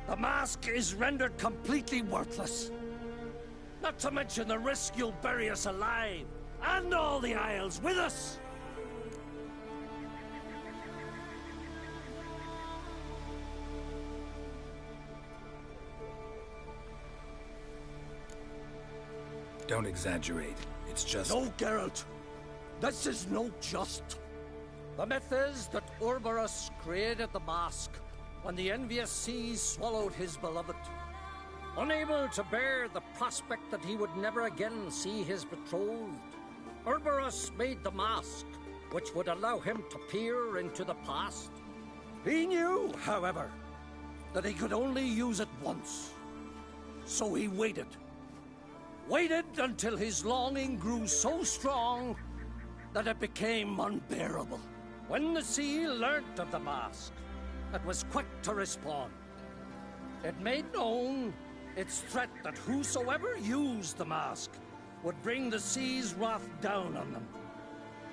the mask is rendered completely worthless. Not to mention the risk you'll bury us alive, and all the Isles with us! Don't exaggerate. It's just... No, Geralt. This is no just. The myth is that Orboros created the mask when the envious seas swallowed his beloved. Unable to bear the prospect that he would never again see his betrothed, Orboros made the mask, which would allow him to peer into the past. He knew, however, that he could only use it once. So he waited. Waited until his longing grew so strong that it became unbearable. When the sea learnt of the mask, it was quick to respond. It made known its threat that whosoever used the mask would bring the sea's wrath down on them.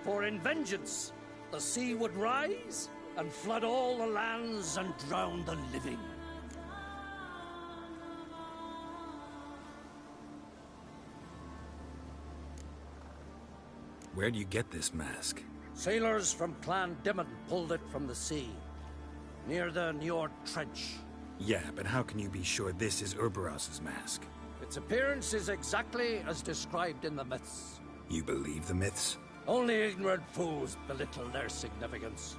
For in vengeance, the sea would rise and flood all the lands and drown the living. Where do you get this mask? Sailors from Clan Dimmon pulled it from the sea, near the Njord Trench. Yeah, but how can you be sure this is Orboros's mask? Its appearance is exactly as described in the myths. You believe the myths? Only ignorant fools belittle their significance.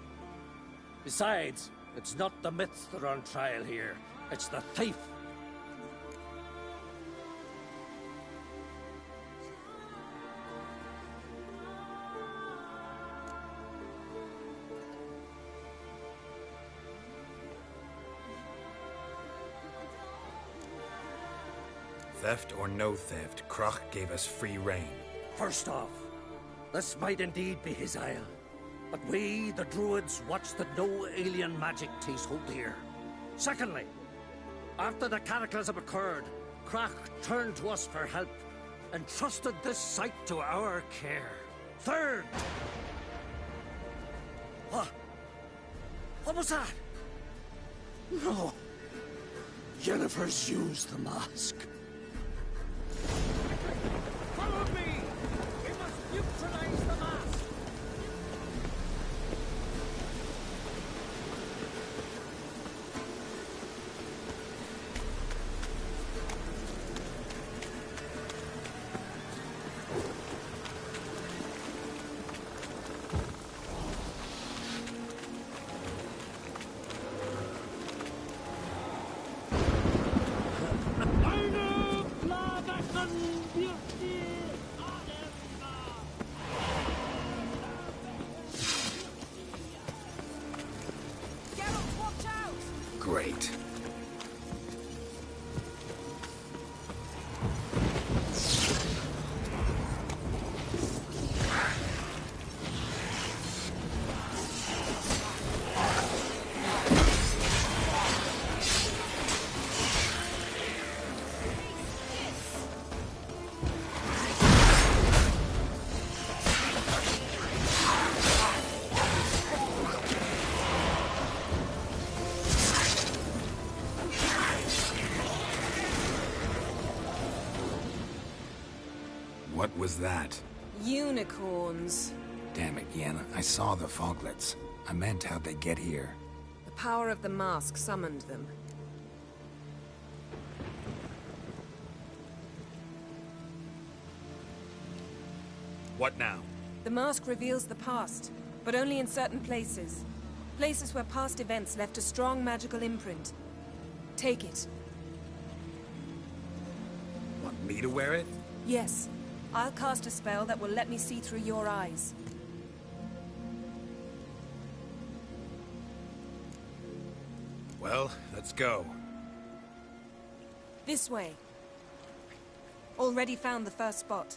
Besides, it's not the myths that are on trial here, it's the thief. Theft or no theft, Crach gave us free rein. First off, this might indeed be his isle, but we, the Druids, watch that no alien magic takes hold here. Secondly, after the cataclysm occurred, Crach turned to us for help and trusted this site to our care. Third... What was that? No. Yennefer's used the mask. Follow me! We must neutralize the mask! Great. What was that? Unicorns. Damn it, Yenna. I saw the foglets. I meant how'd they get here. The power of the mask summoned them. What now? The mask reveals the past, but only in certain places. Places where past events left a strong magical imprint. Take it. Want me to wear it? Yes. I'll cast a spell that will let me see through your eyes. Well, let's go. This way. Already found the first spot.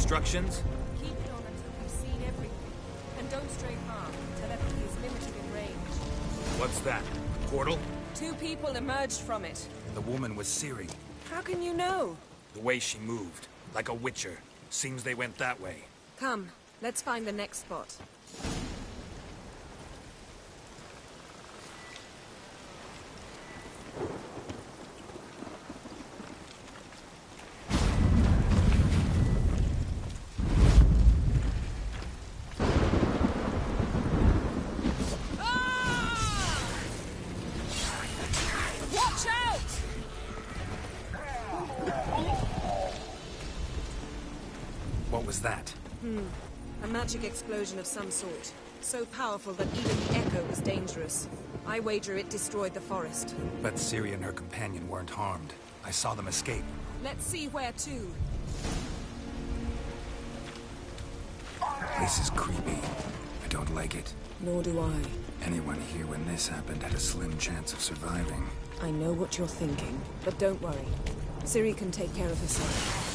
instructions? Keep it on until we've seen everything. And don't stray far. Telepathy is limited in range. What's that? Portal? 2 people emerged from it. The woman was Ciri. How can you know? The way she moved. Like a witcher. Seems they went that way. Come, let's find the next spot. Watch out! What was that? A magic explosion of some sort. So powerful that even the echo was dangerous. I wager it destroyed the forest. But Ciri and her companion weren't harmed. I saw them escape. Let's see where to. This is creepy. I don't like it. Nor do I. Anyone here when this happened had a slim chance of surviving. I know what you're thinking, but don't worry. Ciri can take care of herself.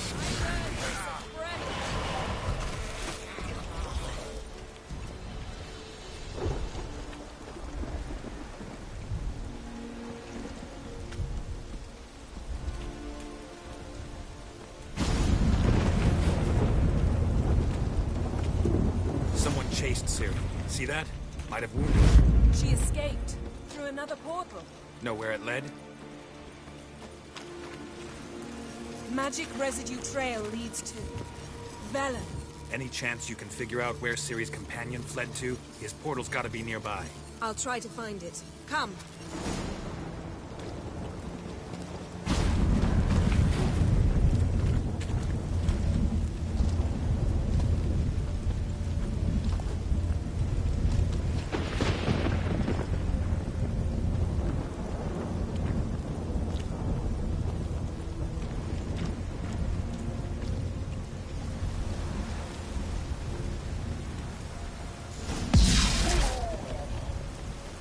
Someone chased Ciri. See that? Might have wounded her. She escaped through another portal. Know where it led? Magic residue trail leads to Velen. Any chance you can figure out where Ciri's companion fled to? His portal's gotta be nearby. I'll try to find it. Come.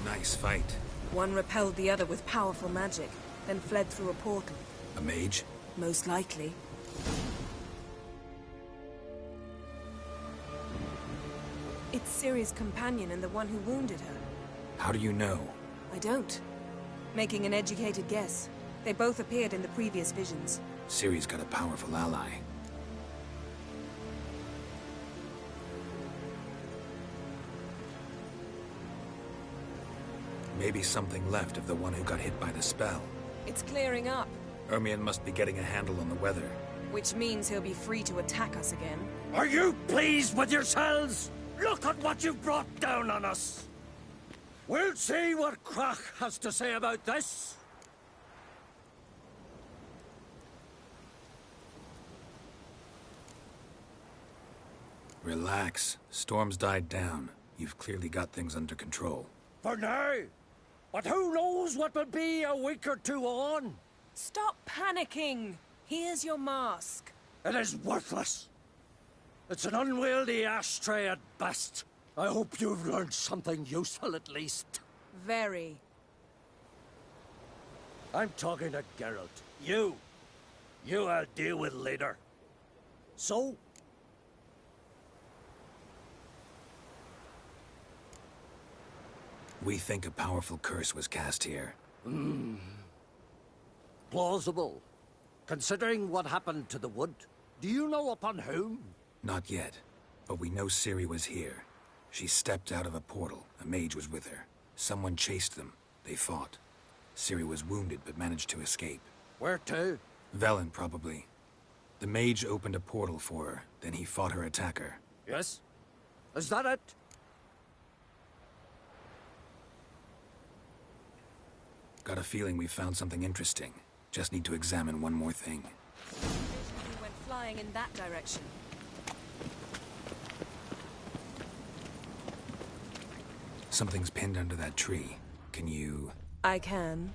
Nice fight. One repelled the other with powerful magic, then fled through a portal. A mage? Most likely. It's Ciri's companion and the one who wounded her. How do you know? I don't. Making an educated guess. They both appeared in the previous visions. Ciri's got a powerful ally. Maybe something left of the one who got hit by the spell. It's clearing up, Ermion must be getting a handle on the weather. which means he'll be free to attack us again. Are you pleased with yourselves? Look at what you've brought down on us. We'll see what Crach has to say about this. Relax. Storm's died down. You've clearly got things under control. For now. But who knows what will be a week or two on? Stop panicking! Here's your mask. It is worthless. It's an unwieldy ashtray at best. I hope you've learned something useful at least. Very. I'm talking to Geralt. You I'll deal with later. So? We think a powerful curse was cast here. Plausible. Considering what happened to the wood. Do you know upon whom? Not yet, but we know Ciri was here. She stepped out of a portal. A mage was with her. Someone chased them. They fought. Ciri was wounded but managed to escape. Where to? Velen, probably. The mage opened a portal for her, then he fought her attacker. Yes? Is that it? Got a feeling we found something interesting. Just need to examine one more thing. We went flying in that direction. Something's pinned under that tree. Can you... I can.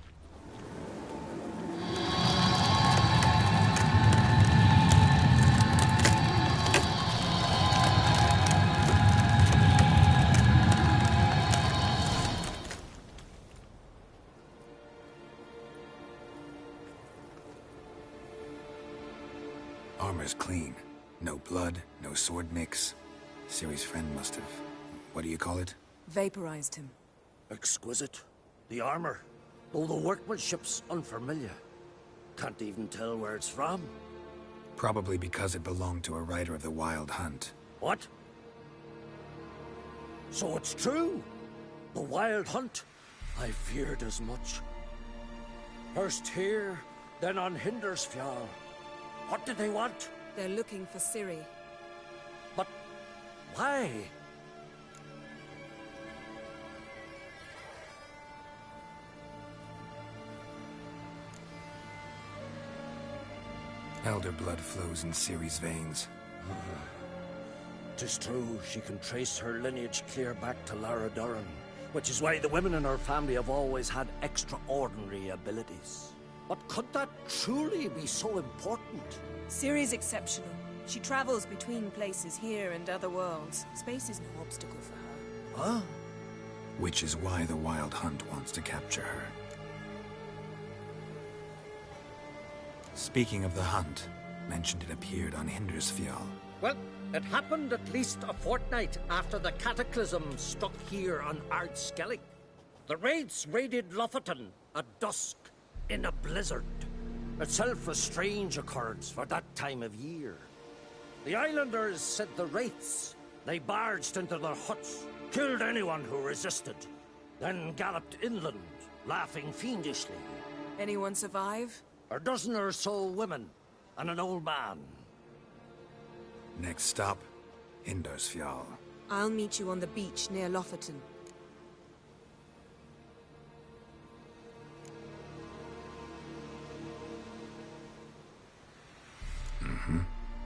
Armor's clean. No blood, no sword nicks. Ciri's friend must have... what do you call it? Vaporized him. Exquisite. The armor, though the workmanship's unfamiliar. Can't even tell where it's from. Probably because it belonged to a rider of the Wild Hunt. What? So it's true? The Wild Hunt? I feared as much. First here, then on Hindersfjall. What did they want? They're looking for Ciri. But why? Elder blood flows in Ciri's veins. 'Tis true, she can trace her lineage clear back to Lara Duran, which is why the women in her family have always had extraordinary abilities. But could that truly be so important? Ciri's exceptional. She travels between places here and other worlds. Space is no obstacle for her. Huh? Which is why the Wild Hunt wants to capture her. Speaking of the hunt, mentioned it appeared on Hindersfjall. Well, it happened at least a fortnight after the cataclysm struck here on Ardskellig. The raids raided Lofoten at dusk in a blizzard. Itself a strange occurrence for that time of year. The islanders said the wraiths. They barged into their huts, killed anyone who resisted, then galloped inland, laughing fiendishly. Anyone survive? A dozen or so women and an old man. Next stop, Hindersfjall. I'll meet you on the beach near Lofoten.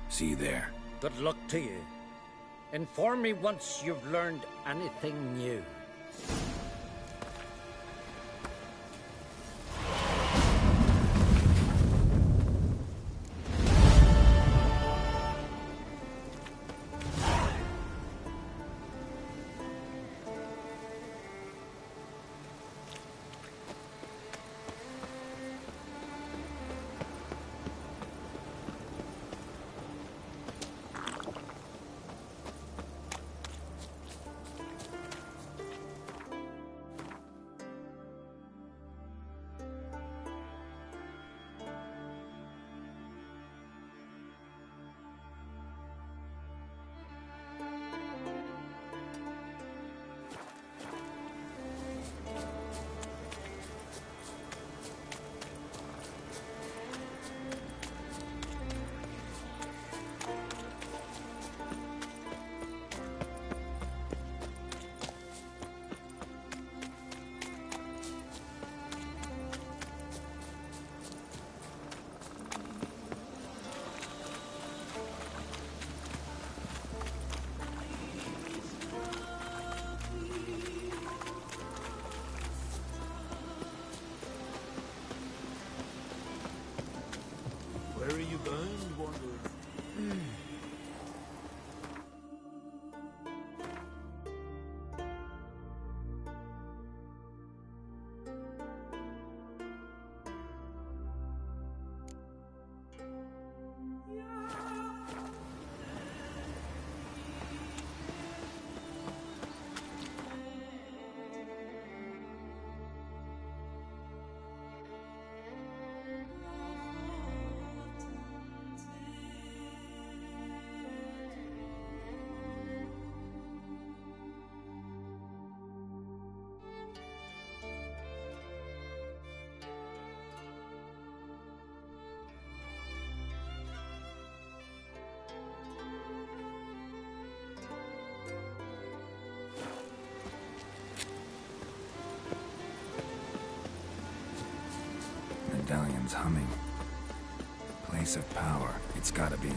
See you there. Good luck to you. Inform me once you've learned anything new. Where are you going, Wanderer? Medallion's humming. Place of power. It's gotta be.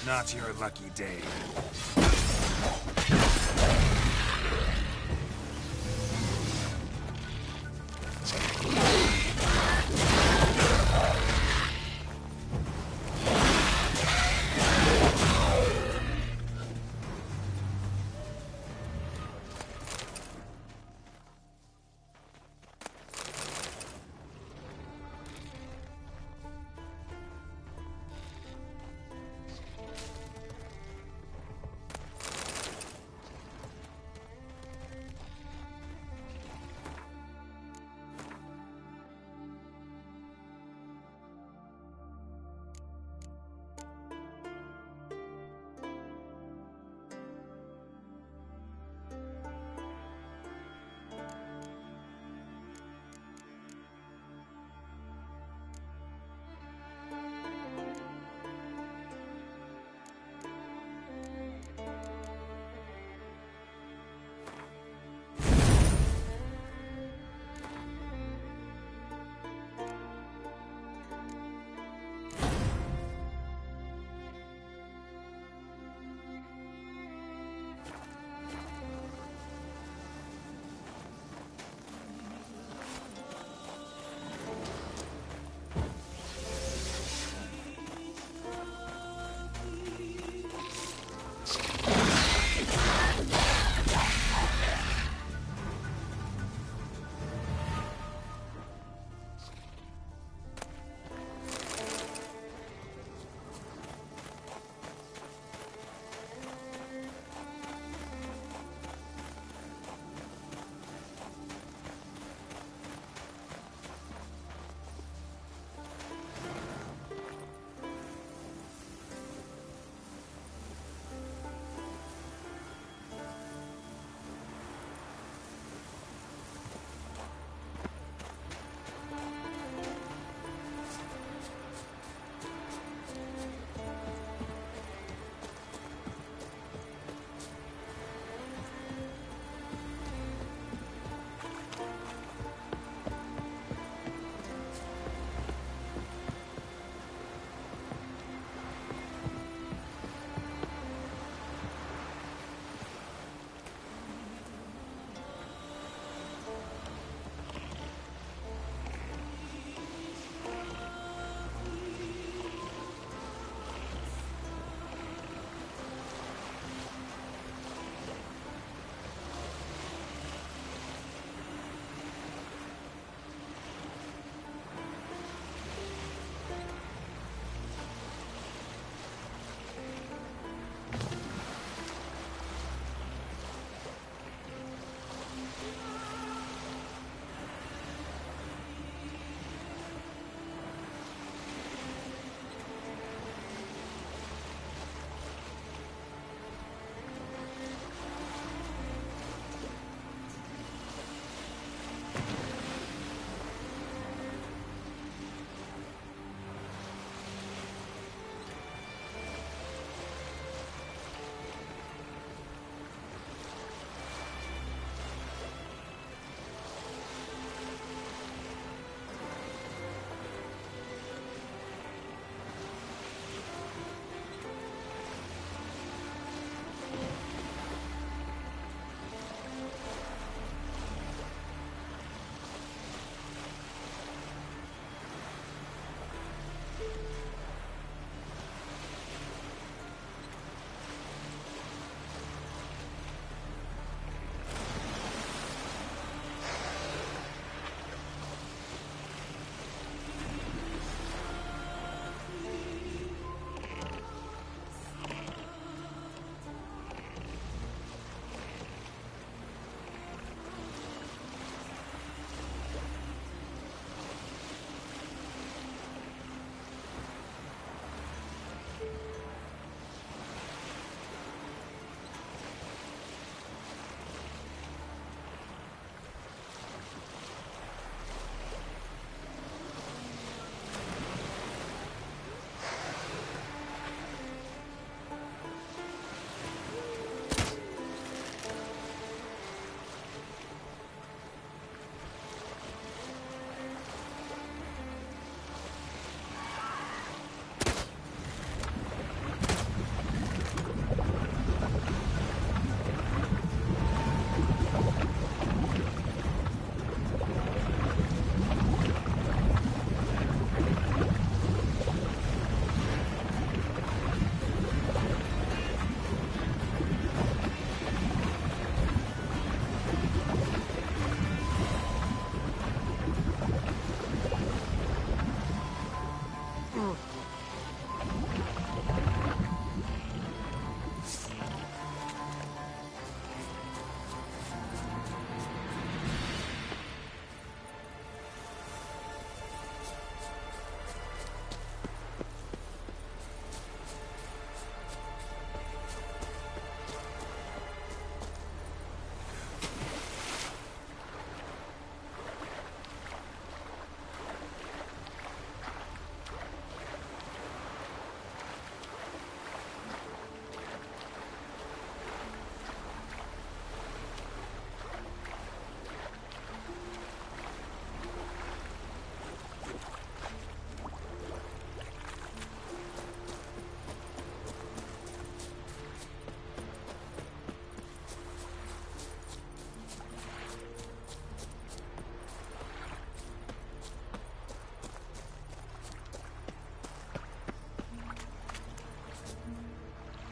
Not your lucky day.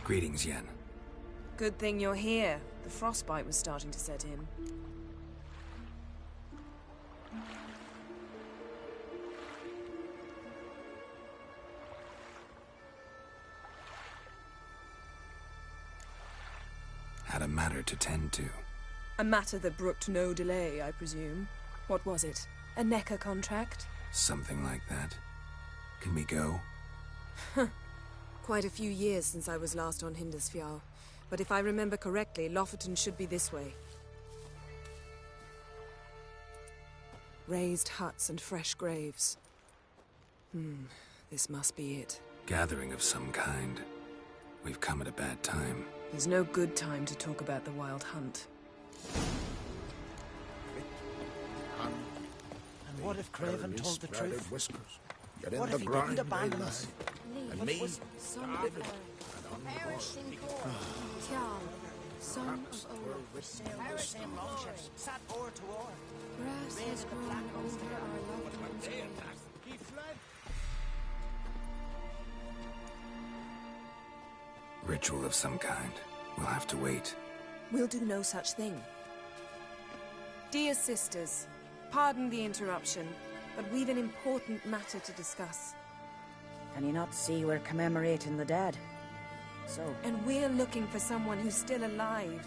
Greetings, Yen. Good thing you're here. The frostbite was starting to set in. Had a matter to tend to. A matter that brooked no delay, I presume. What was it? A NECA contract? Something like that. Can we go? Quite a few years since I was last on Hindusfjall. But if I remember correctly, Lofoten should be this way. Raised huts and fresh graves. This must be it. Gathering of some kind. We've come at a bad time. There's no good time to talk about the Wild Hunt. And what if Craven told the truth? Whiskers. Get What in if the he grind, didn't abandon they us? lie. And me, Son of David, Earl, and on the Perish board. in Kor, Tial, son of Olaf, Perish in longships, sat oar to oar. grass has grown over our loved ones' graves. He fled. Ritual of some kind. We'll have to wait. We'll do no such thing. Dear sisters, pardon the interruption, but we've an important matter to discuss. Can you not see we're commemorating the dead? So, And we're looking for someone who's still alive.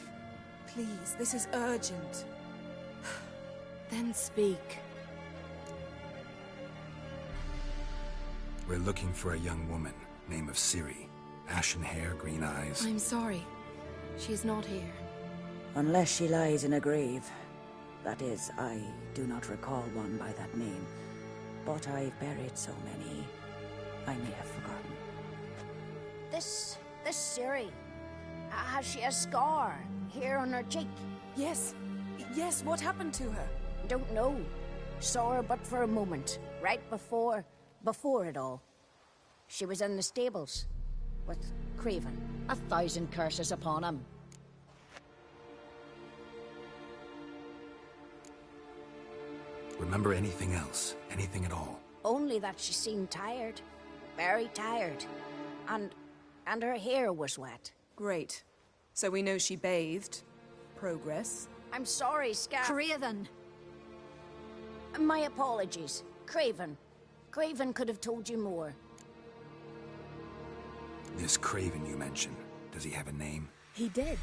Please, this is urgent. Then speak. We're looking for a young woman, name of Ciri. Ashen hair, green eyes. I'm sorry. She is not here. unless she lies in a grave. That is, I do not recall one by that name. But I've buried so many, I may have forgotten. This Ciri, has she a scar here on her cheek? Yes. Yes, what happened to her? Don't know. Saw her but for a moment, right before it all. She was in the stables with Craven. 1,000 curses upon him. Remember anything else? Anything at all? Only that she seemed tired. Very tired. And her hair was wet. Great. So we know she bathed. Progress. I'm sorry, Scar. Craven! My apologies. Craven. Craven could have told you more. This Craven you mentioned, does he have a name? He did.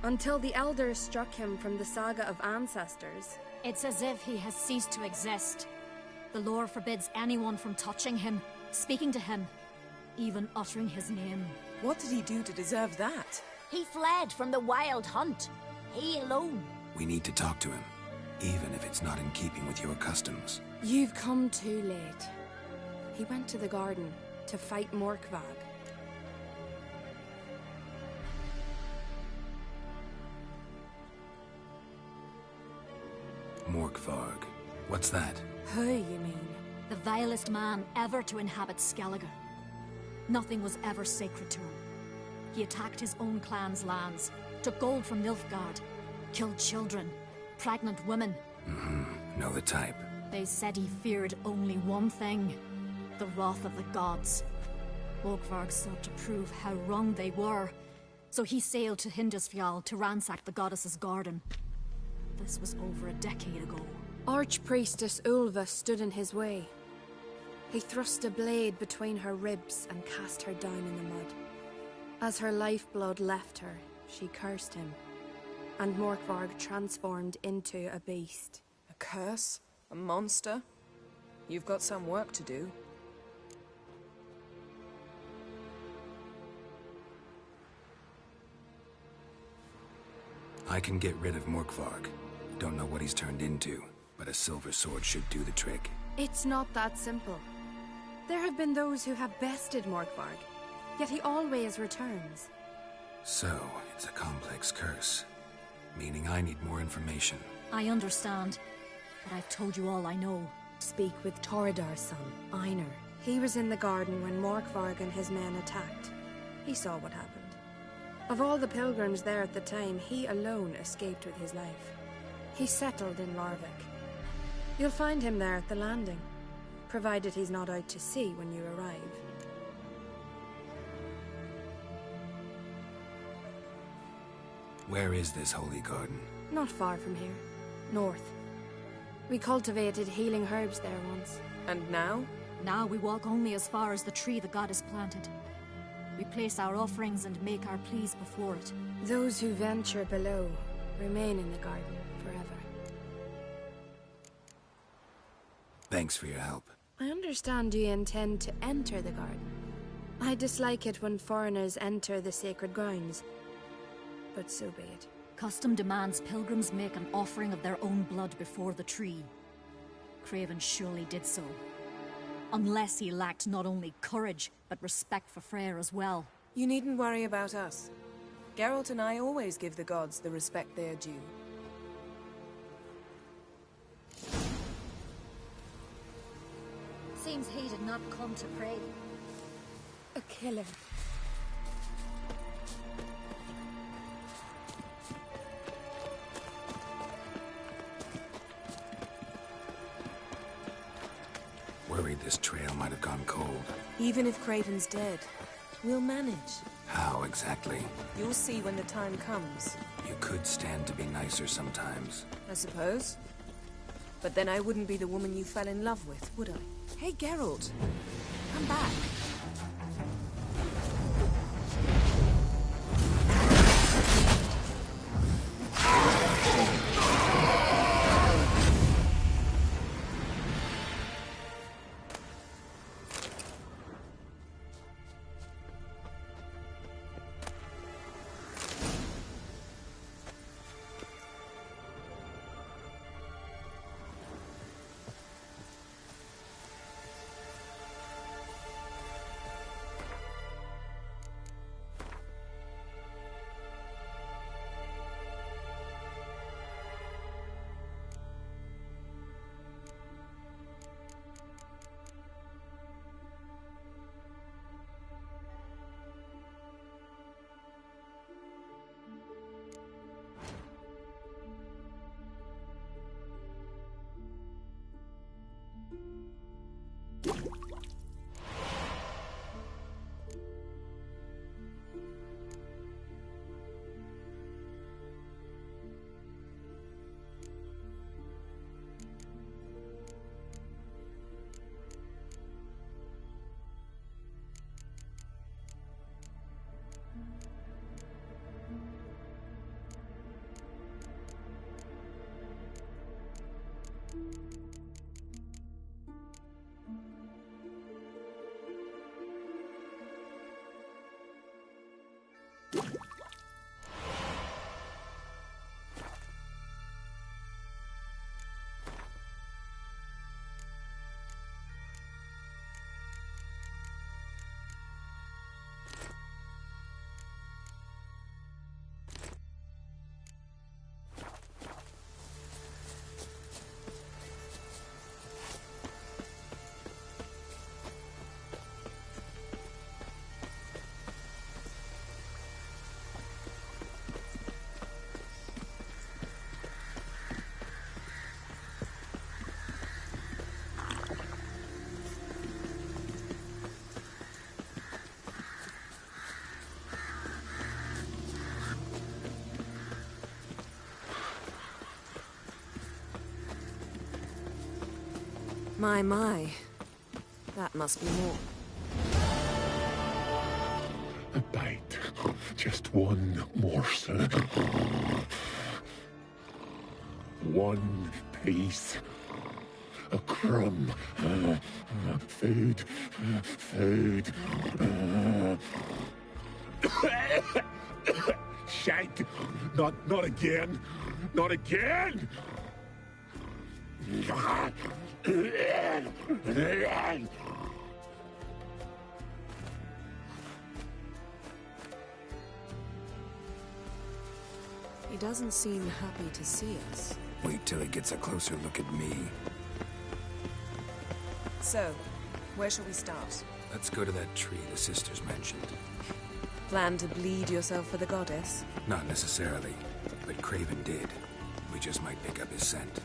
Until the Elders struck him from the Saga of Ancestors. It's as if he has ceased to exist. The lore forbids anyone from touching him, speaking to him, even uttering his name. What did he do to deserve that? He fled from the Wild Hunt. He alone. We need to talk to him, even if it's not in keeping with your customs. You've come too late. He went to the garden to fight Morkvag. Morkvarg. What's that? Who, you mean? The vilest man ever to inhabit Skellige. Nothing was ever sacred to him. He attacked his own clan's lands, took gold from Nilfgaard, killed children, pregnant women. Know the type. They said he feared only one thing, the wrath of the gods. Morkvarg sought to prove how wrong they were, so he sailed to Hindusfjall to ransack the goddess's garden. This was over a decade ago. Archpriestess Ulva stood in his way. He thrust a blade between her ribs and cast her down in the mud. As her lifeblood left her, she cursed him, and Morkvarg transformed into a beast. A curse? A monster? You've got some work to do. I can get rid of Morkvarg. Don't know what he's turned into, but a silver sword should do the trick. It's not that simple. There have been those who have bested Morkvarg, yet he always returns. So, it's a complex curse. Meaning I need more information. I understand, but I've told you all I know. Speak with Toredar's son, Einar. He was in the garden when Morkvarg and his men attacked. He saw what happened. Of all the pilgrims there at the time, he alone escaped with his life. He settled in Larvik. You'll find him there at the landing, provided he's not out to sea when you arrive. Where is this holy garden? Not far from here. North. We cultivated healing herbs there once. And now? Now we walk only as far as the tree the goddess planted. We place our offerings and make our pleas before it. Those who venture below remain in the garden forever. Thanks for your help. I understand you intend to enter the garden. I dislike it when foreigners enter the sacred grounds, but so be it. Custom demands pilgrims make an offering of their own blood before the tree. Craven surely did so. Unless he lacked not only courage, but respect for Freyr as well. You needn't worry about us. Geralt and I always give the gods the respect they are due. Seems he did not come to pray. A killer. Worried this trail might have gone cold. Even if Craven's dead, we'll manage. How exactly? You'll see when the time comes. You could stand to be nicer sometimes. I suppose. But then I wouldn't be the woman you fell in love with, would I? Hey, Geralt. Come back. My. That must be more. A bite. Just one morsel. One piece. A crumb. Food. Food. Shank. Not again. Not again! He doesn't seem happy to see us. Wait till he gets a closer look at me. So, where shall we start? Let's go to that tree the sisters mentioned. Plan to bleed yourself for the goddess? Not necessarily, but Craven did. We just might pick up his scent.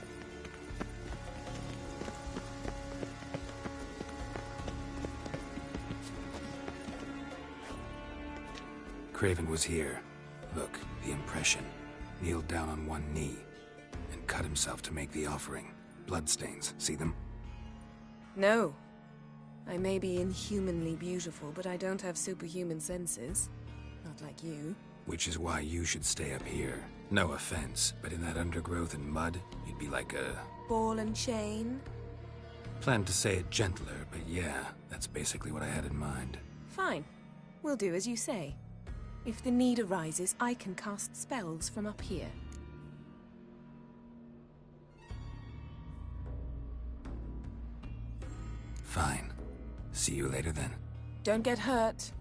Craven was here. Look, the impression. Kneeled down on one knee and cut himself to make the offering. Bloodstains, see them? No. I may be inhumanly beautiful, but I don't have superhuman senses. Not like you. Which is why you should stay up here. No offense, but in that undergrowth and mud, you'd be like a... Ball and chain? Planned to say it gentler, but yeah, that's basically what I had in mind. Fine. We'll do as you say. If the need arises, I can cast spells from up here. Fine. See you later then. Don't get hurt.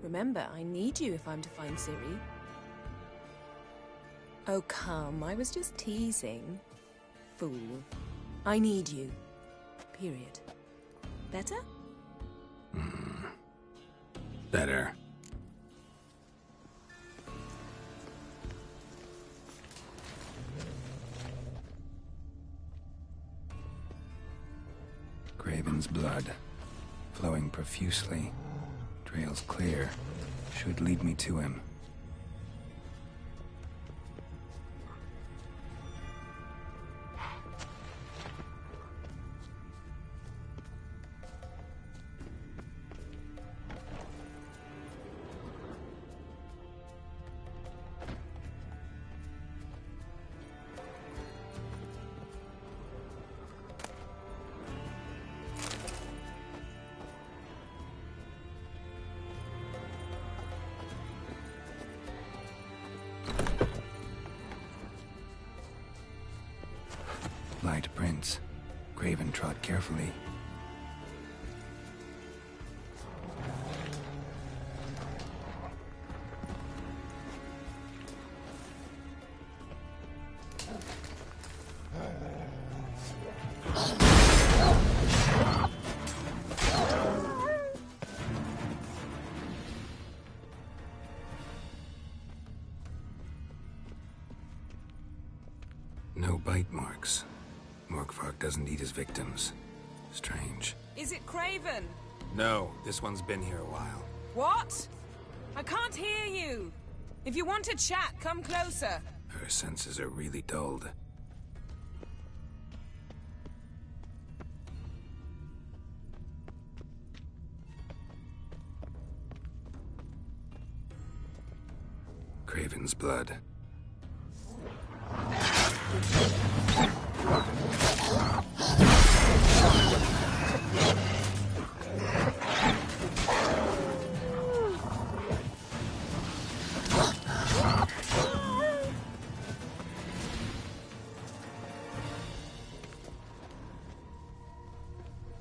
Remember, I need you if I'm to find Ciri. Oh, come. I was just teasing. Fool. I need you. Period. Better? Better. Craven's blood, flowing profusely. Trail's clear. Should lead me to him. Light prints. Craven trod carefully. No bite marks. Morkvarg doesn't eat his victims. Strange. Is it Craven? No, this one's been here a while. What? I can't hear you. If you want to chat, come closer. Her senses are really dulled. Craven's blood.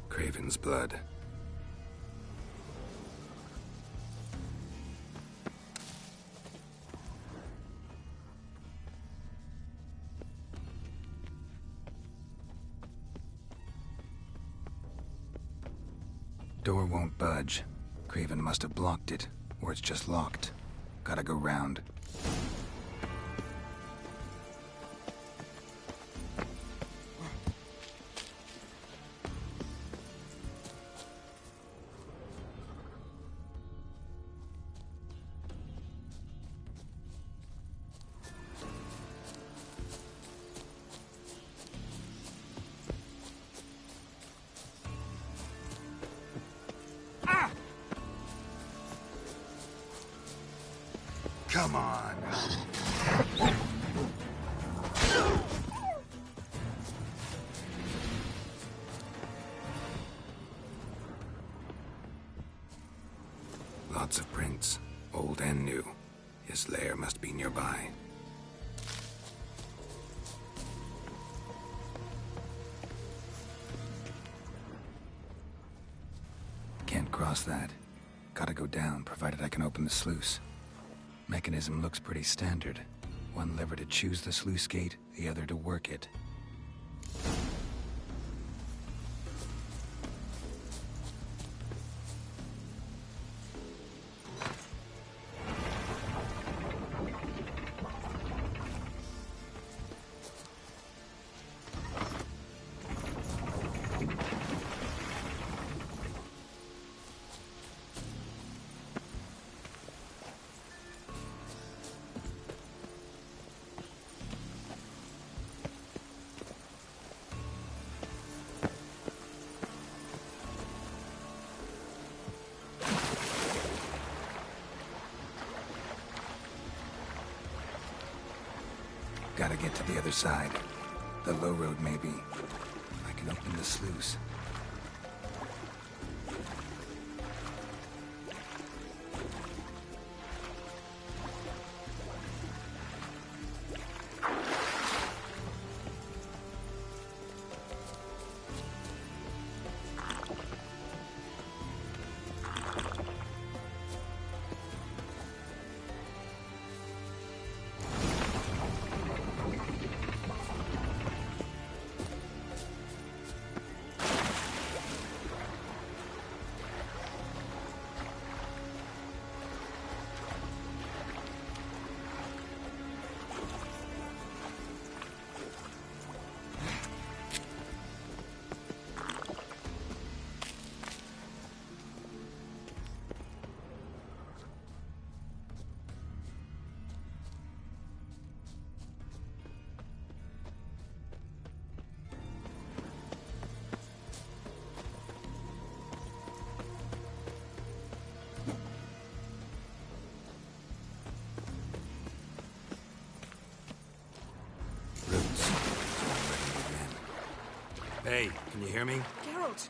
Craven's blood. Door won't budge. Craven must have blocked it, or it's just locked. Gotta go round. Come on. Lots of prints, old and new. His lair must be nearby. Can't cross that. Gotta go down, provided I can open the sluice. Mechanism looks pretty standard. One lever to choose the sluice gate, the other to work it. Gotta get to the other side. The low road, maybe. I can open the sluice. Hey, can you hear me? Geralt!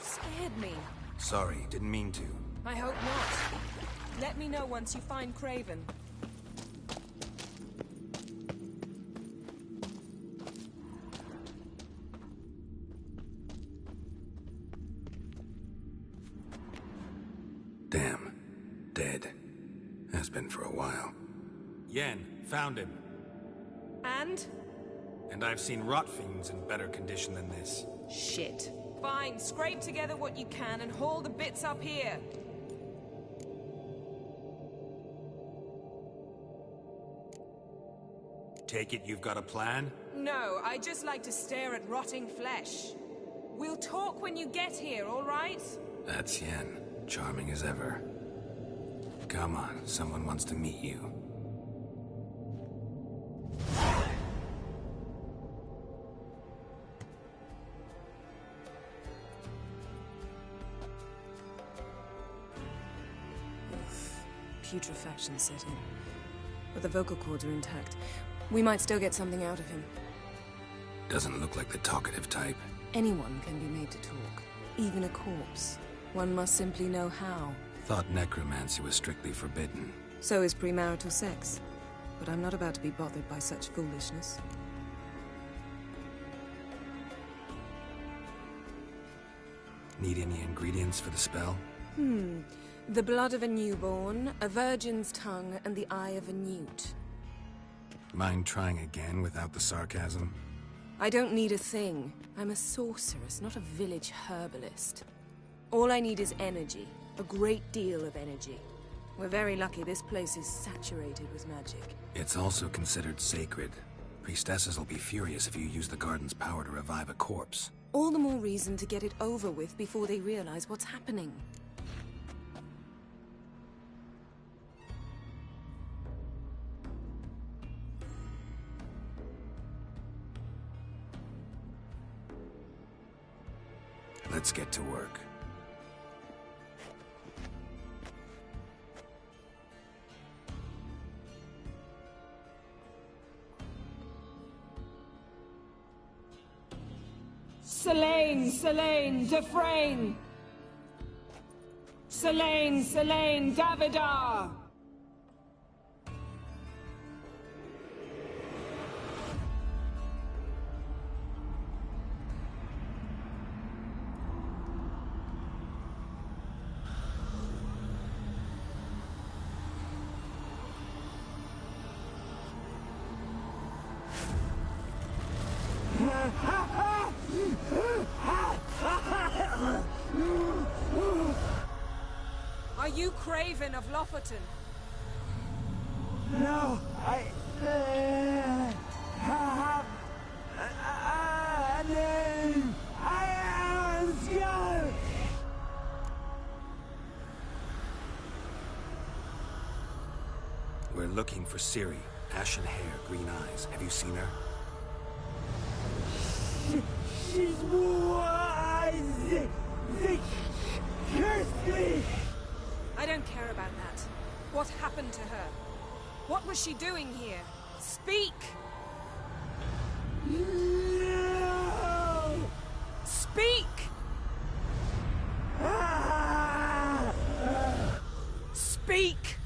Scared me. Sorry, didn't mean to. I hope not. Let me know once you find Craven. Damn. Dead. Has been for a while. Yen, found him. And? And I've seen rot fiends in better condition than this. Shit. Fine, scrape together what you can and haul the bits up here. Take it you've got a plan? No, I just like to stare at rotting flesh. We'll talk when you get here, all right? That's Yen. Charming as ever. Come on, someone wants to meet you. Putrefaction set in. But the vocal cords are intact. We might still get something out of him. Doesn't look like the talkative type. Anyone can be made to talk. Even a corpse. One must simply know how. Thought necromancy was strictly forbidden. So is premarital sex. But I'm not about to be bothered by such foolishness. Need any ingredients for the spell? The blood of a newborn, a virgin's tongue, and the eye of a newt. Mind trying again without the sarcasm? I don't need a thing. I'm a sorceress, not a village herbalist. All I need is energy. A great deal of energy. We're very lucky this place is saturated with magic. It's also considered sacred. Priestesses will be furious if you use the garden's power to revive a corpse. All the more reason to get it over with before they realize what's happening. Let's get to work. Selene, Selene, Dufresne! Selene, Selene, Davidar! Are you Craven of Lofoten? No, I have a name. I am Skull. We're looking for Ciri. Ashen hair, green eyes. Have you seen her? She's wise. They cursed me. I don't care about that. What happened to her? What was she doing here? Speak! No! Speak! Speak!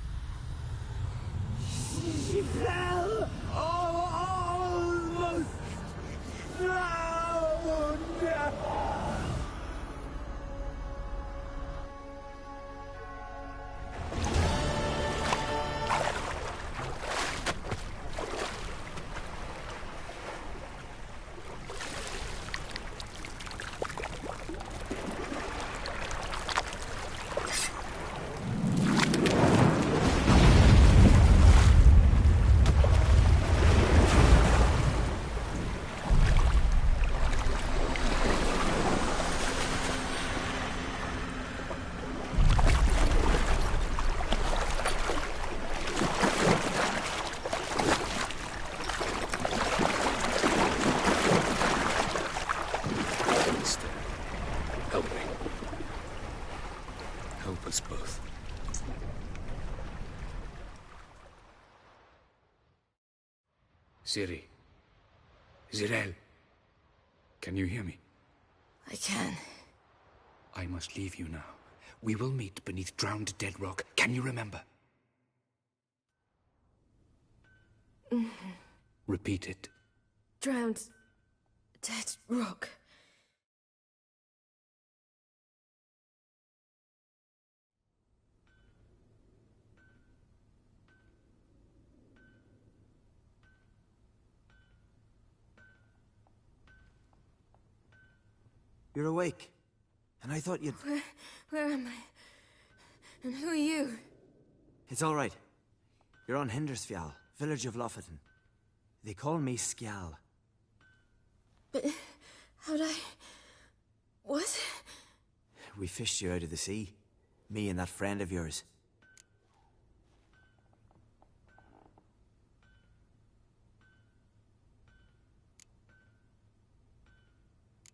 She fell almost drowned. Help me. Help us both. Ciri. Zirael. Can you hear me? I can. I must leave you now. We will meet beneath drowned dead rock. Can you remember? Repeat it. Drowned. Dead rock. You're awake. And I thought you'd... Where am I? And who are you? It's all right. You're on Hindersfjall, village of Lofoten. They call me Skjal. But how'd I... What? We fished you out of the sea. Me and that friend of yours.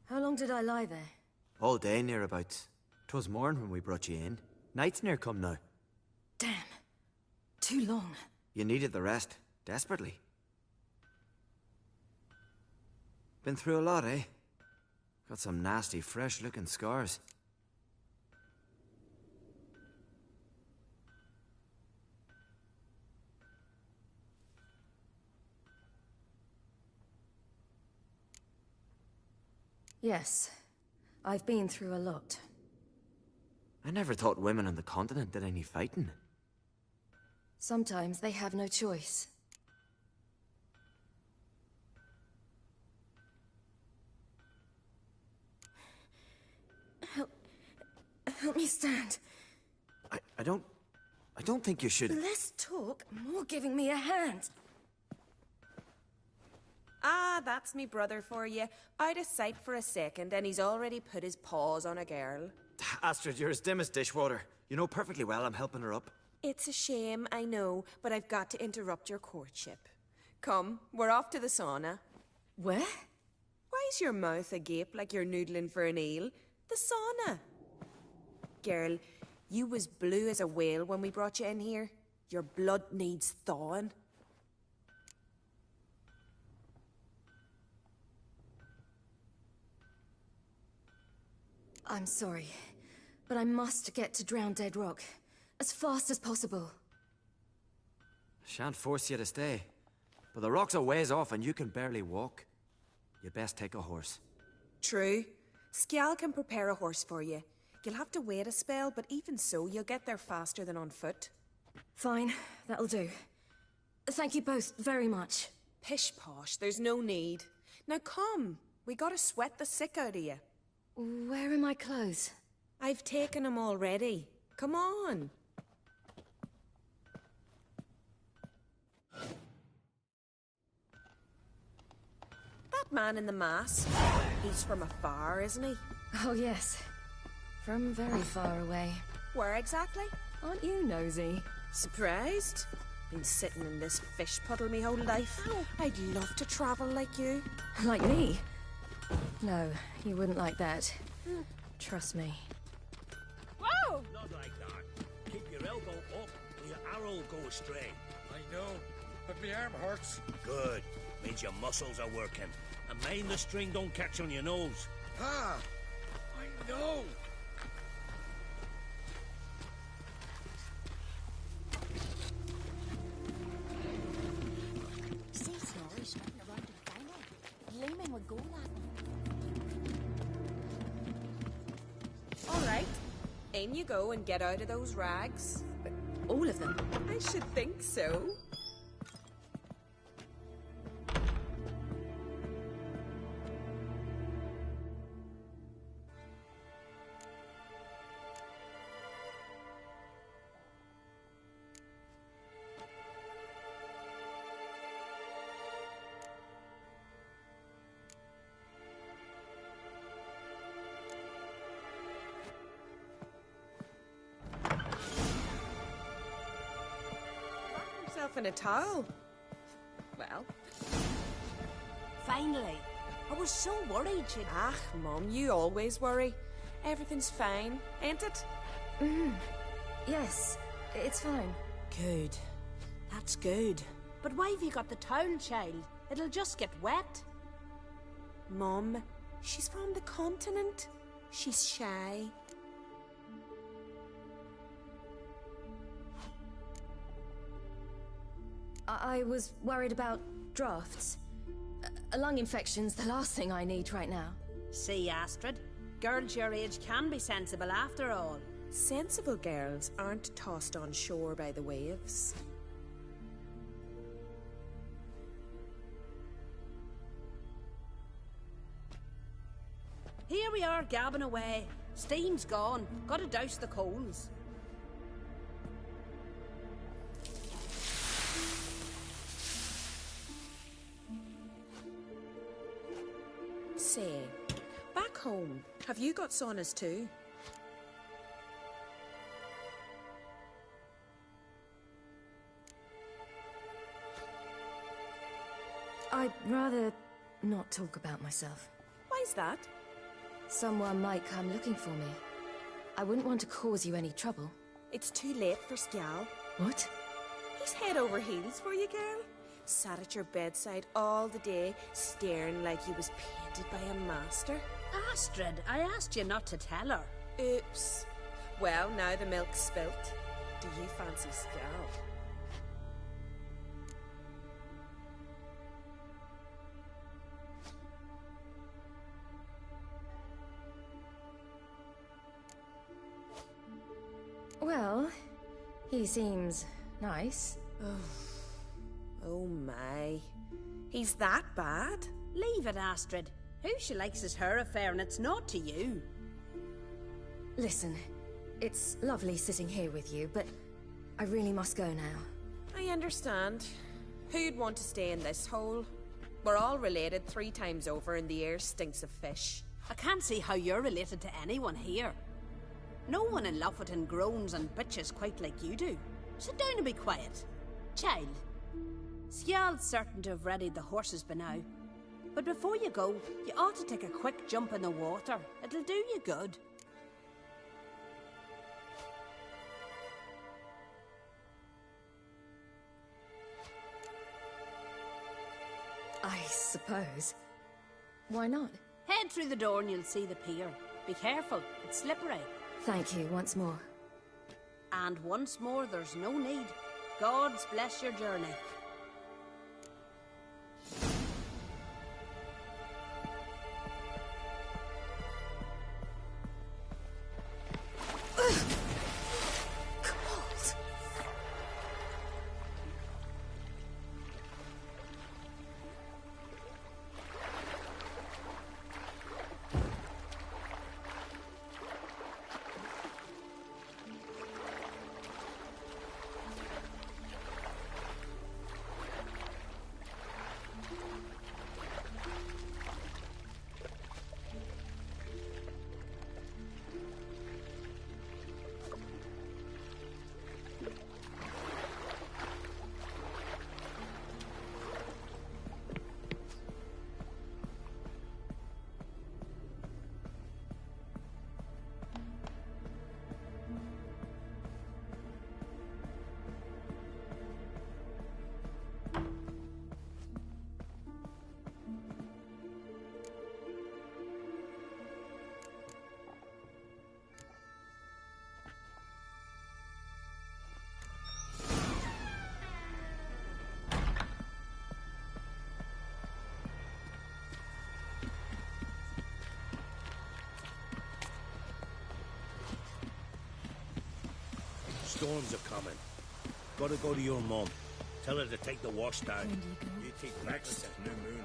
How long did I lie there? All day, nearabouts. 'Twas morn when we brought you in. Night's near come now. Damn. Too long. You needed the rest, desperately. Been through a lot, eh? Got some nasty, fresh-looking scars. Yes. I've been through a lot. I never thought women on the continent did any fighting. Sometimes they have no choice. Help me stand. I don't think you should... Less talk, more giving me a hand. Ah, that's me brother for you. Out of sight for a second, and he's already put his paws on a girl. Astrid, you're as dim as dishwater. You know perfectly well I'm helping her up. It's a shame, I know, but I've got to interrupt your courtship. Come, we're off to the sauna. Where? Why's your mouth agape like you're noodling for an eel? The sauna. Girl, you was blue as a whale when we brought you in here. Your blood needs thawing. I'm sorry, but I must get to Drowned Dead Rock as fast as possible. Shan't force you to stay. But the rock's a ways off and you can barely walk. You best take a horse. True. Skjal can prepare a horse for you. You'll have to wait a spell, but even so, you'll get there faster than on foot. Fine, that'll do. Thank you both very much. Pish-posh, there's no need. Now come, we gotta sweat the sick out of you. Where are my clothes? I've taken them already. Come on. That man in the mask, he's from afar, isn't he? Oh yes, from very far away. Where exactly? Aren't you nosy? Surprised? Been sitting in this fish puddle me whole life. I'd love to travel like you. Like me? No, you wouldn't like that. Trust me. Whoa! Not like that. Keep your elbow up, or your arrow will go astray. I know, but my arm hurts. Good. Means your muscles are working. And mind the string don't catch on your nose. Ah! I know! See Snorri strutting around the final. Gleaming with gold at him. All right. In you go and get out of those rags. All of them? I should think so. In a towel. Well. Finally. I was so worried she'd... Ah, Mum, you always worry. Everything's fine, ain't it? Yes, it's fine. Good. That's good. But why have you got the towel, child? It'll just get wet. Mum, she's from the continent. She's shy. I was worried about drafts. A lung infection's the last thing I need right now. See, Astrid? Girls your age can be sensible after all. Sensible girls aren't tossed on shore by the waves. Here we are, gabbing away. Steam's gone. Gotta douse the coals. Say, back home, have you got saunas too? I'd rather not talk about myself. Why's that? Someone might come looking for me. I wouldn't want to cause you any trouble. It's too late for Skjal. What? He's head over heels for you, girl. Sat at your bedside all the day, staring like he was painted by a master. Astrid, I asked you not to tell her. Oops. Well, now the milk's spilt. Do you fancy Skjal? Well, he seems nice. Oh my. He's that bad? Leave it, Astrid. Who she likes is her affair and it's not to you. Listen, it's lovely sitting here with you, but I really must go now. I understand. Who'd want to stay in this hole? We're all related 3 times over and the air stinks of fish. I can't see how you're related to anyone here. No one in Lofoten groans and bitches quite like you do. Sit down and be quiet. Child, Skjal's certain to have readied the horses by now. But before you go, you ought to take a quick jump in the water. It'll do you good. I suppose. Why not? Head through the door and you'll see the pier. Be careful, it's slippery. Thank you once more. And once more, there's no need. God's bless your journey. storms are coming. Gotta go to your mum. Tell her to take the wash down. You take breakfast at New Moon.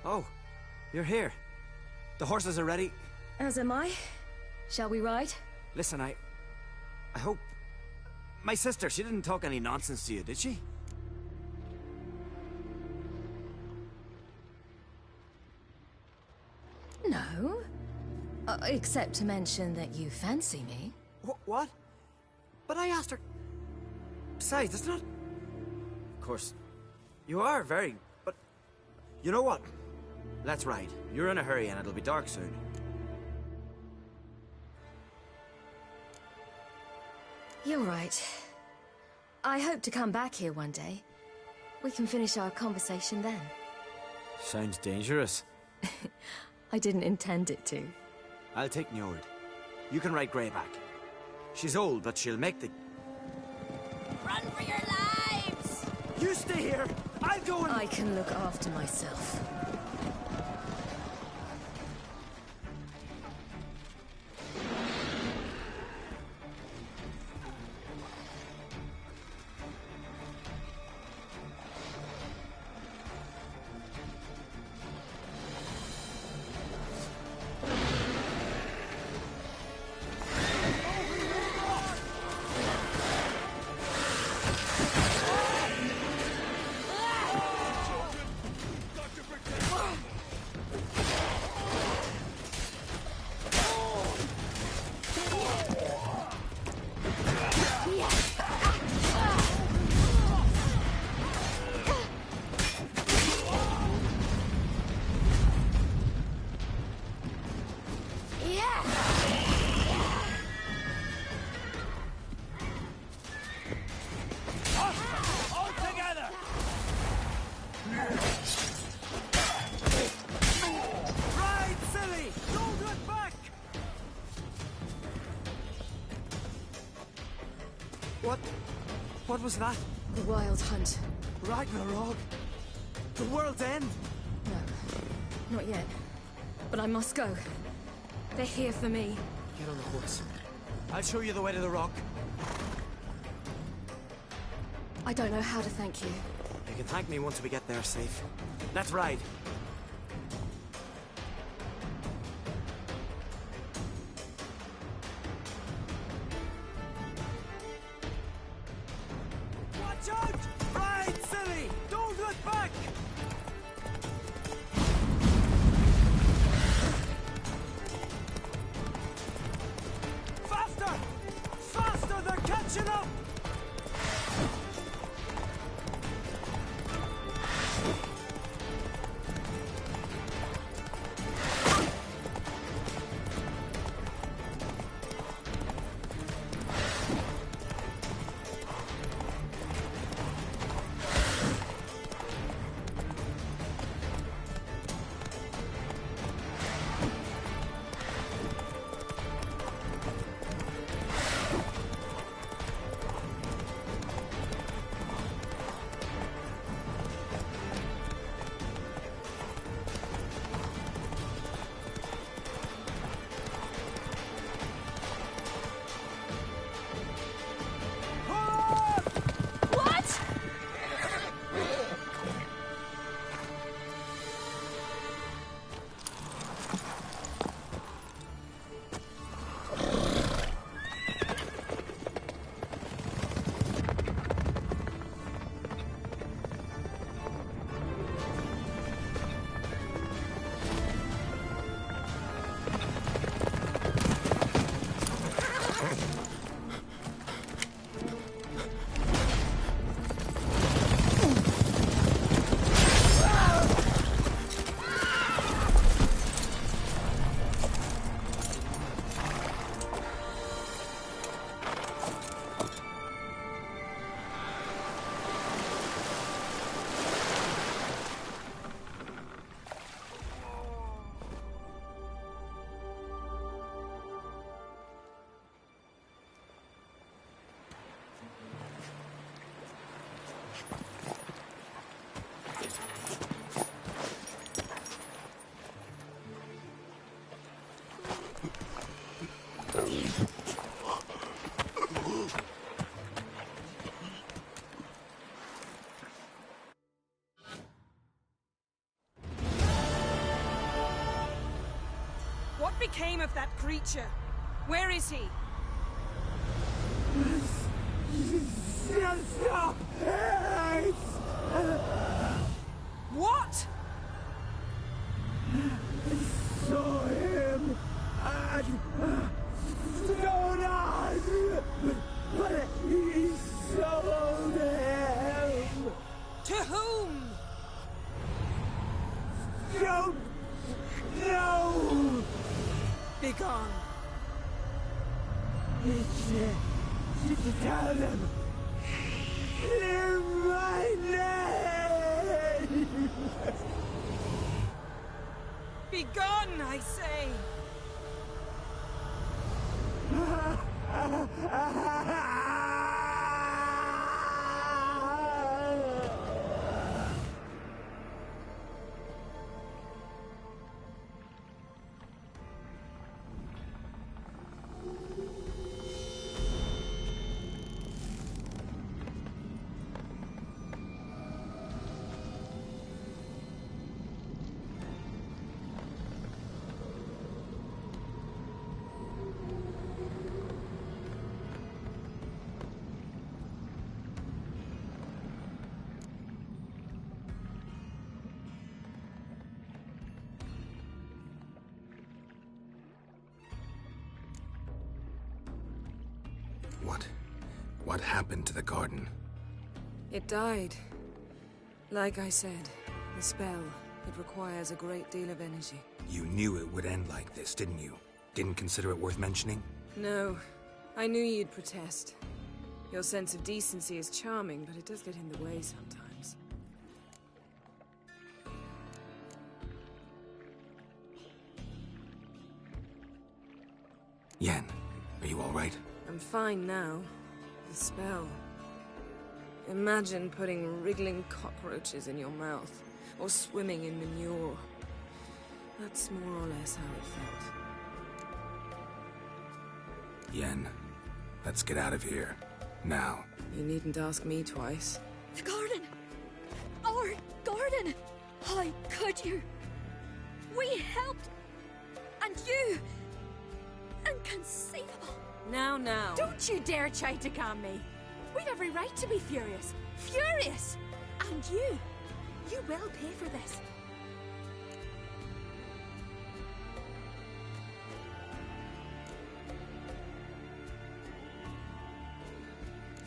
Oh, you're here. The horses are ready. As am I. Shall we ride? Listen, I hope... My sister, she didn't talk any nonsense to you, did she? No. Except to mention that you fancy me. What? But I asked her... Besides, it's not... Of course, you are very... But... You know what? Let's ride. You're in a hurry and it'll be dark soon. You're right. I hope to come back here one day. We can finish our conversation then. Sounds dangerous. I didn't intend it to. I'll take Njord. You can ride Greyback. She's old, but she'll make the... Run for your lives! You stay here! I'll go and... I can look after myself. What was that? The Wild Hunt. Ragnarok? The world's end? No, not yet. But I must go. They're here for me. Get on the horse. I'll show you the way to the rock. I don't know how to thank you. You can thank me once we get there safe. Let's ride. Watch out! Ride, silly! Don't look back! Faster! Faster! They're catching up! became of that creature? Where is he? Stop! What? Saw him at Stoneheart, but he sold him. To whom? Don't know. Begone. Tell them. Clear my name. Begone, I say. What happened to the garden? It died. Like I said, the spell, it requires a great deal of energy. You knew it would end like this, didn't you? Didn't consider it worth mentioning? No. I knew you'd protest. Your sense of decency is charming, but it does get in the way sometimes. Yen, are you all right? I'm fine now. The spell. Imagine putting wriggling cockroaches in your mouth, or swimming in manure. That's more or less how it felt. Yen, let's get out of here. Now. You needn't ask me twice. The garden! Our garden! How could you? We helped! And you! Inconceivable! Now. Don't you dare try to calm me. We've every right to be furious. Furious! And you will pay for this.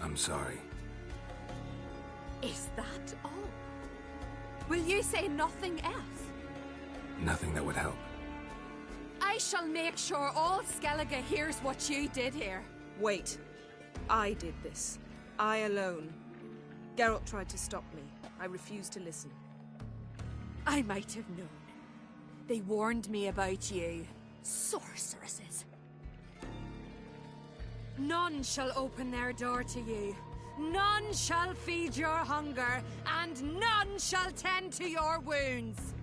I'm sorry. Is that all? Will you say nothing else? Nothing that would help. I shall make sure all Skellige hears what you did here. Wait. I did this. I alone. Geralt tried to stop me. I refused to listen. I might have known. They warned me about you. Sorceresses. None shall open their door to you. None shall feed your hunger, and none shall tend to your wounds.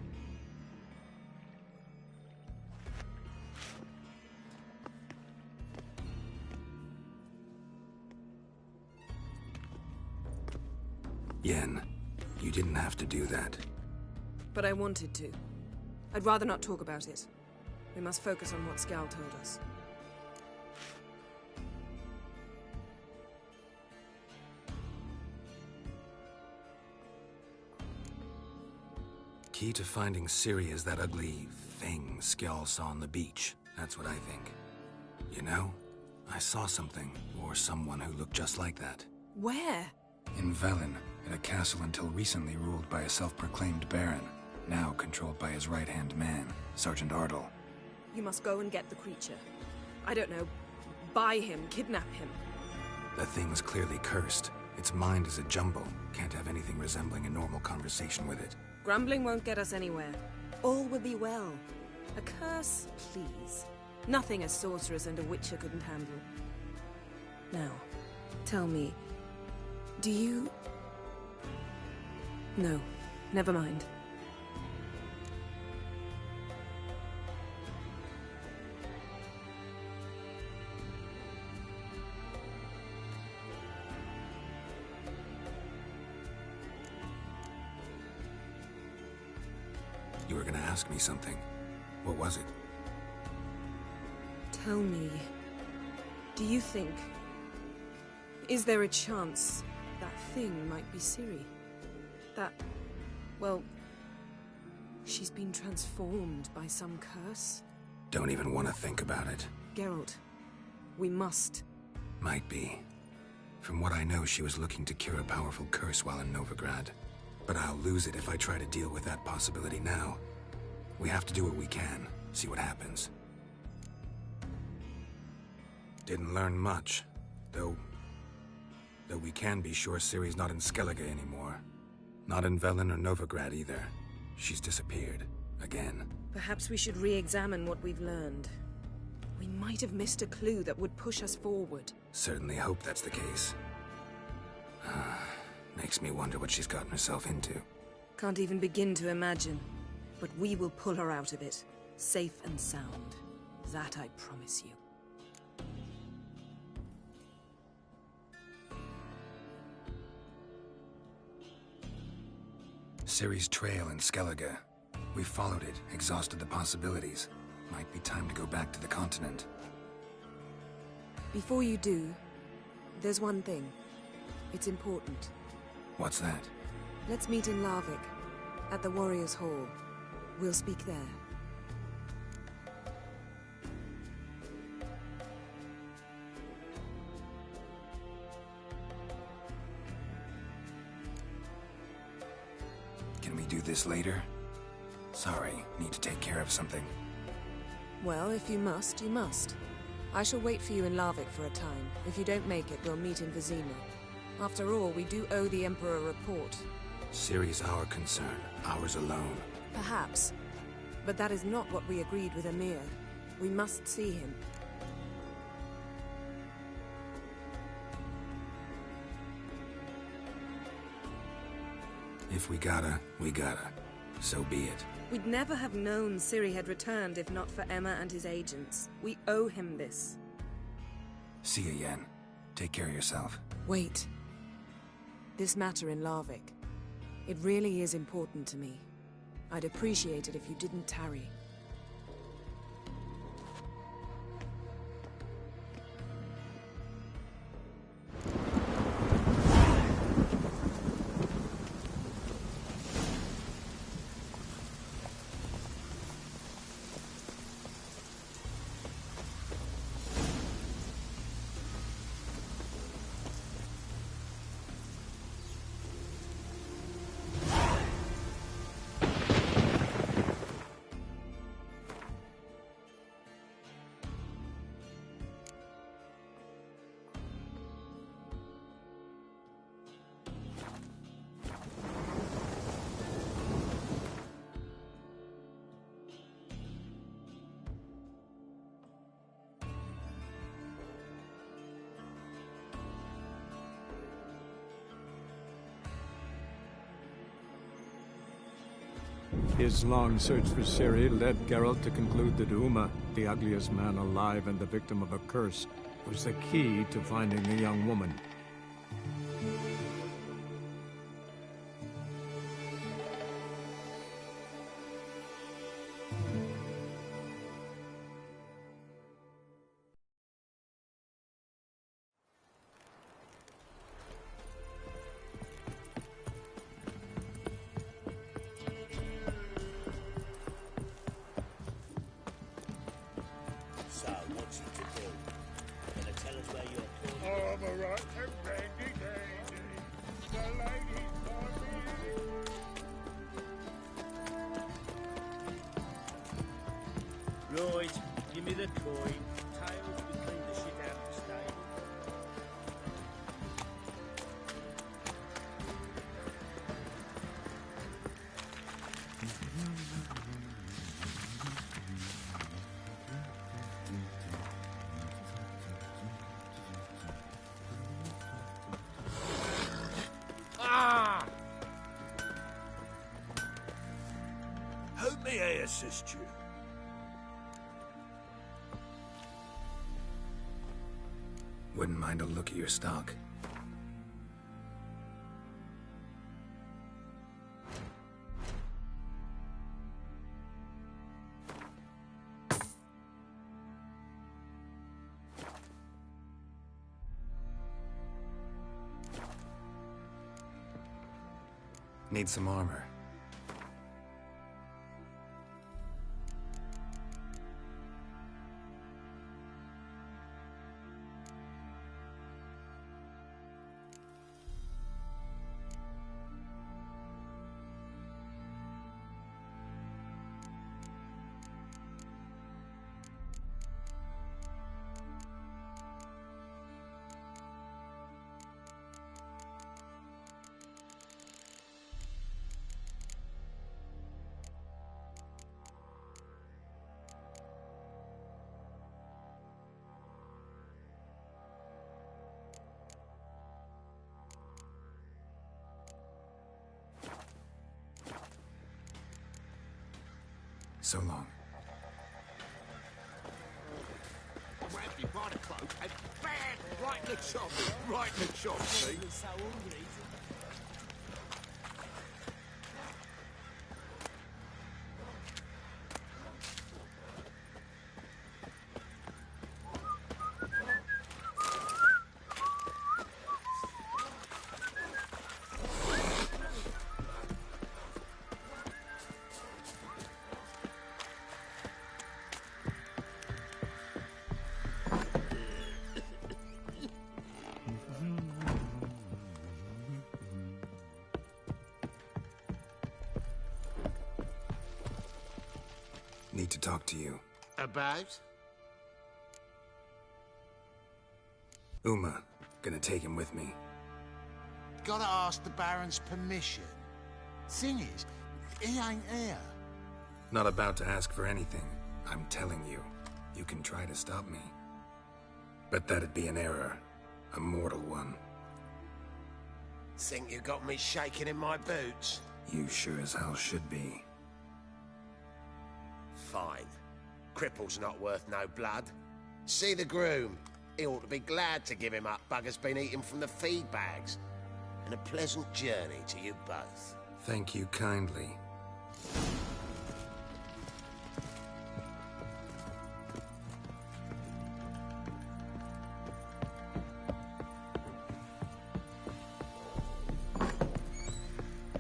Yen, you didn't have to do that. But I wanted to. I'd rather not talk about it. We must focus on what Skal told us. Key to finding Ciri is that ugly thing Skjall saw on the beach. That's what I think. You know, I saw something, or someone who looked just like that. Where? In Velen, in a castle until recently ruled by a self-proclaimed baron, now controlled by his right-hand man, Sergeant Ardle. You must go and get the creature. I don't know, buy him, kidnap him. The thing was clearly cursed. Its mind is a jumble. Can't have anything resembling a normal conversation with it. Grumbling won't get us anywhere. All will be well. A curse, please. Nothing a sorceress and a witcher couldn't handle. Now, tell me, do you... No, never mind. You were gonna ask me something. What was it? Tell me, do you think... Is there a chance that thing might be Ciri? That... well... she's been transformed by some curse? Don't even want to think about it. Geralt, we must. Might be. From what I know, she was looking to cure a powerful curse while in Novigrad. But I'll lose it if I try to deal with that possibility now. We have to do what we can, see what happens. Didn't learn much, though we can be sure Ciri's not in Skellige anymore. Not in Velen or Novigrad either. She's disappeared. Again. Perhaps we should re-examine what we've learned. We might have missed a clue that would push us forward. Certainly hope that's the case. Makes me wonder what she's gotten herself into. Can't even begin to imagine. But we will pull her out of it. Safe and sound. That I promise you. Ciri's trail in Skellige. We followed it, exhausted the possibilities. Might be time to go back to the continent. Before you do, there's one thing. It's important. What's that? Let's meet in Larvik, at the Warriors' Hall. We'll speak there. Can we do this later? Sorry, need to take care of something. Well, if you must, you must. I shall wait for you in Larvik for a time. If you don't make it, we'll meet in Vizima. After all, we do owe the Emperor a report. Ciri's our concern, ours alone. Perhaps. But that is not what we agreed with Emhyr. We must see him. If we gotta, we gotta. So be it. We'd never have known Ciri had returned if not for Emma and his agents. We owe him this. See you, Yen. Take care of yourself. Wait. This matter in Larvik. It really is important to me. I'd appreciate it if you didn't tarry. His long search for Ciri led Geralt to conclude that Uma, the ugliest man alive and the victim of a curse, was the key to finding the young woman. So, what's he to do? Gonna tell us where you're going? Oh, I'm alright and dandy dandy. The lady's for me. Right, give me the coin. Tails, we clean the shit out of the stable. How may I assist you? Wouldn't mind a look at your stock. Need some armor. So long. Grab you by the cloak and bang! Right in the chop! Right in the chop, see? Need to talk to you. About? Uma. Gonna take him with me. Gotta ask the Baron's permission. Thing is, he ain't here. Not about to ask for anything. I'm telling you. You can try to stop me. But that'd be an error. A mortal one. Think you got me shaking in my boots? You sure as hell should be. Fine. Cripple's not worth no blood. See the groom. He ought to be glad to give him up. Bugger's been eating from the feed bags. And a pleasant journey to you both. Thank you kindly.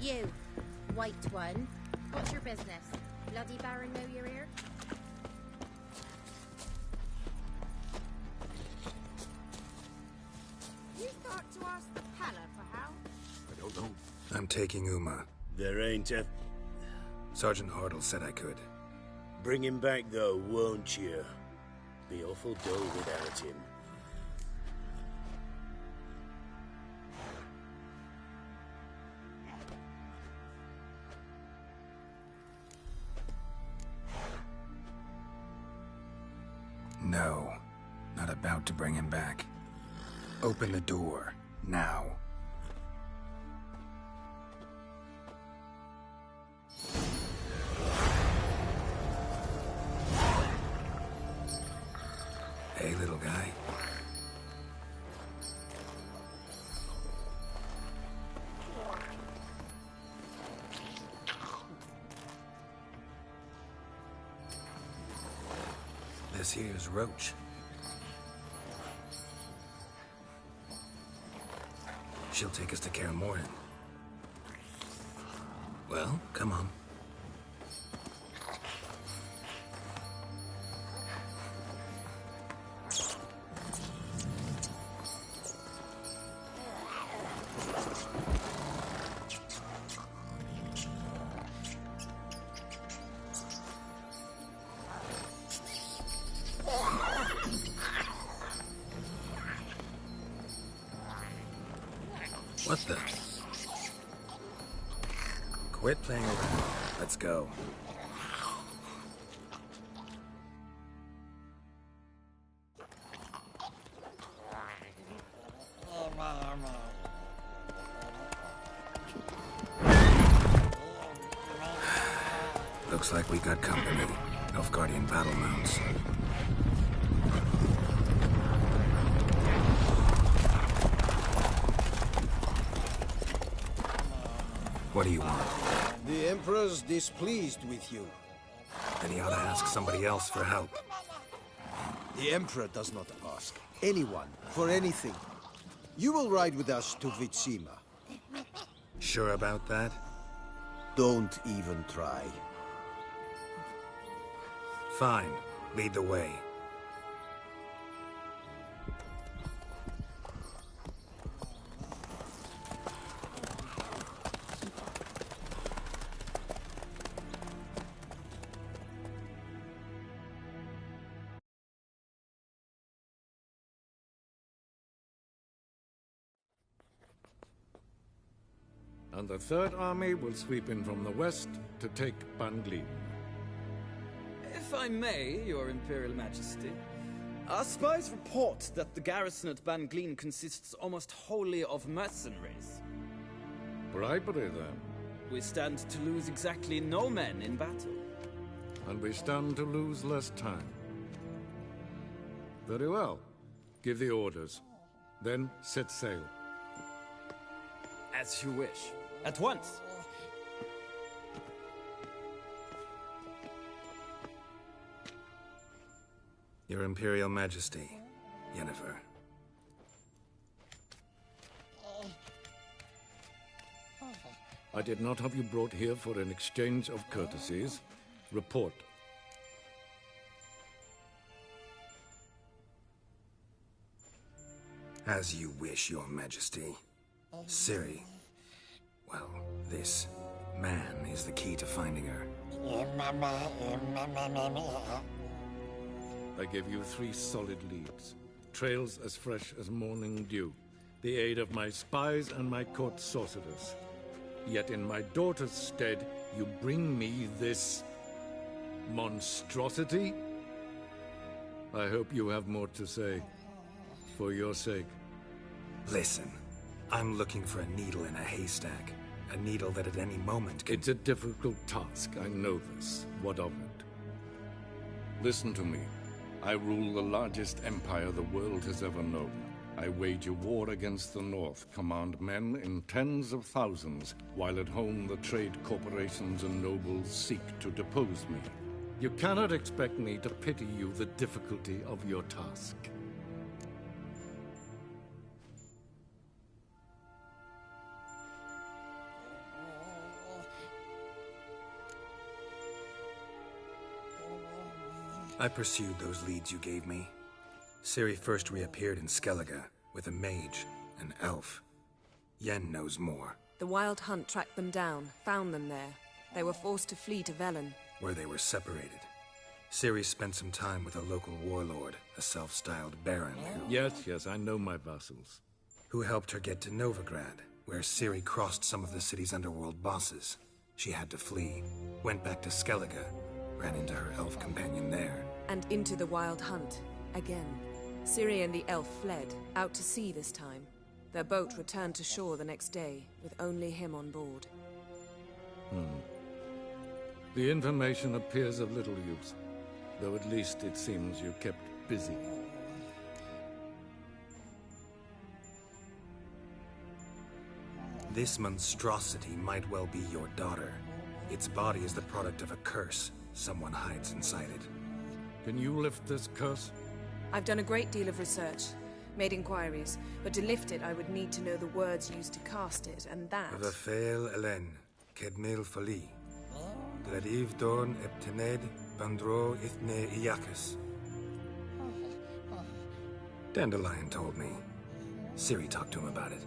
You, white one. What's your business? Bloody Baron know you're here? You thought to ask the Pala for help? I don't know. I'm taking Uma. There ain't a... Sergeant Hartle said I could. Bring him back, though, won't you? Be awful dull without him. No. Not about to bring him back. Open the door. Now. Hey, little guy. This here's Roach. She'll take us to Kaer Morhen. Well, come on. What the? Quit playing around. Let's go. Looks like we got company. Nilfgaardian battle mounts. What do you want? The Emperor's displeased with you. Then he ought to ask somebody else for help. The Emperor does not ask anyone for anything. You will ride with us to Vitsima. Sure about that? Don't even try. Fine. Lead the way. And the Third Army will sweep in from the west to take Banglin. If I may, Your Imperial Majesty, our spies report that the garrison at Banglin consists almost wholly of mercenaries. Bribery, then. We stand to lose exactly no men in battle. And we stand to lose less time. Very well. Give the orders. Then set sail. As you wish. At once! Your Imperial Majesty, Yennefer. I did not have you brought here for an exchange of courtesies. Report. As you wish, Your Majesty. Ciri. Well, this man is the key to finding her. I gave you 3 solid leads. Trails as fresh as morning dew. The aid of my spies and my court sorcerers. Yet in my daughter's stead, you bring me this monstrosity? I hope you have more to say. For your sake. Listen, I'm looking for a needle in a haystack. A needle that at any moment can... It's a difficult task, I know this. What of it? Listen to me. I rule the largest empire the world has ever known. I wage a war against the North, command men in tens of thousands, while at home the trade corporations and nobles seek to depose me. You cannot expect me to pity you the difficulty of your task. I pursued those leads you gave me. Ciri first reappeared in Skellige with a mage, an elf. Yen knows more. The Wild Hunt tracked them down, found them there. They were forced to flee to Velen. Where they were separated. Ciri spent some time with a local warlord, a self-styled baron who... Yes, I know my vassals. Who helped her get to Novigrad, where Ciri crossed some of the city's underworld bosses. She had to flee, went back to Skellige, ran into her elf companion there. And into the Wild Hunt, again. Ciri and the elf fled, out to sea this time. Their boat returned to shore the next day, with only him on board. The information appears of little use, though at least it seems you kept busy. This monstrosity might well be your daughter. Its body is the product of a curse. Someone hides inside it. Can you lift this curse? I've done a great deal of research, made inquiries, but to lift it I would need to know the words used to cast it, and that... Vafael Elen, Kedmil Fali. Gladiv Dorn Eptened Bandro Ithne Iacus. Dandelion told me. Ciri talked to him about it.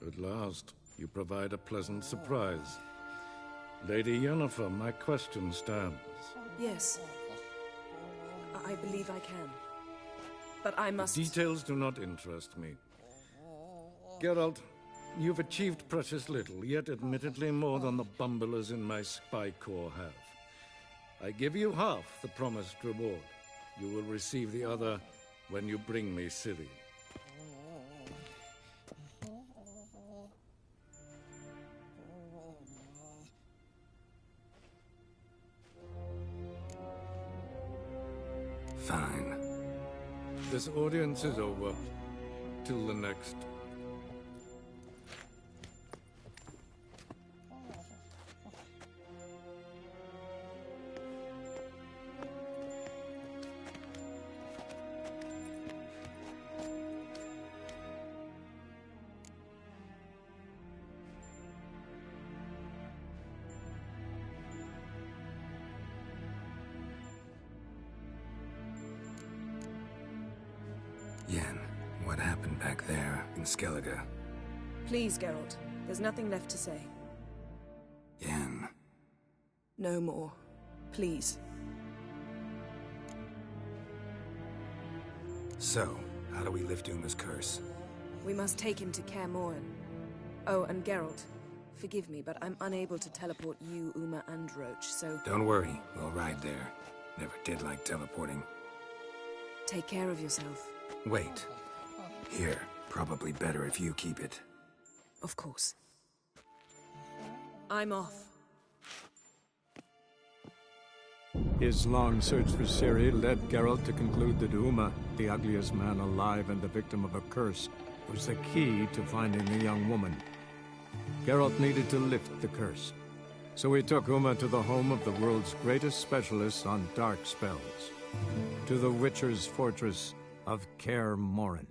At last, you provide a pleasant surprise. Lady Yennefer, my question stands. Yes. I believe I can. But I must... Details do not interest me. Geralt, you've achieved precious little, yet admittedly more than the bumblers in my spy corps have. I give you half the promised reward. You will receive the other when you bring me Ciri. Fine. This audience is over. Till the next. Yen, what happened back there in Skellige? Please, Geralt. There's nothing left to say. Yen. No more. Please. So, how do we lift Uma's curse? We must take him to Kaer Morhen. Oh, and Geralt, forgive me, but I'm unable to teleport you, Uma, and Roach, so... Don't worry, we'll ride there. Never did like teleporting. Take care of yourself. Wait. Here, probably better if you keep it. Of course. I'm off. His long search for Ciri led Geralt to conclude that Uma, the ugliest man alive and the victim of a curse, was the key to finding the young woman. Geralt needed to lift the curse, so he took Uma to the home of the world's greatest specialist on dark spells, to the Witcher's fortress of Kaer Morhen.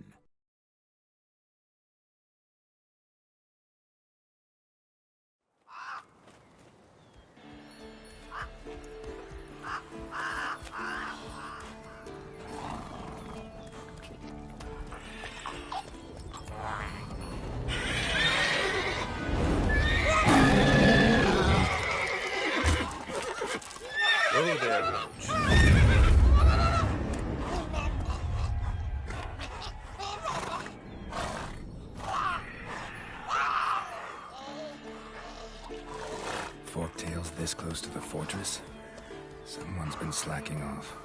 Oh, there, Roach. Forktail's this close to the fortress? Someone's been slacking off.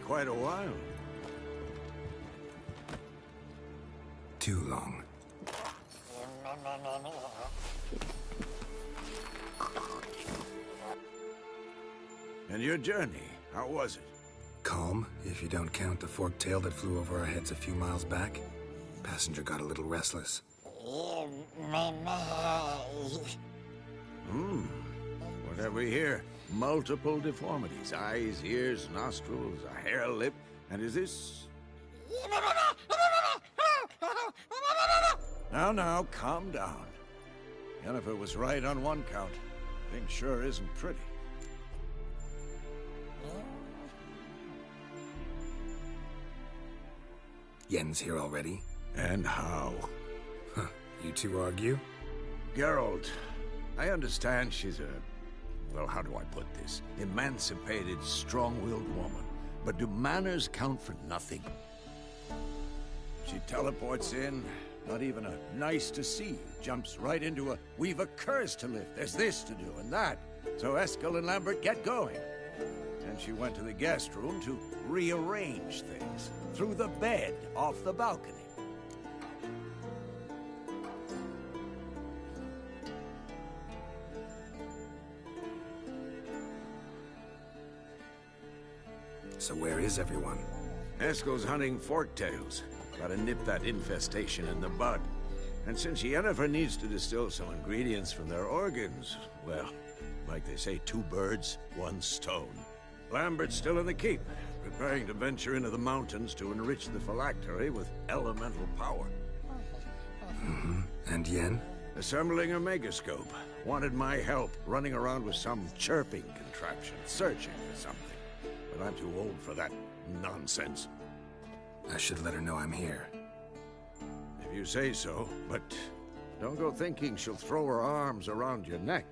Quite a while. Too long. And your journey, how was it? Calm, if you don't count the forktail that flew over our heads a few miles back. Passenger got a little restless. What have we here? Multiple deformities. Eyes, ears, nostrils, a hair lip. And is this... Now, calm down. Yennefer was right on one count. Thing sure isn't pretty. Yen's here already? And how? Huh, you two argue? Geralt, I understand she's a... well, how do I put this? Emancipated, strong-willed woman. But do manners count for nothing? She teleports in, not even a nice to see, jumps right into a, we've a curse to lift, there's this to do and that. So Eskel and Lambert get going. And she went to the guest room to rearrange things. Through the bed, off the balcony. So where is everyone? Eskel's hunting forktails. Gotta nip that infestation in the bud. And since Yennefer needs to distill some ingredients from their organs, well, like they say, 2 birds, 1 stone. Lambert's still in the keep, preparing to venture into the mountains to enrich the phylactery with elemental power. And Yen? Assembling a megascope. Wanted my help, running around with some chirping contraption, searching for something. But I'm too old for that nonsense. I should let her know I'm here. If you say so, but don't go thinking she'll throw her arms around your neck.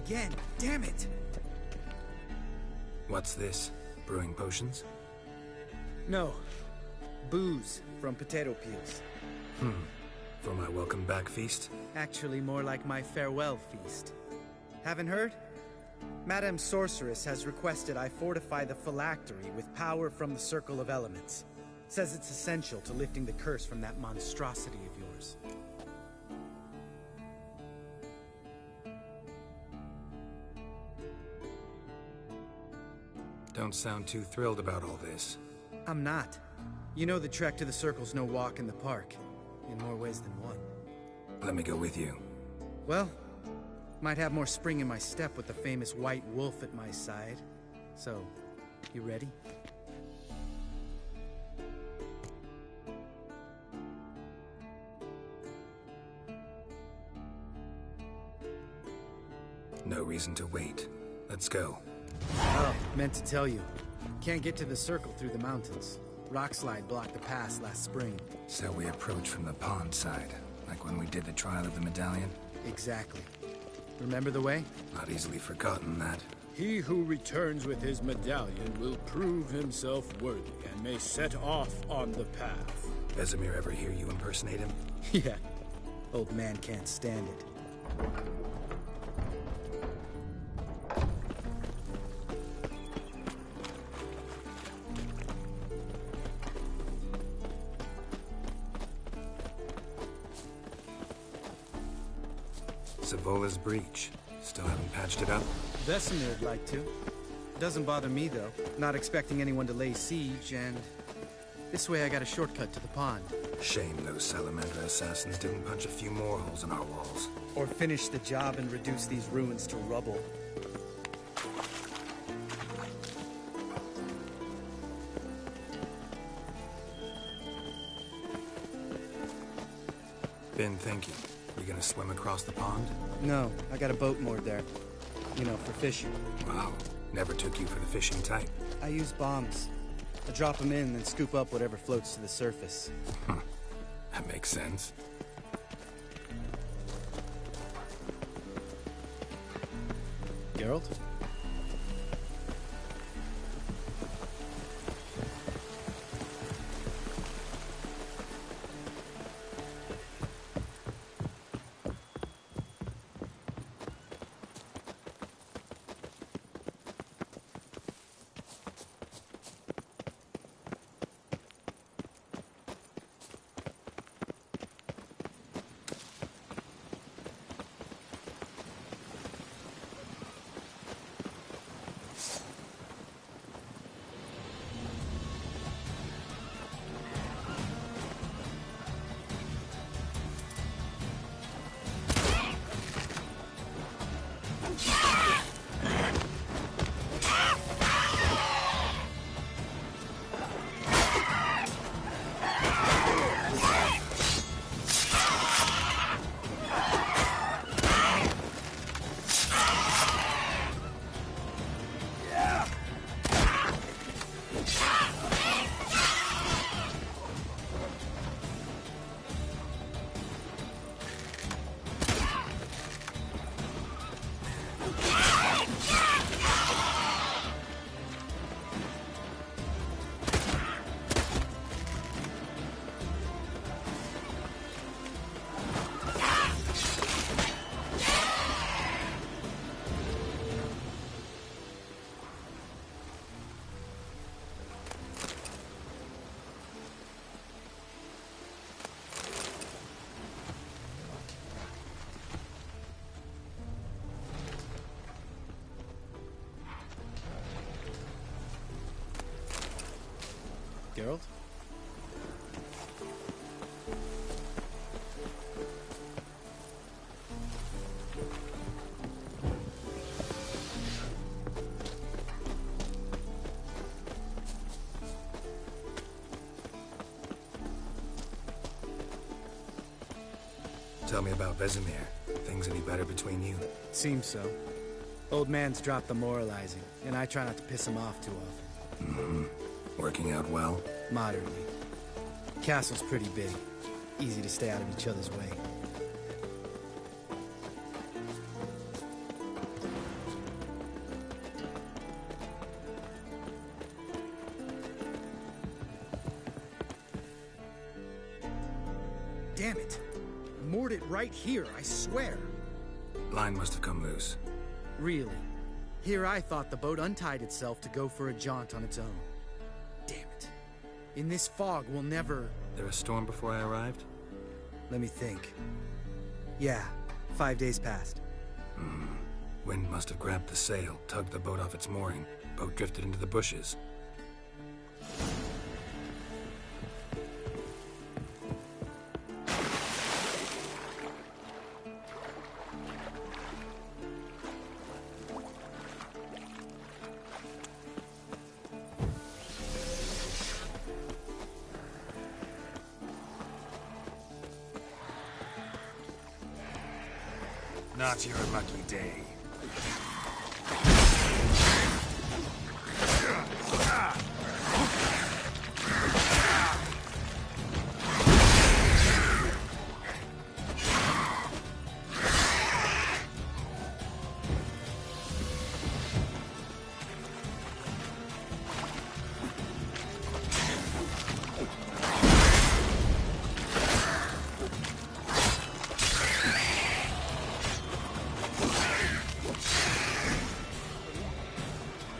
again. Damn it! What's this? Brewing potions? No. Booze from potato peels. For my welcome back feast? Actually, more like my farewell feast. Haven't heard? Madame Sorceress has requested I fortify the phylactery with power from the Circle of Elements. Says it's essential to lifting the curse from that monstrosity of yours. Don't sound too thrilled about all this. I'm not. You know the trek to the Circle's no walk in the park. In more ways than one. Let me go with you. Well, might have more spring in my step with the famous White Wolf at my side. So, you ready? No reason to wait. Let's go. Oh, meant to tell you. Can't get to the Circle through the mountains. Rockslide blocked the pass last spring. So we approach from the pond side, like when we did the trial of the medallion? Exactly. Remember the way? Not easily forgotten, that. He who returns with his medallion will prove himself worthy and may set off on the path. Vesemir ever hear you impersonate him? Yeah. Old man can't stand it. Savola's breach. Still haven't patched it up? Vesemir'd like to. Doesn't bother me, though. Not expecting anyone to lay siege, and... this way I got a shortcut to the pond. Shame those Salamander assassins didn't punch a few more holes in our walls. Or finish the job and reduce these ruins to rubble. Been thinking. We gonna swim across the pond? No, I got a boat moored there. You know, for fishing. Wow. Never took you for the fishing type. I use bombs. I drop them in, then scoop up whatever floats to the surface. That makes sense. Geralt? Geralt? Tell me about Vesemir. Things any better between you? Seems so. Old man's dropped the moralizing, and I try not to piss him off too often. Mm-hmm. Working out well? Moderately. Castle's pretty big. Easy to stay out of each other's way. damn it. Moored it right here, I swear. Line must have come loose. Really? Here I thought the boat untied itself to go for a jaunt on its own. Damn it. In this fog, we'll never... There a storm before I arrived? Let me think. Yeah, 5 days passed. Wind must have grabbed the sail, tugged the boat off its mooring. Boat drifted into the bushes. Not your lucky day.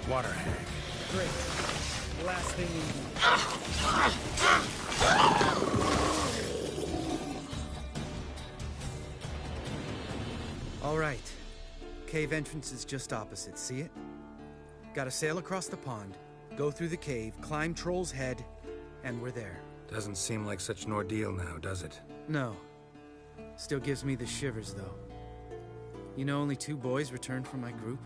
Water hag. Great. Last thing we need. All right. Cave entrance is just opposite, see it? Gotta sail across the pond, go through the cave, climb Troll's Head, and we're there. Doesn't seem like such an ordeal now, does it? No. Still gives me the shivers, though. You know only 2 boys returned from my group?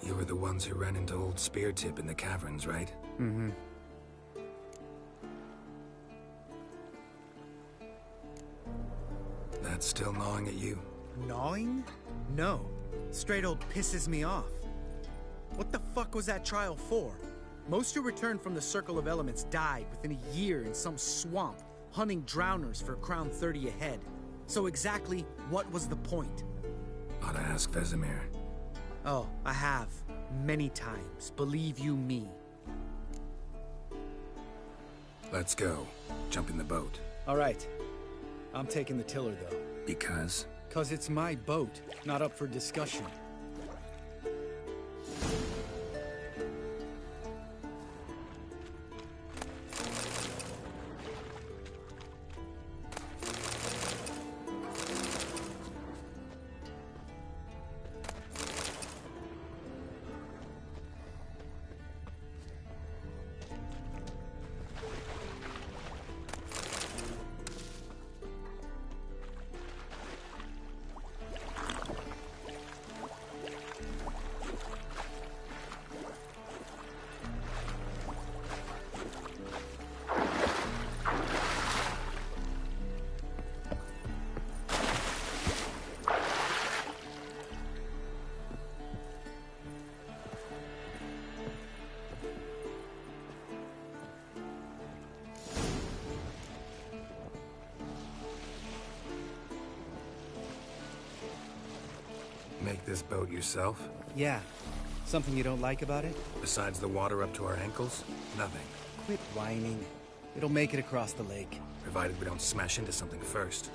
You were the ones who ran into old Speartip in the caverns, right? Mm-hmm. That's still gnawing at you? Gnawing? No. Straight old pisses me off. What the fuck was that trial for? Most who returned from the Circle of Elements died within a year in some swamp, hunting drowners for Crown 30 a head. So exactly what was the point? Ought to ask Vesemir. Oh, I have. Many times. Believe you me. Let's go. Jump in the boat. All right. I'm taking the tiller, though. Because? 'Cause it's my boat, not up for discussion. Make this boat yourself? Yeah. Something you don't like about it? Besides the water up to our ankles? Nothing. Quit whining. It'll make it across the lake. Provided we don't smash into something first.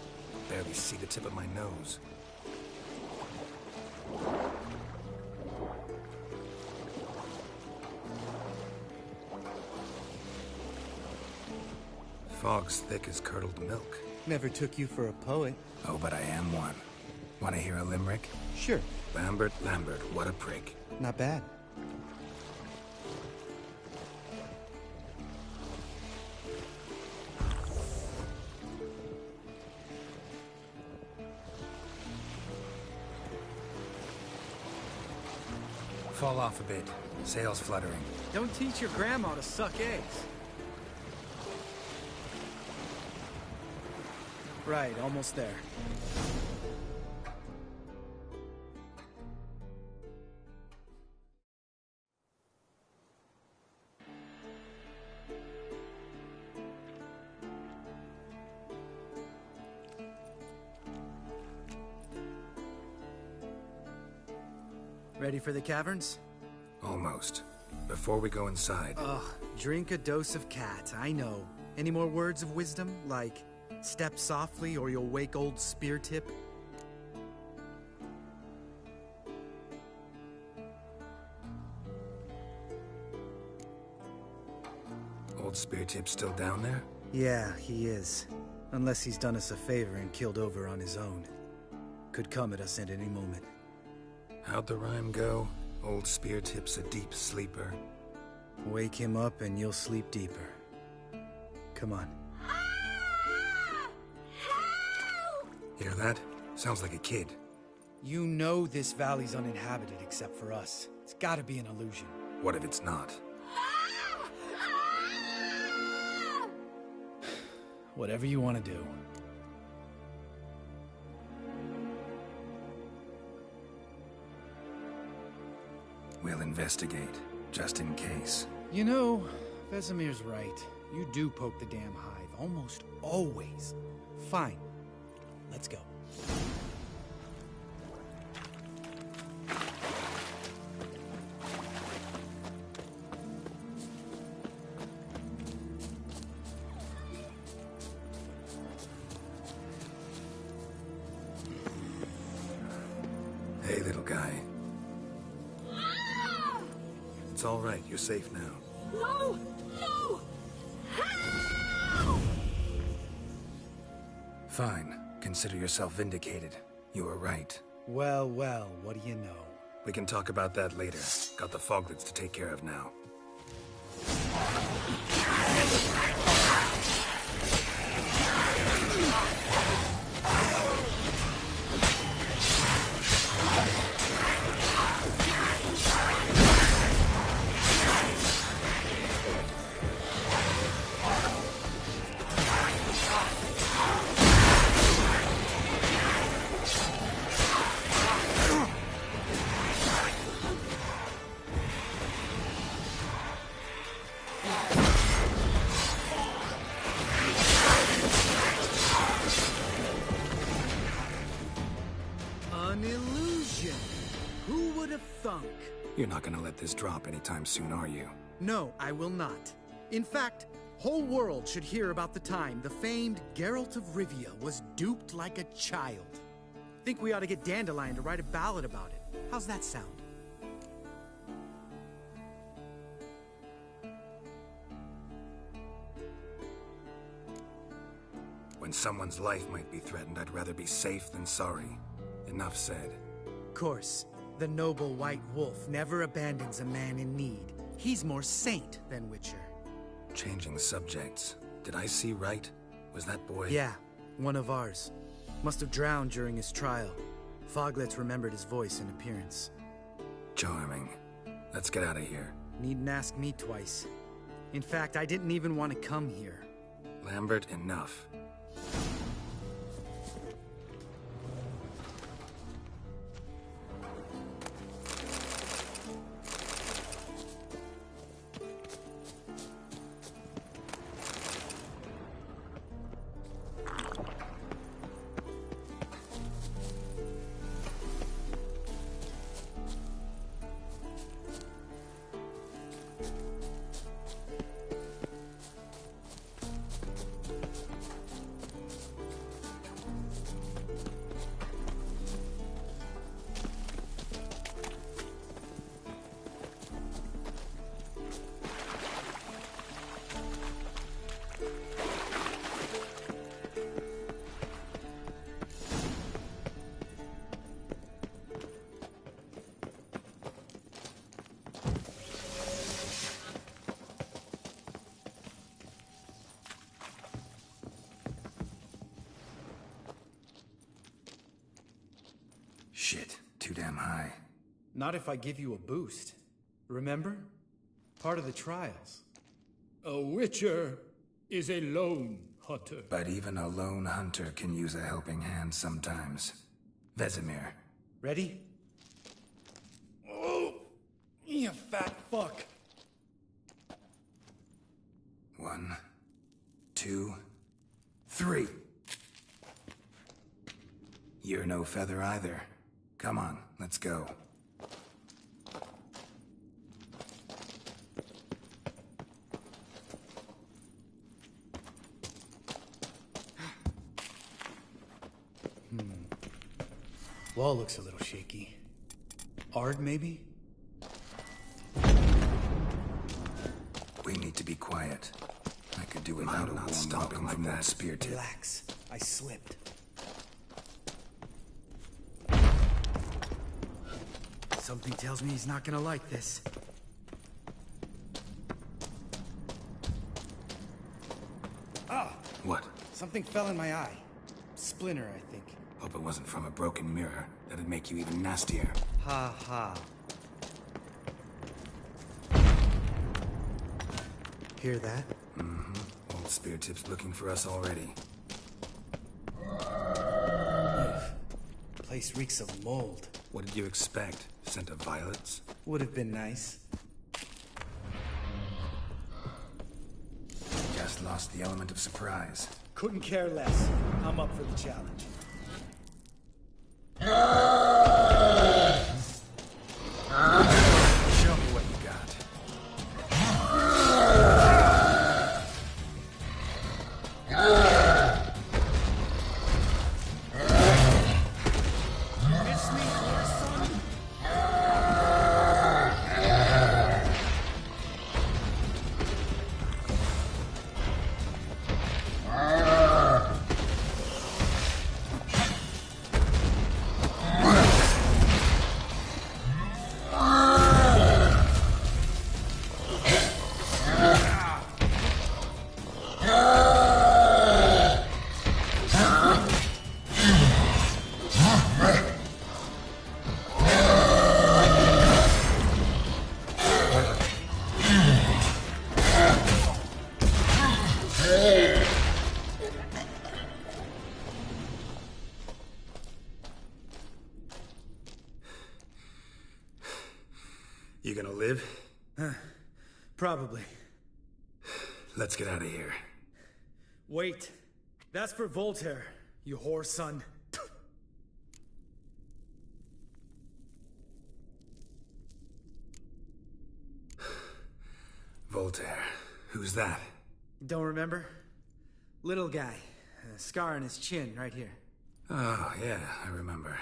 Barely see the tip of my nose. Fog's thick as curdled milk. Never took you for a poet. Oh, but I am one. Want to hear a limerick? Sure. Lambert, Lambert, what a prick. Not bad. Fall off a bit. Sails fluttering. Don't teach your grandma to suck eggs. Right, almost there. Ready for the caverns? Almost. Before we go inside... Ugh, drink a dose of cat, I know. Any more words of wisdom? Like, Step softly or you'll wake old Speartip. Old Speartip's still down there? Yeah, he is. Unless he's done us a favor and killed over on his own. Could come at us at any moment. How'd the rhyme go? Old Speartip's a deep sleeper. Wake him up and you'll sleep deeper. Come on. Hear that? Sounds like a kid. You know this valley's uninhabited except for us. It's gotta be an illusion. What if it's not? Whatever you want to do. We'll investigate, just in case. You know, Vesemir's right. You do poke the damn hive, almost always. Fine. Let's go. Hey, little guy. It's all right. You're safe now. No! No! Fine. Consider yourself vindicated. You were right. Well, well, what do you know? We can talk about that later. Got the Foglets to take care of now. An illusion! Who would have thunk? You're not gonna let this drop anytime soon, are you? No, I will not. In fact, whole world should hear about the time the famed Geralt of Rivia was duped like a child. Think we ought to get Dandelion to write a ballad about it. How's that sound? When someone's life might be threatened, I'd rather be safe than sorry. Enough said. Course, the noble white wolf never abandons a man in need. He's more saint than Witcher. Changing subjects. Did I see right? Was that boy? Yeah, one of ours. Must have drowned during his trial. Foglets remembered his voice and appearance. Charming. Let's get out of here. Needn't ask me twice. In fact, I didn't even want to come here. Lambert, enough. Shit, too damn high. Not if I give you a boost. Remember? Part of the trials. A witcher is a lone hunter. But even a lone hunter can use a helping hand sometimes. Vesemir. Ready? Oh, you fat fuck. 1, 2, 3. You're no feather either. Come on, let's go. Wall looks a little shaky. Ard, maybe? We need to be quiet. I could do without a warm welcome from that spear tip. Relax. I slipped. Something tells me he's not gonna like this. Ah! What? Something fell in my eye. Splinter, I think. Hope it wasn't from a broken mirror. That'd make you even nastier. Ha ha. Hear that? Mm-hmm. Old spear tip's looking for us already. Place reeks of mold. What did you expect? Scent of violets? Would have been nice. Just lost the element of surprise. Couldn't care less. I'm up for the challenge. Show me what you got. Miss me, son? You gonna live? Probably. Let's get out of here. Wait. That's for Voltaire, you whore son. Voltaire. Who's that? Don't remember? Little guy. A scar on his chin, right here. Oh, yeah, I remember.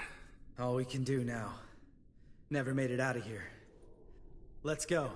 All we can do now. Never made it out of here. Let's go.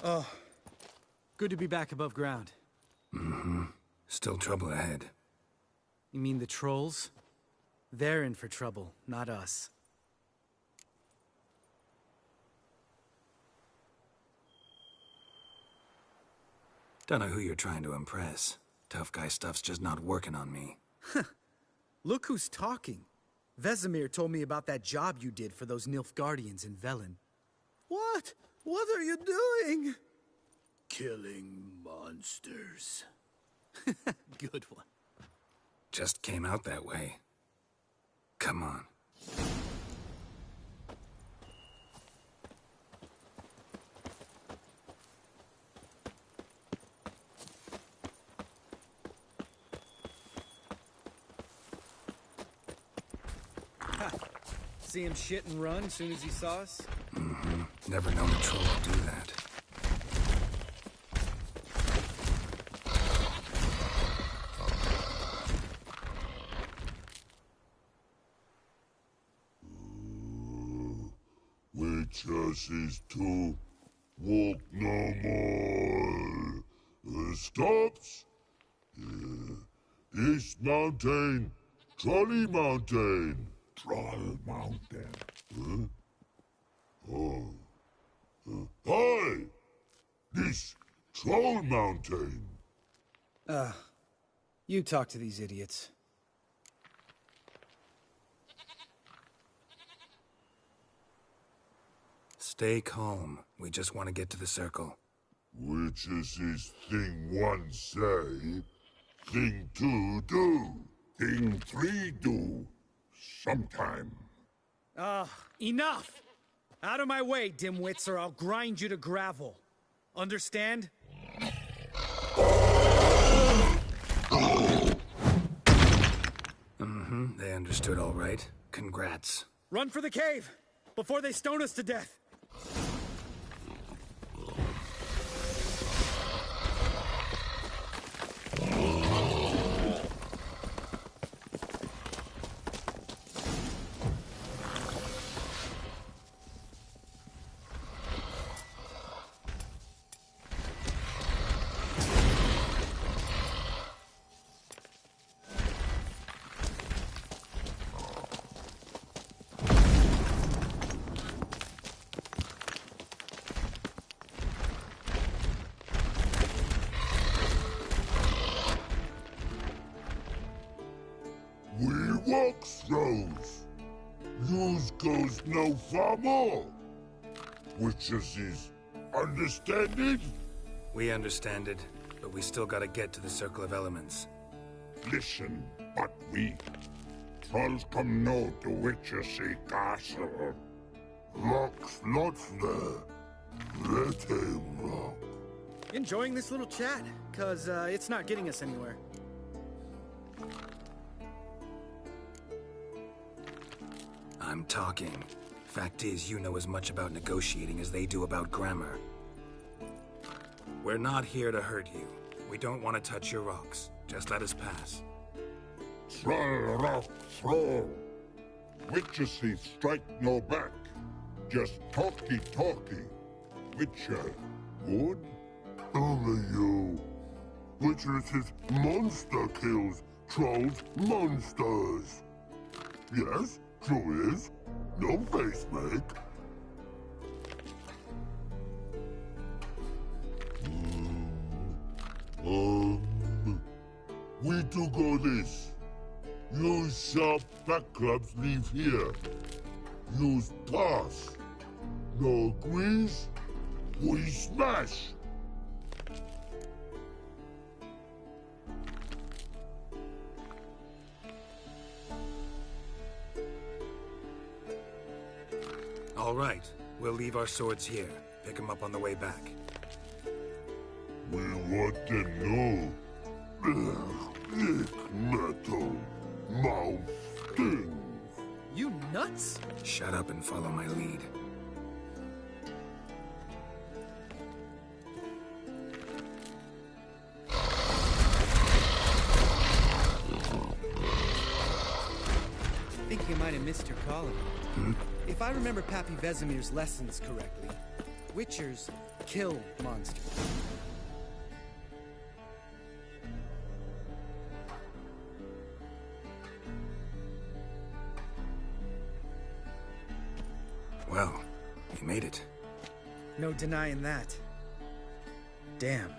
Oh, good to be back above ground. Mm-hmm. Still trouble ahead. You mean the trolls? They're in for trouble, not us. Don't know who you're trying to impress. Tough guy stuff's just not working on me. Look who's talking. Vesemir told me about that job you did for those Nilfgaardians in Velen. What? What are you doing? Killing monsters. Good one. Just came out that way. Come on. See him shit and run as soon as he saw us? Mm-hmm. Never known a troll to do that. Witches to walk no more. Stops. East Mountain, Trolley Mountain. Troll Mountain. Huh? Oh. Hi! This Troll Mountain. You talk to these idiots. Stay calm. We just want to get to the circle. Which is his thing 1 say, thing 2 do, thing 3 do, sometime. Enough! Out of my way, dimwits, or I'll grind you to gravel. Understand? They understood all right. Congrats. Run for the cave! Before they stone us to death! Walks throws. Yous goes no far more. Which is his understanding? We understand it, but we still gotta get to the Circle of Elements. Listen, but we trolls come no to Witchersea Castle. Rock's lots there. Let him rock. Enjoying this little chat, cause it's not getting us anywhere. I'm talking. Fact is, you know as much about negotiating as they do about grammar. We're not here to hurt you. We don't want to touch your rocks. Just let us pass. Troll rock throw. Witchersea strike no back. Just talky. Witcher, good? Only you. Witchers's monster kills. Trolls monsters. Yes? True is. No face make. We do go this. Use sharp back clubs leave here. Use pass. No agrees, we smash. All right. We'll leave our swords here. Pick them up on the way back. We want to know. Ick metal. Mouth stings. You nuts? Shut up and follow my lead. I think you might have missed your calling. If I remember Pappy Vesemir's lessons correctly, Witchers kill monsters. Well, you made it. No denying that. Damn.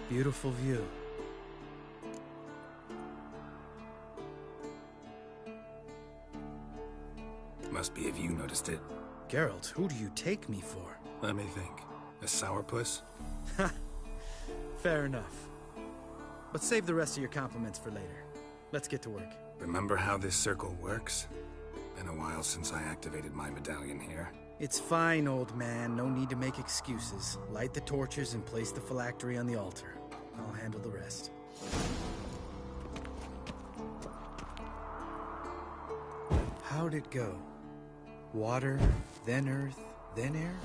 Beautiful view. Must be if you noticed it. Geralt, who do you take me for? Let me think. A sourpuss? Fair enough. But save the rest of your compliments for later. Let's get to work. Remember how this circle works? Been a while since I activated my medallion here. It's fine, old man. No need to make excuses. Light the torches and place the phylactery on the altar. I'll handle the rest. How'd it go? Water, then earth, then air?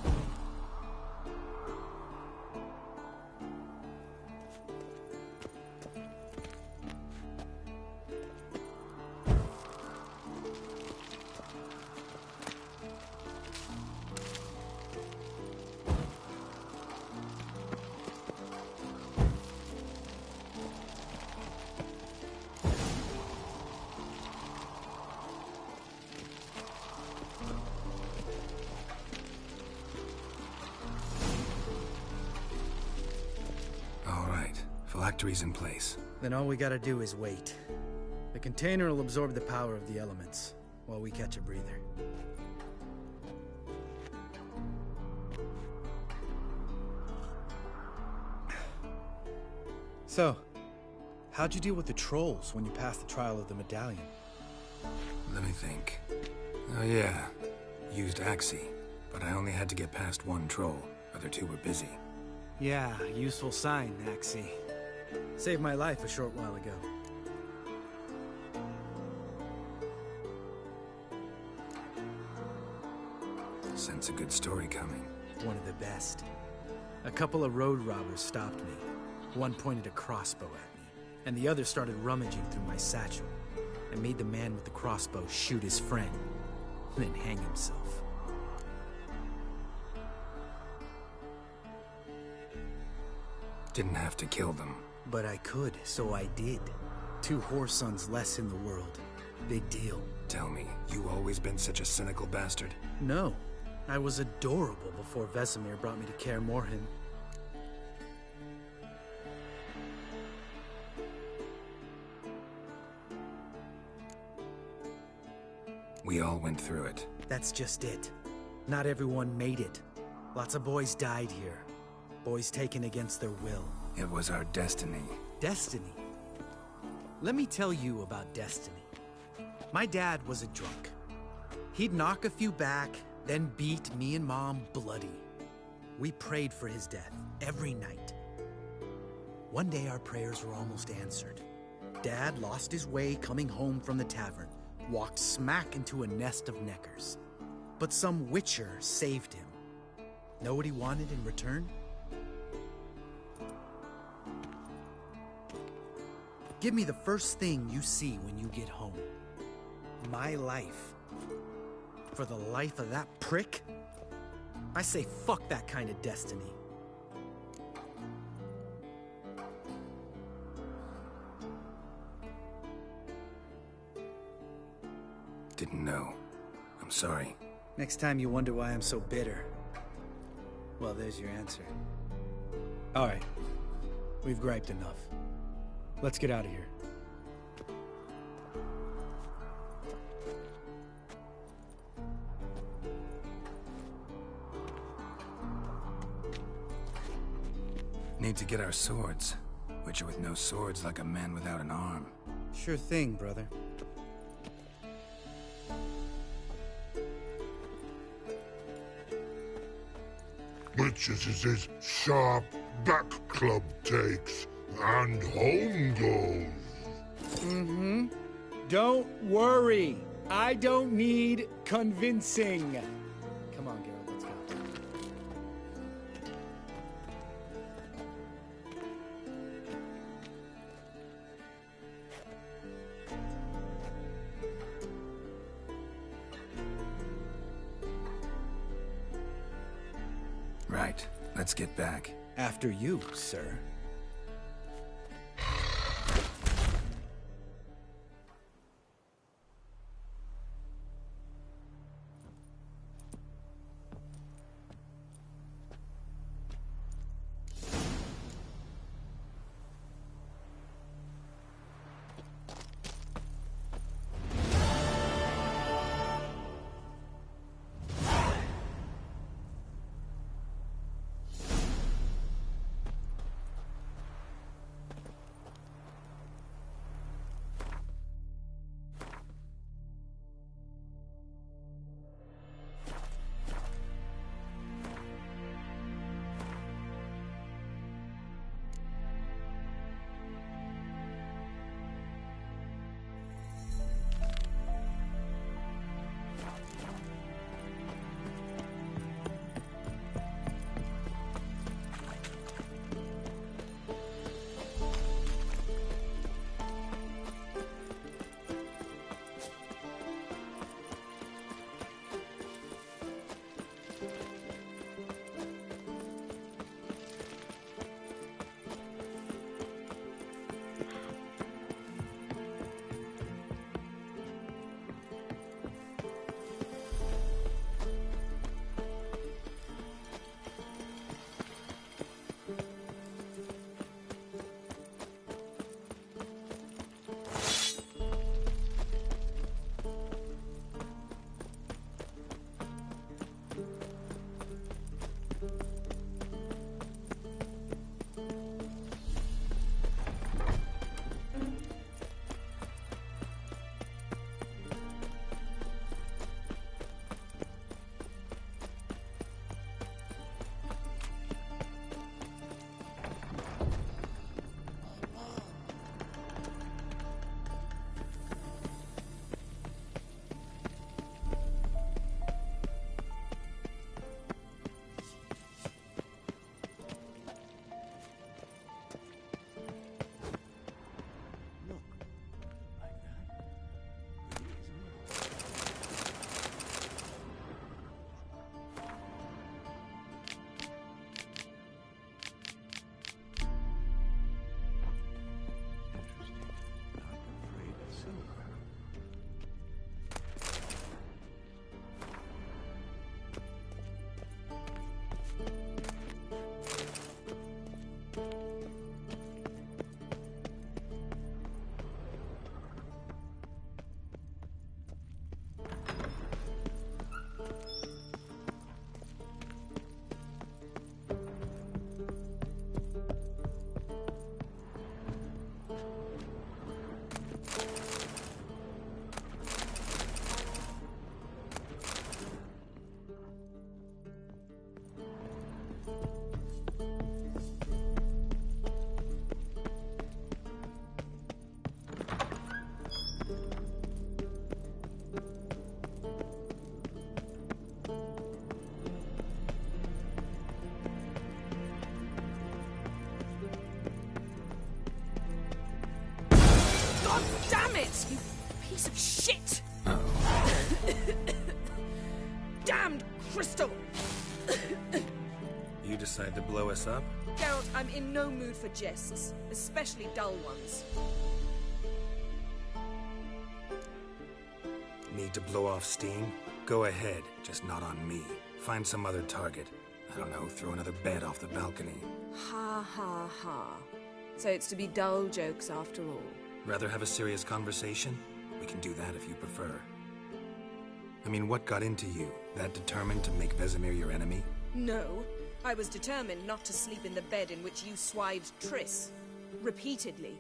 Phylactery's in place. Then all we gotta do is wait. The container will absorb the power of the elements, while we catch a breather. So, how'd you deal with the trolls when you passed the trial of the medallion? Let me think. Oh yeah, used Axii, but I only had to get past one troll. Other two were busy. Yeah, useful sign, Axii. Saved my life a short while ago. Sense a good story coming. One of the best. A couple of road robbers stopped me. One pointed a crossbow at me, and the other started rummaging through my satchel. I made the man with the crossbow shoot his friend, then hang himself. Didn't have to kill them. But I could, so I did. 2 whoresons less in the world. Big deal. Tell me, you always been such a cynical bastard? No. I was adorable before Vesemir brought me to Kaer Morhen. We all went through it. That's just it. Not everyone made it. Lots of boys died here. Boys taken against their will. It was our destiny. Destiny? Let me tell you about destiny. My dad was a drunk. He'd knock a few back, then beat me and Mom bloody. We prayed for his death every night. One day our prayers were almost answered. Dad lost his way coming home from the tavern, walked smack into a nest of neckers. But some witcher saved him. Know what he wanted in return? Give me the first thing you see when you get home. My life. For the life of that prick? I say fuck that kind of destiny. Didn't know. I'm sorry. Next time you wonder why I'm so bitter, well, there's your answer. All right. We've griped enough. Let's get out of here. Need to get our swords. Witcher with no swords like a man without an arm. Sure thing, brother. Witches is his sharp back club takes, and home goes. Mm-hmm. Don't worry. I don't need convincing. Come on, Geralt, let's go. Right. Let's get back. After you, sir. Alex, you piece of shit! Damned crystal! You decide to blow us up? Geralt, I'm in no mood for jests, especially dull ones. Need to blow off steam? Go ahead, just not on me. Find some other target. I don't know, throw another bed off the balcony. Ha ha ha. So it's to be dull jokes after all. Rather have a serious conversation? We can do that if you prefer. I mean, what got into you? That determined to make Vesemir your enemy? No. I was determined not to sleep in the bed in which you swived Triss. Repeatedly.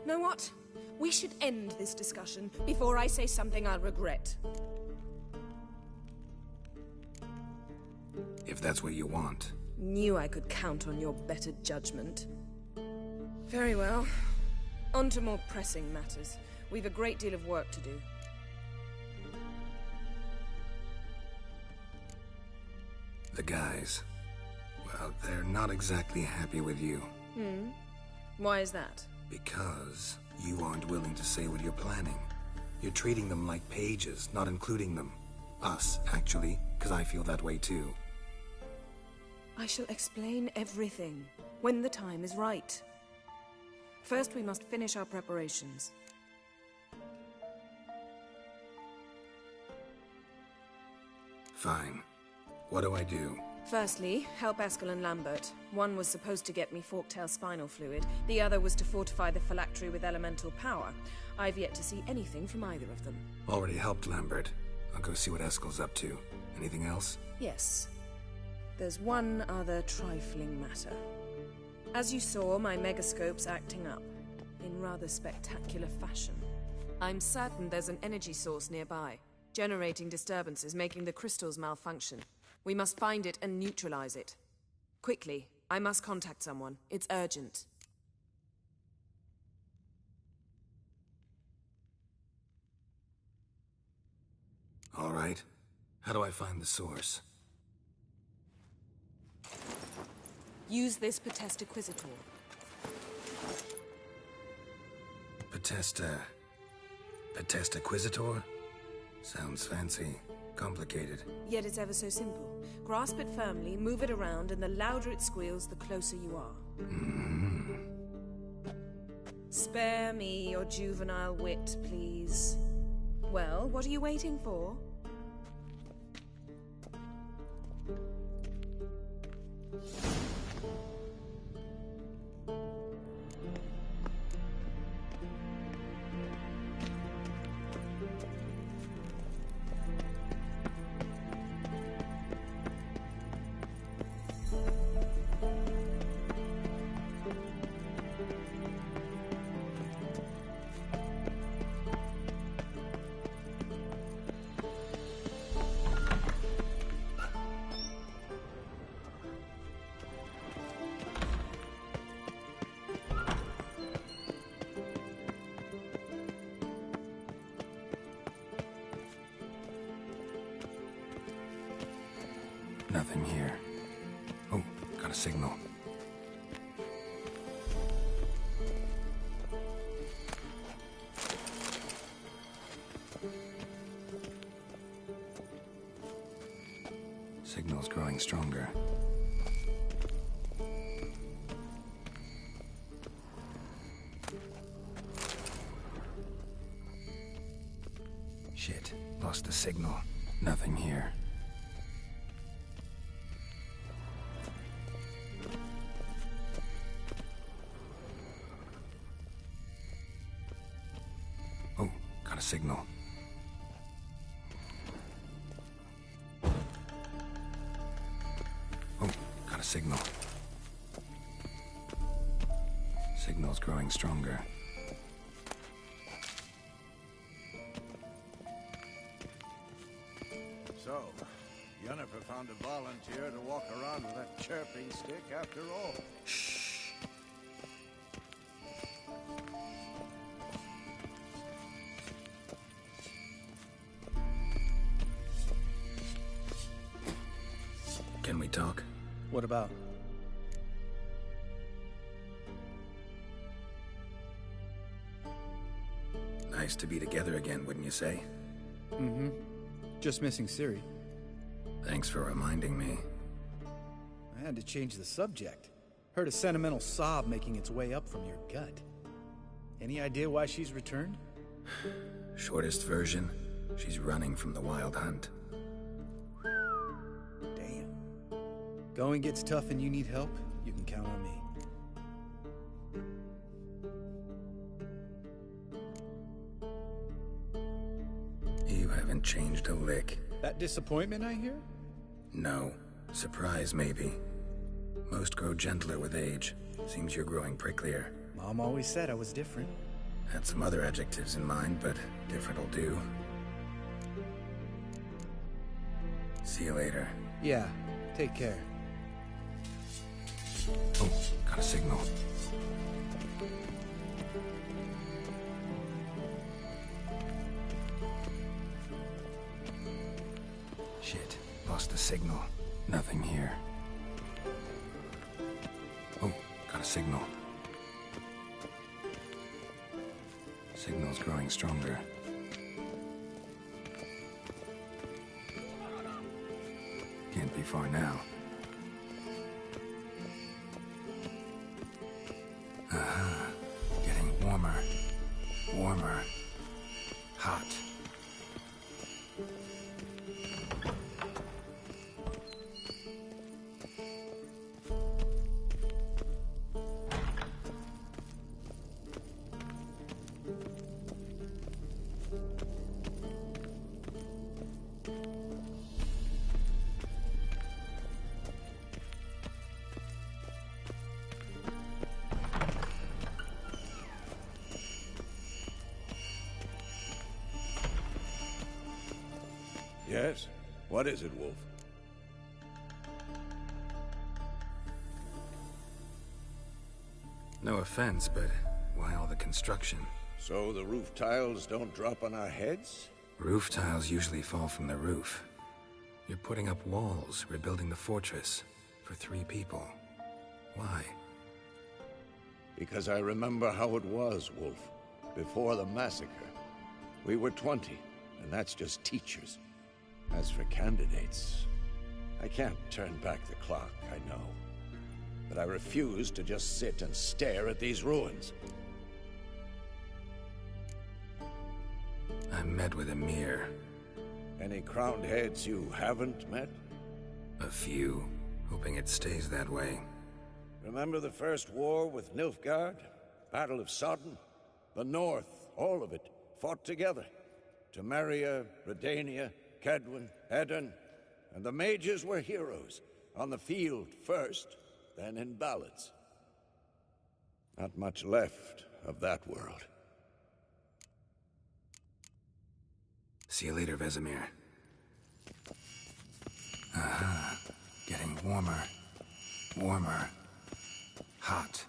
Know what? We should end this discussion before I say something I'll regret. If that's what you want. Knew I could count on your better judgment. Very well. On to more pressing matters. We've a great deal of work to do. The guys. Well, they're not exactly happy with you. Why is that? Because you aren't willing to say what you're planning. You're treating them like pages, not including them. Us, actually, because I feel that way too. I shall explain everything, when the time is right. First, we must finish our preparations. Fine. What do I do? Firstly, help Eskel and Lambert. One was supposed to get me Forktail spinal fluid, the other was to fortify the phylactery with elemental power. I've yet to see anything from either of them. Already helped Lambert. I'll go see what Eskel's up to. Anything else? Yes. There's one other trifling matter. As you saw, my megascope's acting up, in rather spectacular fashion. I'm certain there's an energy source nearby, generating disturbances, making the crystals malfunction. We must find it and neutralize it. Quickly, I must contact someone. It's urgent. All right. How do I find the source? Use this Potesta Quisitor. Potesta Quisitor? Sounds fancy. Complicated. Yet it's ever so simple. Grasp it firmly, move it around, and the louder it squeals, the closer you are. Spare me your juvenile wit, please. Well, what are you waiting for? Nothing here. Oh, got a signal. Signal's growing stronger. Shit, lost the signal. Nothing here. Oh, got a signal. Oh, got a signal. Signal's growing stronger. So, Yennefer found a volunteer to walk around with that chirping stick after all. Shh. Can we talk? What about? Nice to be together again, wouldn't you say? Mm-hmm. Just missing Ciri. Thanks for reminding me. I had to change the subject. Heard a sentimental sob making its way up from your gut. Any idea why she's returned? Shortest version, she's running from the Wild Hunt. Damn. Going gets tough and you need help, you can count on me. You haven't changed a lick. That disappointment I hear? No. Surprise, maybe. Most grow gentler with age. Seems you're growing pricklier. Mom always said I was different. Had some other adjectives in mind, but different'll do. See you later. Yeah, take care. Oh, got a signal. Shit, lost the signal. Nothing here. Oh, got a signal. Signal's growing stronger. Can't be far now. Aha. Getting warmer. Warmer. Hot. Yes? What is it, Wolf? No offense, but why all the construction? So the roof tiles don't drop on our heads? Roof tiles usually fall from the roof. You're putting up walls, rebuilding the fortress. For 3 people. Why? Because I remember how it was, Wolf. Before the massacre. We were 20, and that's just teachers. As for candidates, I can't turn back the clock, I know. But I refuse to just sit and stare at these ruins. I met with Emhyr. Any crowned heads you haven't met? A few. Hoping it stays that way. Remember the first war with Nilfgaard? Battle of Sodden? The North, all of it, fought together. Temeria, Redania, Kedwen, Edirn, and the mages were heroes. On the field first, then in ballads. Not much left of that world. See you later, Vesemir. Aha. Getting warmer. Warmer. Hot.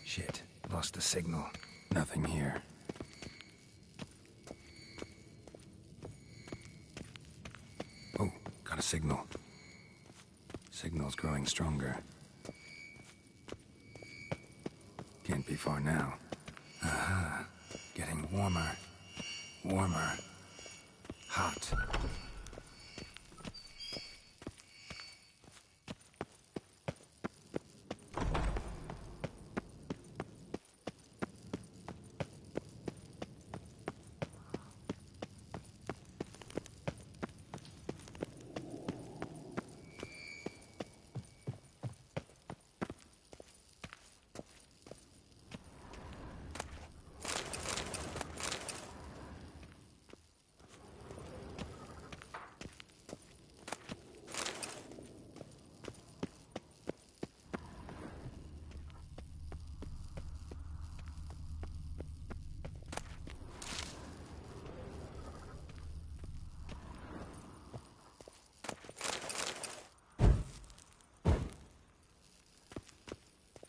Shit, lost the signal. Nothing here. Oh, got a signal. Signal's growing stronger. Can't be far now. Aha. Getting warmer. Warmer. Hot.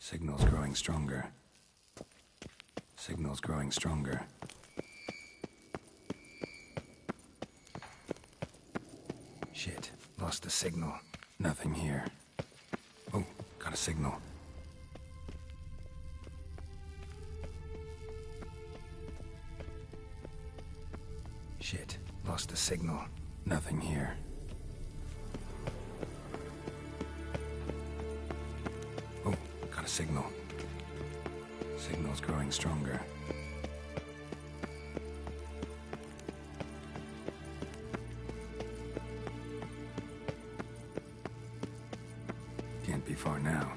Signal's growing stronger. Signal's growing stronger. Shit, lost the signal. Nothing here. Oh, got a signal. Shit, lost the signal. Nothing here. Oh, got a signal. Signal's growing stronger. Can't be far now.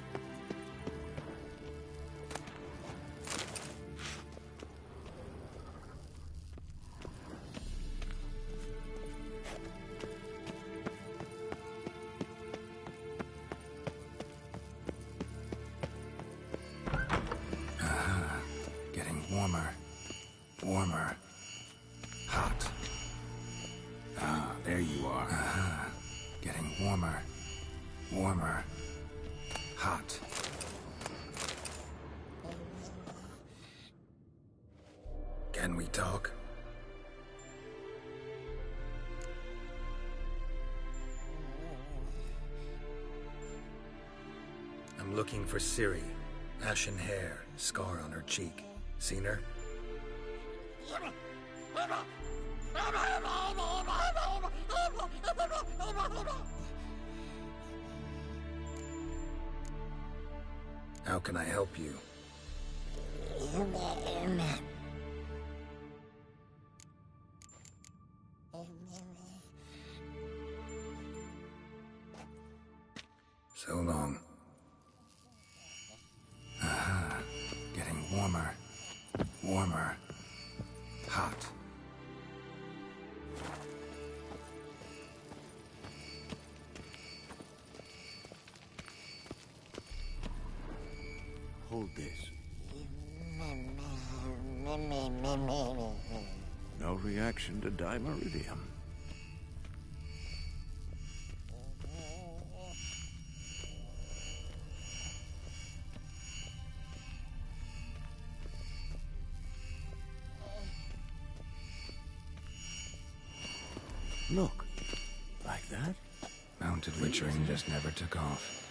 Warmer. Warmer. Hot. Ah, there you are. Getting warmer. Warmer. Hot. Can we talk? I'm looking for Ciri. Ashen hair, scar on her cheek. Seen her? How can I help you? So long. Aha. Getting warmer. Warmer. Hot. Hold this. No reaction to dimeridium. Look, like that? Mounted witchering just never took off.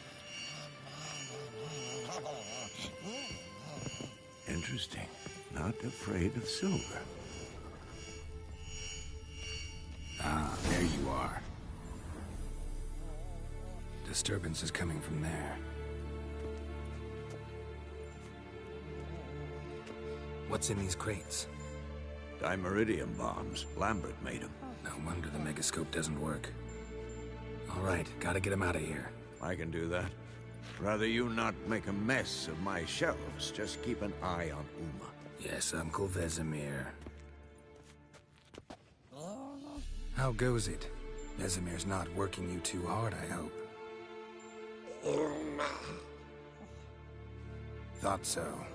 Interesting. Not afraid of silver. Ah, there you are. Disturbance is coming from there. What's in these crates? Dimeridium bombs. Lambert made them. No wonder the megascope doesn't work. All right, gotta get him out of here. I can do that. Rather you not make a mess of my shelves. Just keep an eye on Uma. Yes, Uncle Vesemir. How goes it? Vesemir's not working you too hard, I hope. Thought so.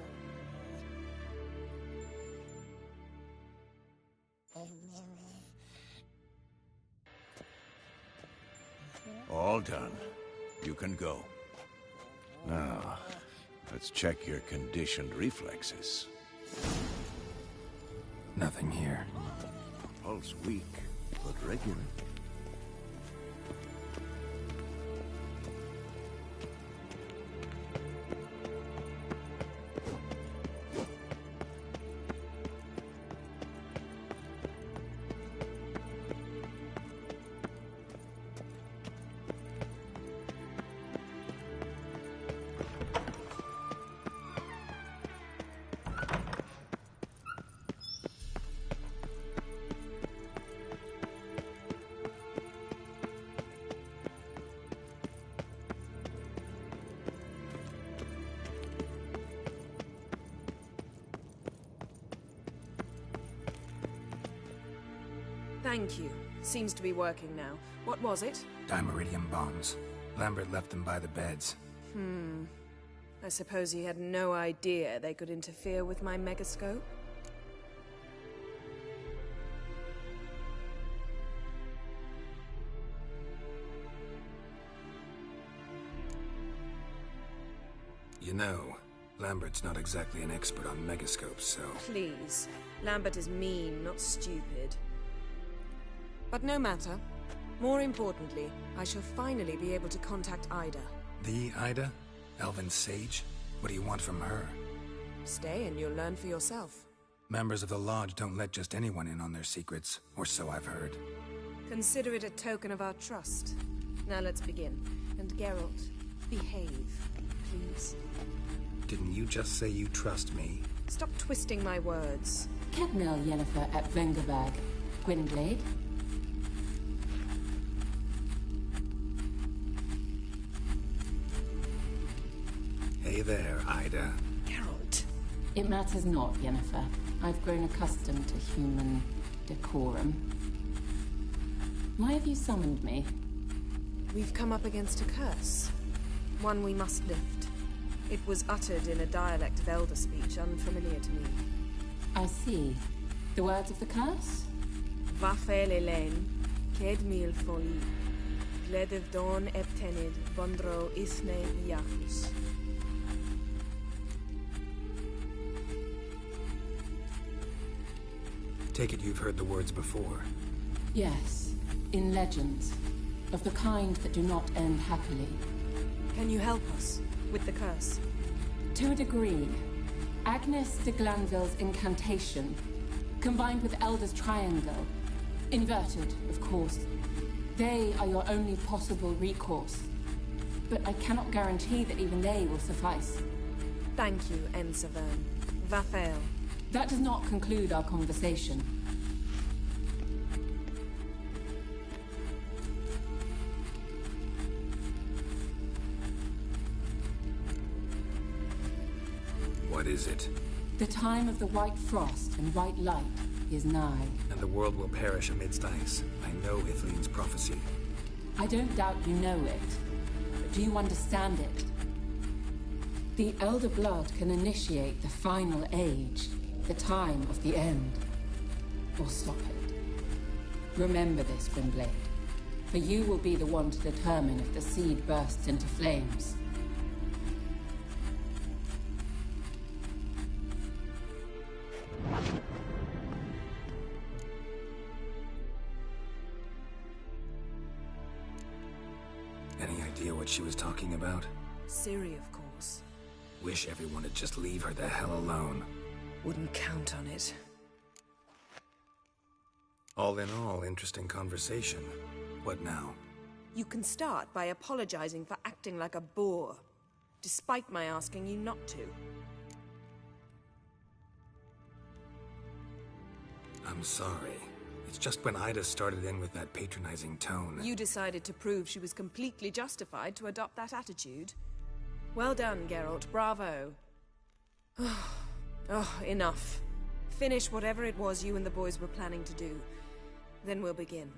All done. You can go. Now, Let's check your conditioned reflexes. Nothing here. Pulse weak, but regular. Thank you. Seems to be working now. What was it? Dimeridium bombs. Lambert left them by the beds. I suppose he had no idea they could interfere with my megascope? You know, Lambert's not exactly an expert on megascopes, so... Please. Lambert is mean, not stupid. But no matter. More importantly, I shall finally be able to contact Ida. The Ida? Elven sage? What do you want from her? Stay and you'll learn for yourself. Members of the Lodge don't let just anyone in on their secrets, or so I've heard. Consider it a token of our trust. Now let's begin. And Geralt, behave, please. Didn't you just say you trust me? Stop twisting my words. Cadmel Yennefer at Vengerberg. Gwynblade. Hey there, Ida. Geralt. It matters not, Yennefer. I've grown accustomed to human decorum. Why have you summoned me? We've come up against a curse. One we must lift. It was uttered in a dialect of Elder speech unfamiliar to me. I see. The words of the curse? Vafel Elaine, Ked mil foli, Gledev don eptenid, Bondro isne iachus. Take it you've heard the words before. Yes, in legends. Of the kind that do not end happily. Can you help us with the curse? To a degree. Agnes de Glanville's incantation, combined with Elder's triangle, inverted, of course. They are your only possible recourse. But I cannot guarantee that even they will suffice. Thank you, Ensavern. Vafel. That does not conclude our conversation. What is it? The time of the white frost and white light is nigh. And the world will perish amidst ice. I know Ithleen's prophecy. I don't doubt you know it. But do you understand it? The Elder Blood can initiate the final age, the time of the end. Or stop it. Remember this, Gwynblade. For you will be the one to determine if the seed bursts into flames. Any idea what she was talking about? Ciri, of course. Wish everyone would just leave her the hell alone. Wouldn't count on it. All in all, interesting conversation. What now? You can start by apologizing for acting like a boor, despite my asking you not to. I'm sorry. It's just when Ida started in with that patronizing tone. You decided to prove she was completely justified to adopt that attitude. Well done, Geralt. Bravo. Oh, enough. Finish whatever it was you and the boys were planning to do. Then we'll begin.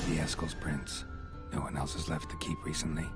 The Eskel's prints. No one else has left the keep recently.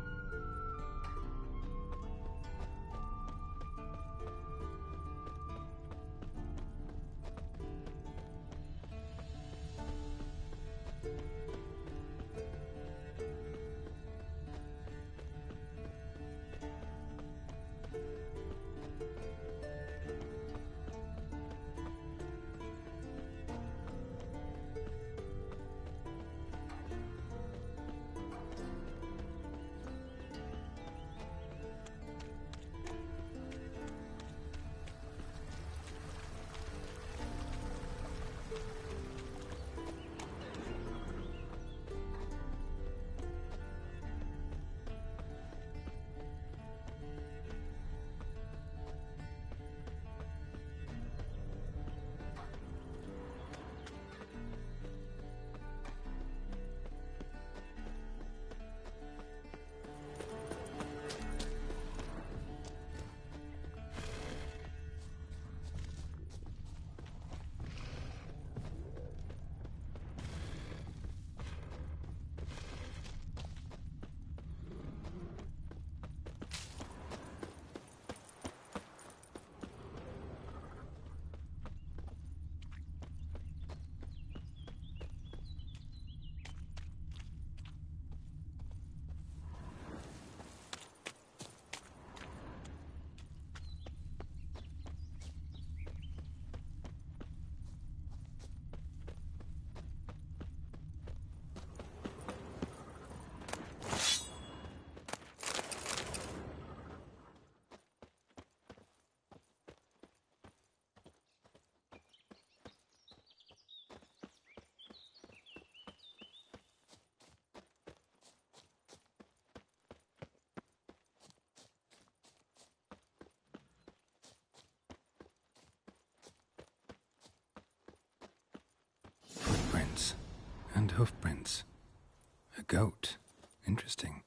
Footprints. And hoofprints. A goat. Interesting.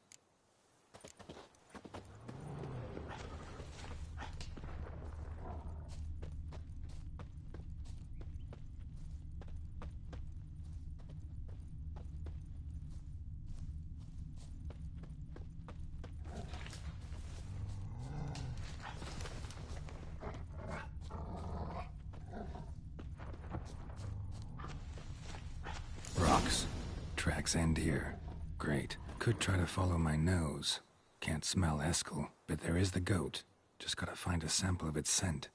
Rocks. Tracks end here. Great. Could try to follow my nose. Can't smell Eskel, but there is the goat. Just gotta find a sample of its scent.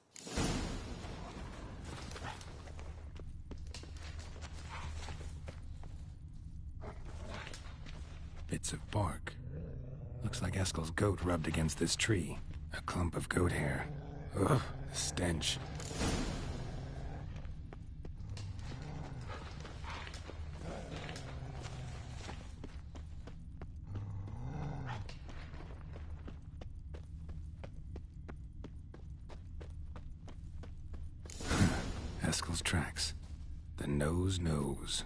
Bits of bark. Looks like Eskel's goat rubbed against this tree. A clump of goat hair. Ugh, the stench. Eskel's tracks. The nose knows.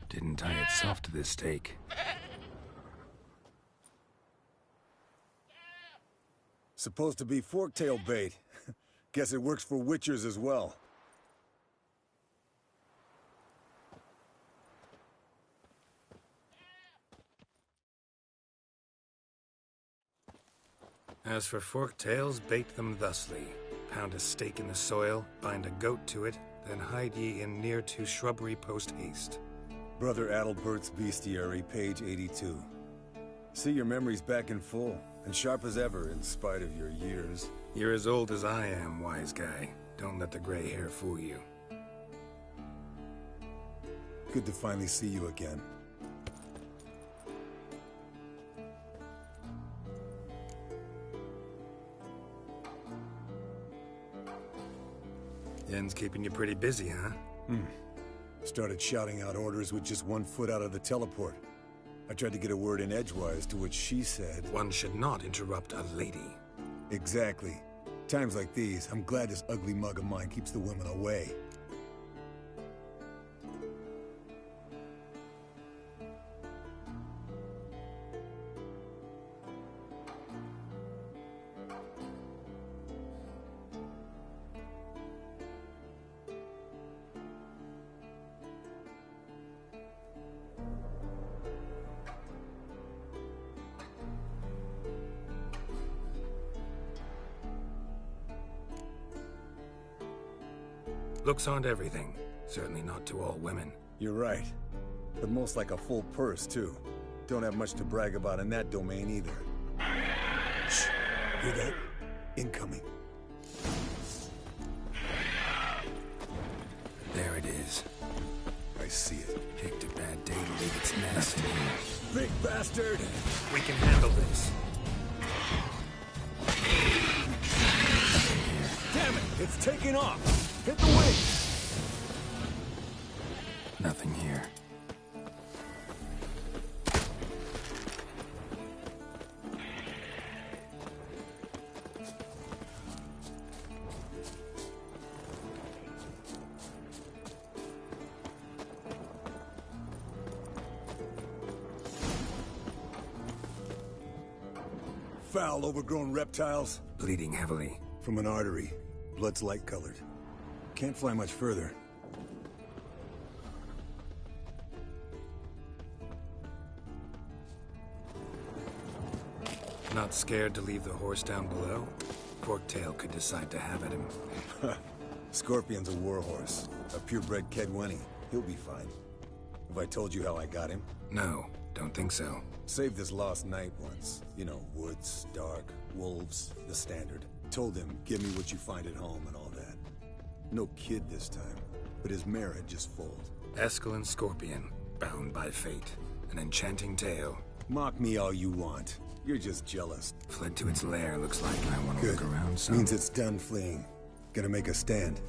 Didn't tie itself to this stake. Supposed to be forktail bait. Guess it works for witchers as well. As for forktails, bait them thusly. Pound a stake in the soil, bind a goat to it, then hide ye in near to shrubbery post haste. Brother Adalbert's Bestiary, page 82. See your memories back in full, and sharp as ever in spite of your years. You're as old as I am, wise guy. Don't let the gray hair fool you. Good to finally see you again. Yen's keeping you pretty busy, huh? Started shouting out orders with just 1 foot out of the teleport. I tried to get a word in edgewise, to which she said... One should not interrupt a lady. Exactly. Times like these, I'm glad this ugly mug of mine keeps the women away. Looks aren't everything. Certainly not to all women. You're right. But most like a full purse, too. Don't have much to brag about in that domain either. Shh. Hear that? Incoming. There it is. I see it. Picked a bad day to leave its nest. Big bastard! We can handle this. Damn it! It's taking off! Hit the wing! Nothing here. Foul, overgrown reptiles. Bleeding heavily. From an artery. Blood's light-colored. Can't fly much further. Not scared to leave the horse down below? Forktail could decide to have at him. Scorpion's a warhorse. A purebred Kedwenny. He'll be fine. Have I told you how I got him? No, don't think so. Saved this lost knight once. You know, woods, dark, wolves, the standard. Told him, give me what you find at home and all that. No kid this time, but his mare had just foaled. Escalon Scorpion, bound by fate. An enchanting tale. Mock me all you want. You're just jealous. Fled to its lair, looks like. I want to Good. look around some. Means it's done fleeing. Gonna make a stand.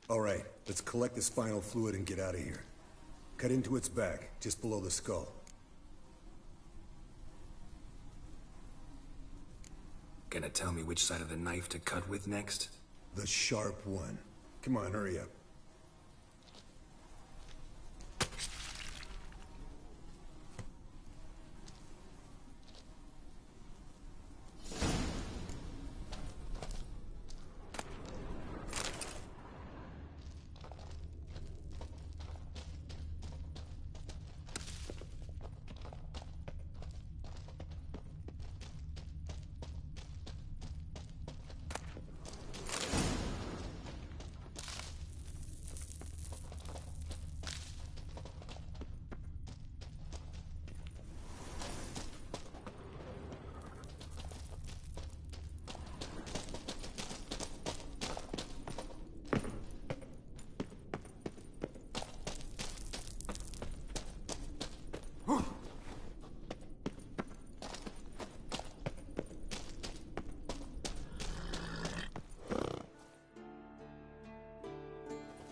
Alright, let's collect the spinal fluid and get out of here. Cut into its back, just below the skull. Gonna tell me which side of the knife to cut with next? The sharp one. Come on, hurry up.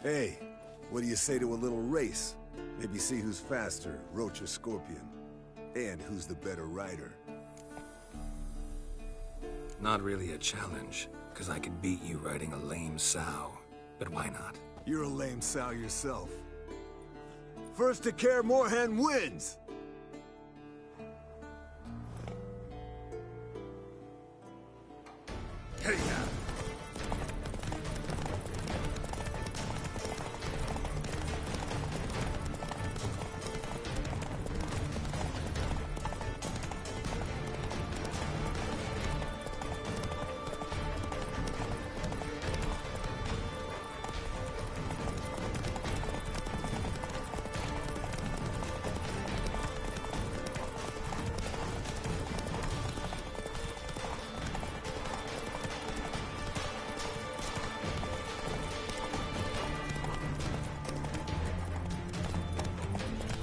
Hey, what do you say to a little race? Maybe see who's faster, Roach or Scorpion. And who's the better rider. Not really a challenge, because I could beat you riding a lame sow. But why not? You're a lame sow yourself. First to Kaer Morhen wins! Hey now!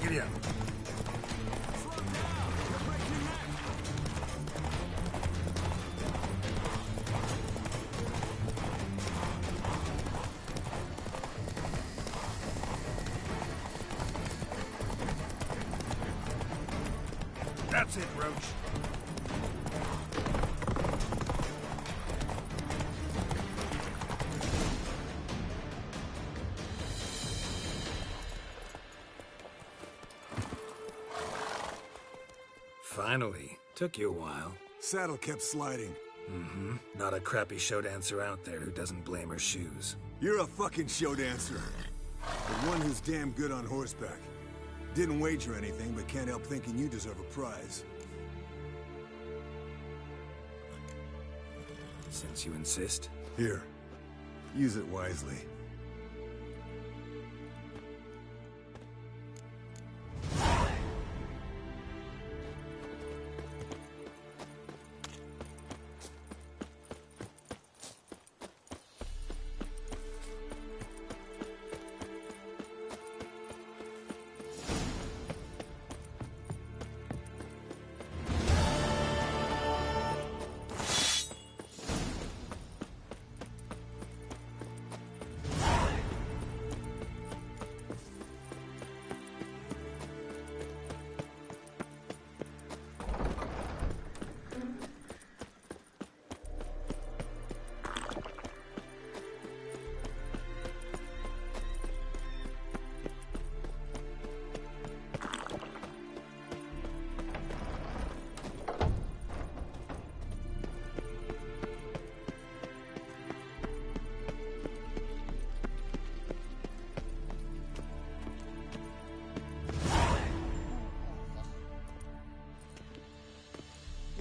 Giddy up. That's it, Roach. Finally. Took you a while. Saddle kept sliding. Mm-hmm. Not a crappy show dancer out there who doesn't blame her shoes. You're a fucking show dancer. The one who's damn good on horseback. Didn't wager anything, but can't help thinking you deserve a prize. Since you insist. Here. Use it wisely.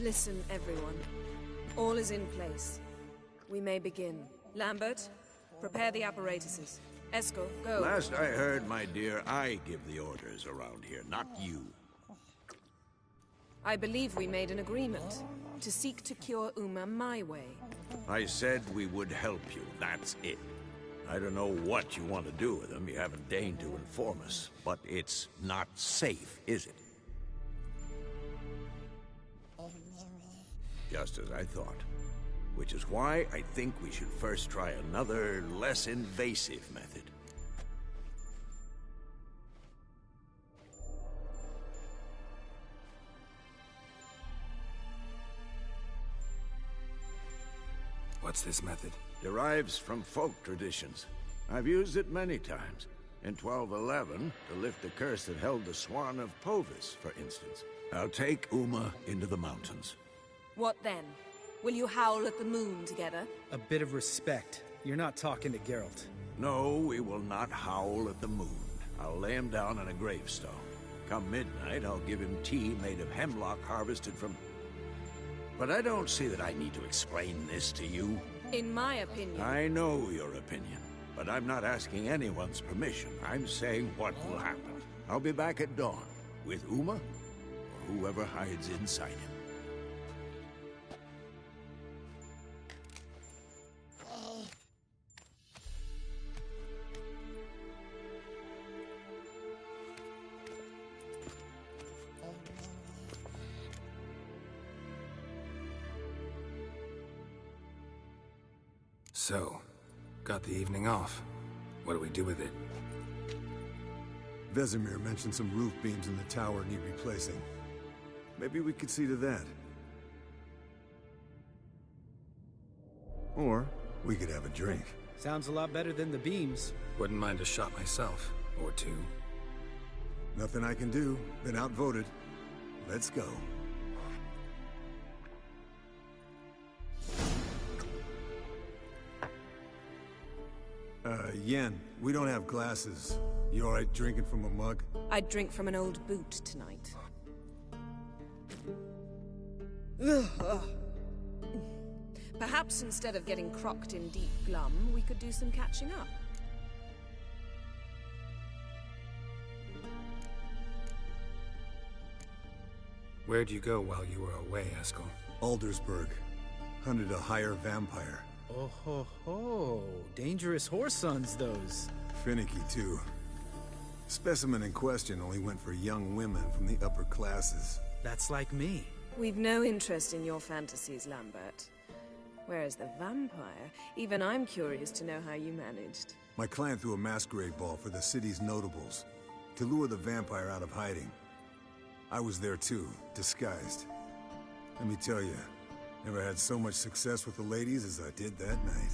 Listen, everyone. All is in place. We may begin. Lambert, prepare the apparatuses. Esco, go. Last I heard, my dear, I give the orders around here, not you. I believe we made an agreement to seek to cure Uma my way. I said we would help you, that's it. I don't know what you want to do with them, you haven't deigned to inform us, but it's not safe, is it? Just as I thought. Which is why I think we should first try another, less invasive method. What's this method? Derives from folk traditions. I've used it many times. In 1211, to lift the curse that held the Swan of Povis, for instance. I'll take Uma into the mountains. What then? Will you howl at the moon together? A bit of respect. You're not talking to Geralt. No, we will not howl at the moon. I'll lay him down on a gravestone. Come midnight, I'll give him tea made of hemlock harvested from... But I don't see that I need to explain this to you. In my opinion... I know your opinion, but I'm not asking anyone's permission. I'm saying what will happen. I'll be back at dawn, with Uma, or whoever hides inside him. So, got the evening off. What do we do with it? Vesemir mentioned some roof beams in the tower need replacing. Maybe we could see to that. Or we could have a drink. Sounds a lot better than the beams. Wouldn't mind a shot myself, or two. Nothing I can do. Been outvoted. Let's go. Yen, we don't have glasses. You alright drinking from a mug? I'd drink from an old boot tonight. Perhaps instead of getting crocked in deep glum, we could do some catching up. Where'd you go while you were away, Eskel? Aldersburg. Hunted a higher vampire. Oh ho ho. Dangerous horse sons, those. Finicky, too. Specimen in question only went for young women from the upper classes. That's like me. We've no interest in your fantasies, Lambert. Whereas the vampire, even I'm curious to know how you managed. My clan threw a masquerade ball for the city's notables, to lure the vampire out of hiding. I was there too, disguised. Let me tell you, never had so much success with the ladies as I did that night.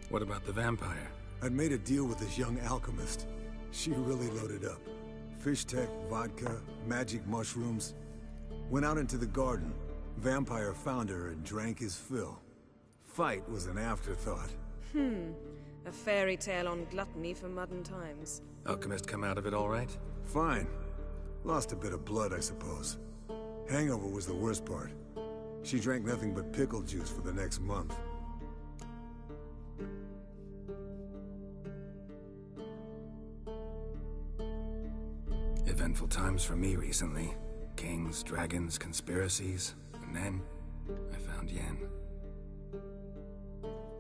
What about the vampire? I'd made a deal with this young alchemist. She really loaded up. Fish tech, vodka, magic mushrooms. Went out into the garden. Vampire found her and drank his fill. Fight was an afterthought. A fairy tale on gluttony for modern times. Alchemist come out of it all right? Fine. Lost a bit of blood, I suppose. Hangover was the worst part. She drank nothing but pickle juice for the next month. Eventful times for me recently. Kings, dragons, conspiracies. And then, I found Yen.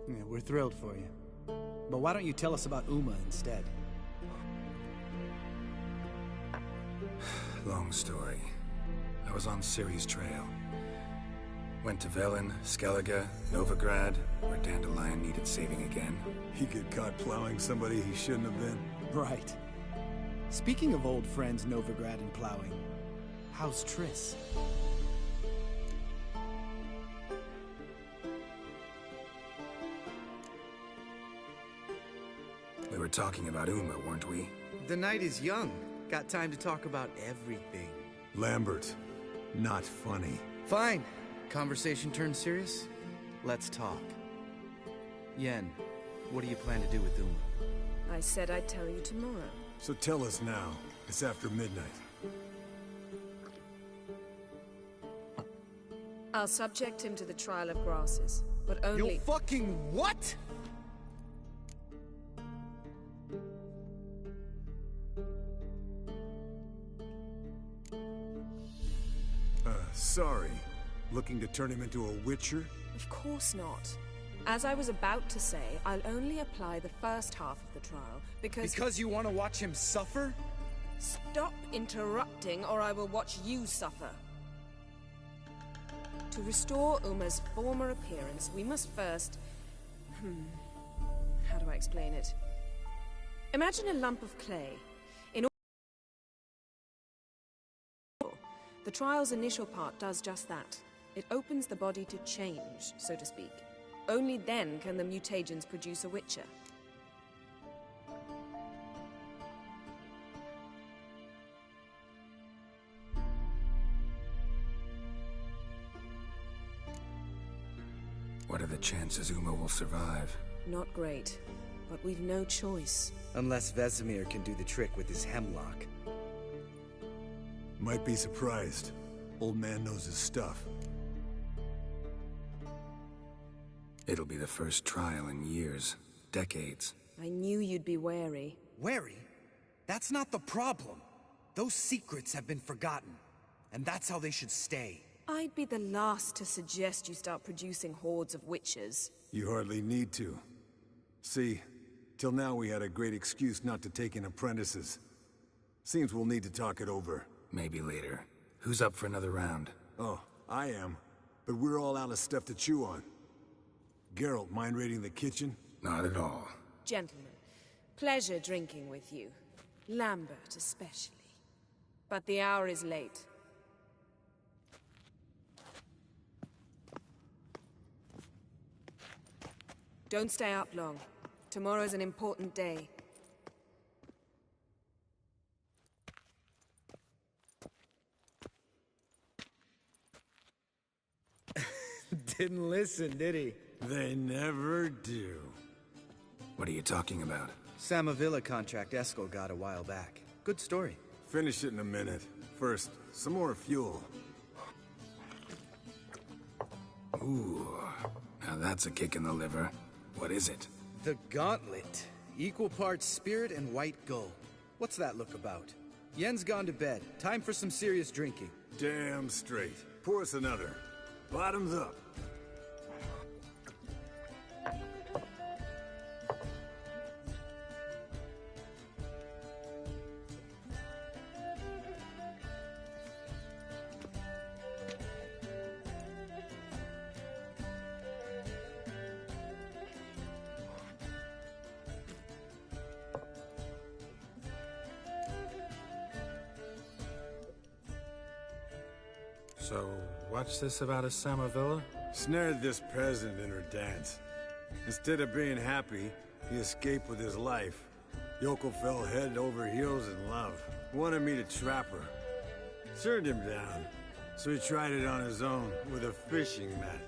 Yeah, we're thrilled for you. But why don't you tell us about Uma instead? Long story. I was on Ciri's trail. Went to Velen, Skellige, Novigrad, where Dandelion needed saving again. He get caught plowing somebody he shouldn't have been? Right. Speaking of old friends Novigrad and plowing, how's Triss? We were talking about Uma, weren't we? The night is young. Got time to talk about everything. Lambert, not funny. Fine. Conversation turned serious? Let's talk. Yen, what do you plan to do with Uma? I said I'd tell you tomorrow. So tell us now. It's after midnight. I'll subject him to the trial of grasses, but only— You fucking what?! Sorry. Looking to turn him into a witcher? Of course not. As I was about to say, I'll only apply the first half of the trial, because— Because you want to watch him suffer? Stop interrupting, or I will watch you suffer. To restore Uma's former appearance, we must first— how do I explain it? Imagine a lump of clay. The trial's initial part does just that. It opens the body to change, so to speak. Only then can the mutagens produce a witcher. What are the chances Uma will survive? Not great, but we've no choice. Unless Vesemir can do the trick with his hemlock. Might be surprised. Old man knows his stuff. It'll be the first trial in years. Decades. I knew you'd be wary. Wary? That's not the problem. Those secrets have been forgotten. And that's how they should stay. I'd be the last to suggest you start producing hordes of witches. You hardly need to. See, till now we had a great excuse not to take in apprentices. Seems we'll need to talk it over. Maybe later. Who's up for another round? Oh, I am. But we're all out of stuff to chew on. Geralt, mind raiding the kitchen? Not at all. Gentlemen, pleasure drinking with you. Lambert especially. But the hour is late. Don't stay up long. Tomorrow's an important day. Didn't listen, did he? They never do. What are you talking about? Samavilla contract Eskel got a while back. Good story. Finish it in a minute. First, some more fuel. Ooh, now that's a kick in the liver. What is it? The Gauntlet. Equal parts spirit and white gull. What's that look about? Yen's gone to bed. Time for some serious drinking. Damn straight. Pour us another. Bottoms up. So, what's this about a Samavilla? Snared this peasant in her dance. Instead of being happy, he escaped with his life. Yoko fell head over heels in love. Wanted me to trap her. Turned him down. So he tried it on his own, with a fishing net.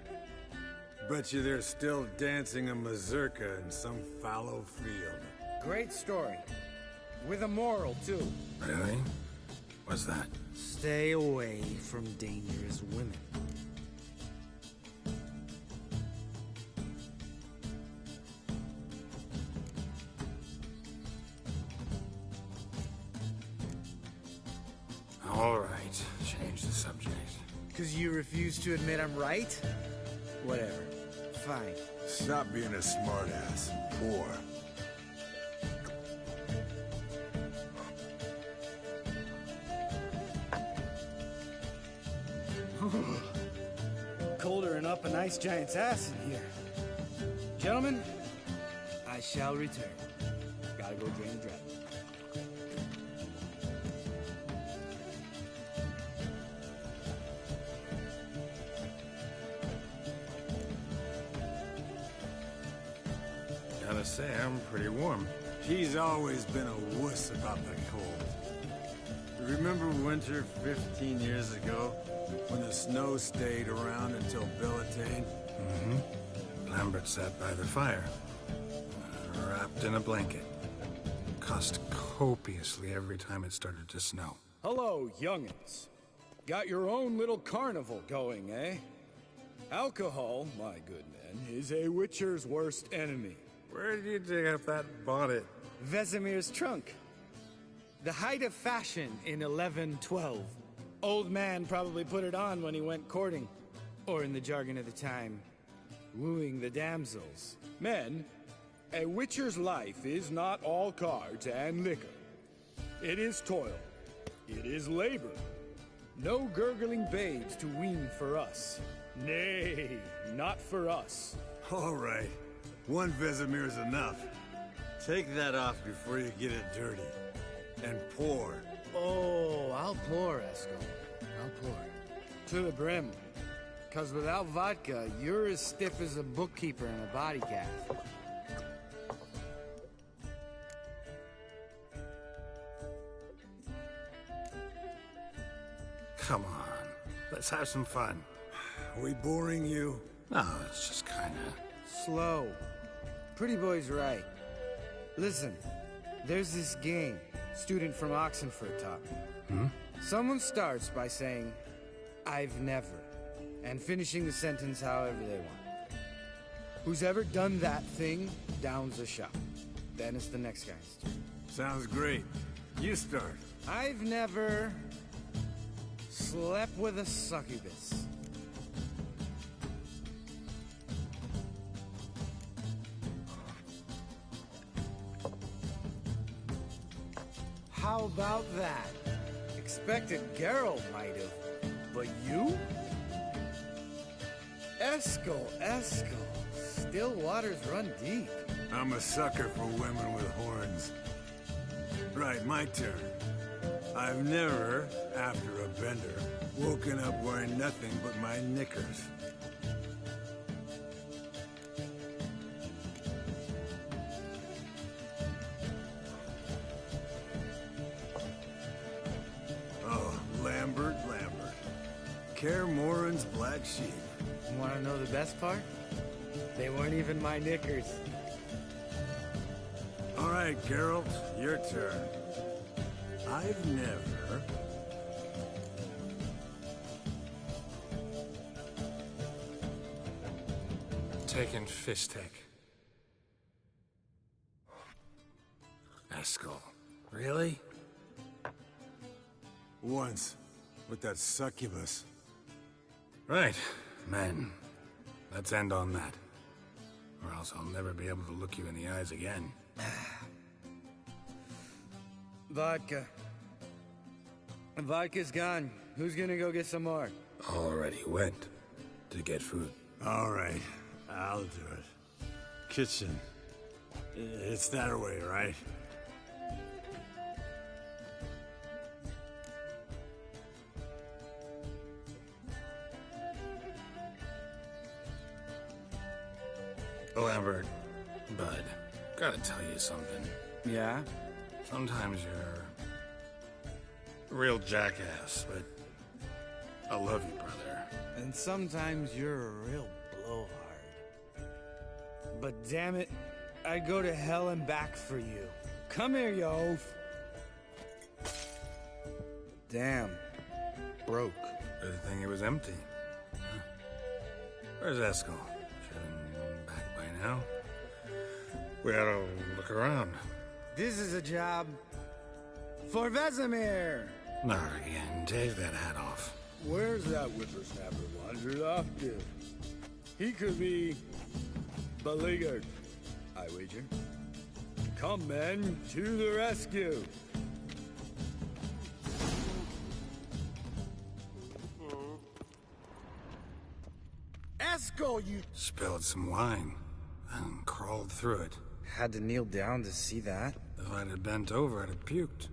Bet you they're still dancing a mazurka in some fallow field. Great story. With a moral, too. Really? What's that? Stay away from dangerous women. All right, change the subject. Because you refuse to admit I'm right? Whatever. Fine. Stop being a smartass. Poor. Colder and up a nice giant's ass in here. Gentlemen, I shall return. Gotta go drain the dragon. Gotta say, I'm pretty warm. He's always been a wuss about the cold. Remember winter 15 years ago? When the snow stayed around until Bellatane? Mm-hmm. Lambert sat by the fire, wrapped in a blanket. Cussed copiously every time it started to snow. Hello, young'uns. Got your own little carnival going, eh? Alcohol, my good men, is a witcher's worst enemy. Where did you dig up that bonnet? Vesemir's trunk. The height of fashion in 1112. Old man probably put it on when he went courting. Or in the jargon of the time, wooing the damsels. Men, a witcher's life is not all cards and liquor. It is toil. It is labor. No gurgling babes to wean for us. Nay, not for us. All right. One Vesemir's enough. Take that off before you get it dirty. And pour. Oh, I'll pour, Eskel. I'll pour. To the brim. 'Cause without vodka, you're as stiff as a bookkeeper in a body cast. Come on, let's have some fun. Are we boring you? No, it's just kinda... Slow. Pretty boy's right. Listen, there's this game student from Oxenford taught me. Hmm? Someone starts by saying, I've never, and finishing the sentence however they want. Who's ever done that thing downs a shot. Then it's the next guy's turn. Sounds great. You start. I've never slept with a succubus. How about that? Expected Geralt might have, but you? Eskel. Still waters run deep. I'm a sucker for women with horns. Right, my turn. I've never, after a bender, woken up wearing nothing but my knickers. Oh, Lambert. Kaer Morhen's black sheep. Want to know the best part? They weren't even my knickers. All right, Geralt, your turn. I've never... taken Fistek. Eskel. Really? Once. With that succubus. Right. Men. Let's end on that. Or else I'll never be able to look you in the eyes again. Vodka. Vodka's gone. Who's gonna go get some more? Already went. To get food. All right. I'll do it. Kitchen. It's that way, right? Lambert, bud, gotta tell you something. Yeah? Sometimes you're a real jackass, but I love you, brother. And sometimes you're a real blowhard. But damn it, I'd go to hell and back for you. Come here, you oaf. Damn. Broke. Good thing it was empty. Huh. Where's Eskel? Should have been back by now. We ought to look around. This is a job for Vesemir. Not again. Take that hat off. Where's that whippersnapper wandered off to? He could be beleaguered, I wager. Come, men, to the rescue. Eskel, you... Spilled some wine and crawled through it. Had to kneel down to see that? If I'd have bent over, I'd have puked.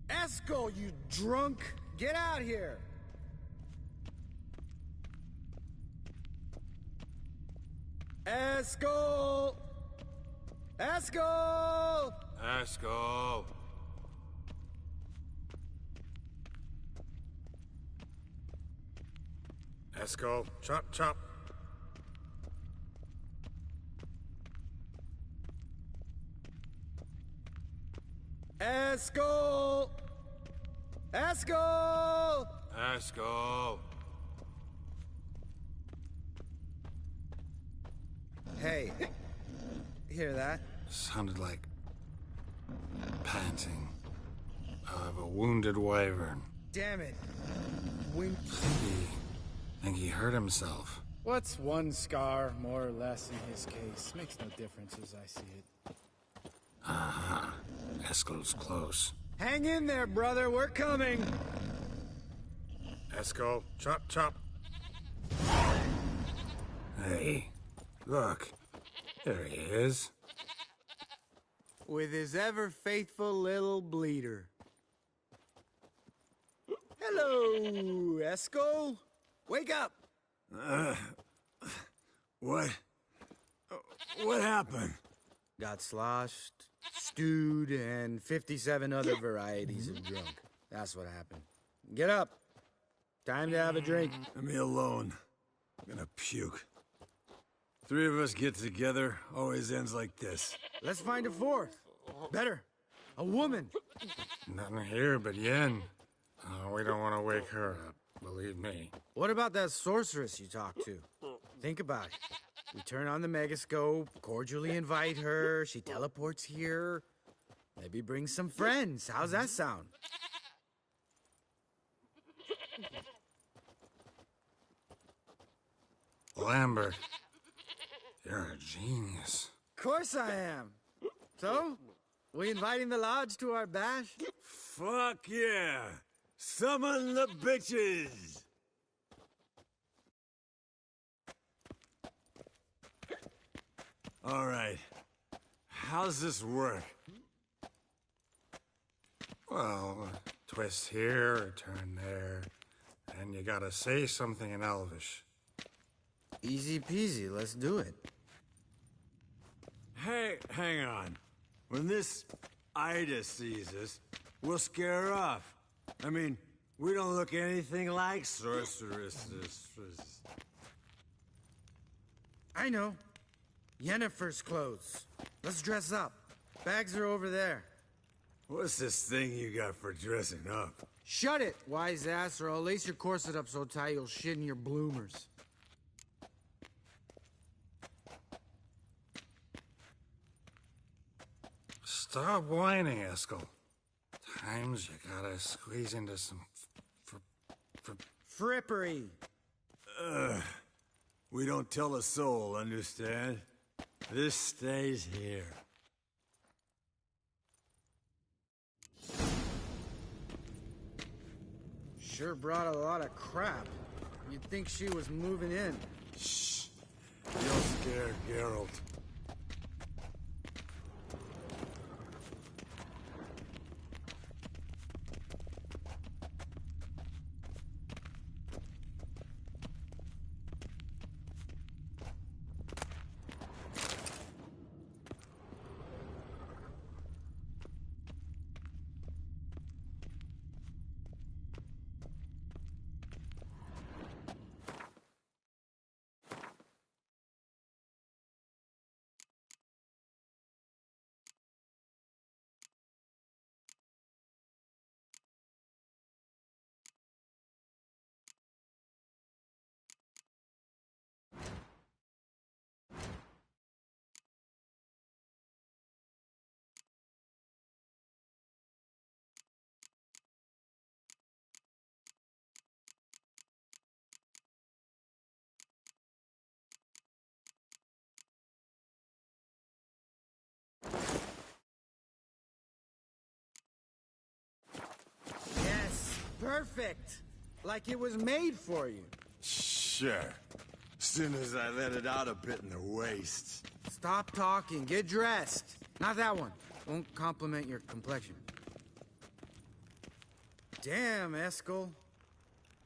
Eskel, you drunk! Get out here! Eskel! Eskel! Eskel! Eskel, chop, chop. Eskel! Eskel! Eskel! Hey, hear that? Sounded like panting of a wounded wyvern. Damn it. Think he hurt himself. What's one scar, more or less, in his case? Makes no difference as I see it. Aha. Eskel's close. Hang in there, brother. We're coming. Eskel, chop, chop. Hey, look. There he is. With his ever-faithful little bleeder. Hello, Eskel. Wake up! What? What happened? Got sloshed, stewed, and 57 other varieties of drunk. That's what happened. Get up. Time to have a drink. Leave me alone. I'm gonna puke. Three of us get together, always ends like this. Let's find a fourth. Better. A woman. Nothing here but Yen. Oh, we don't want to wake her up, believe me. What about that sorceress you talked to? Think about it. We turn on the megascope, cordially invite her, she teleports here. Maybe bring some friends. How's that sound? Lambert, you're a genius. Of course I am. So, we inviting the lodge to our bash? Fuck yeah! Summon the bitches! All right. How's this work? Well, a twist here, a turn there, and you gotta say something in Elvish. Easy peasy, let's do it. Hey, hang on. When this Ida sees us, we'll scare her off. I mean, we don't look anything like sorceresses. I know. Yennefer's clothes. Let's dress up. Bags are over there. What's this thing you got for dressing up? Shut it, wise ass, or I'll lace your corset up so tight you'll shit in your bloomers. Stop whining, Eskel. Times you gotta squeeze into some frippery. We don't tell a soul, understand? This stays here. Sure brought a lot of crap. You'd think she was moving in. Shh. You'll scare Geralt. Perfect! Like it was made for you. Sure. Soon as I let it out a bit in the waist. Stop talking, get dressed. Not that one. Won't compliment your complexion. Damn, Eskel.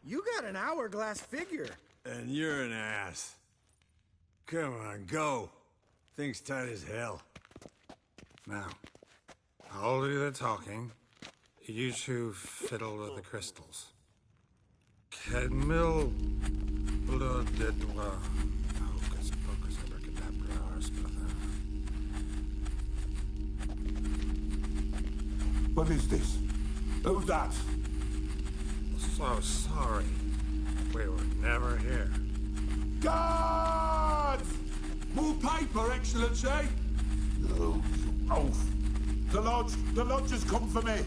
You got an hourglass figure. And you're an ass. Come on, go. Thing's tight as hell. Now, I'll do the talking. You two fiddle with the crystals. Cadmil blood de doigt. Hocus pocus abracadabra arspatha. What is this? Who's that? So sorry. We were never here. Guards! More paper, Excellency! No, you oaf! The lodge has come for me!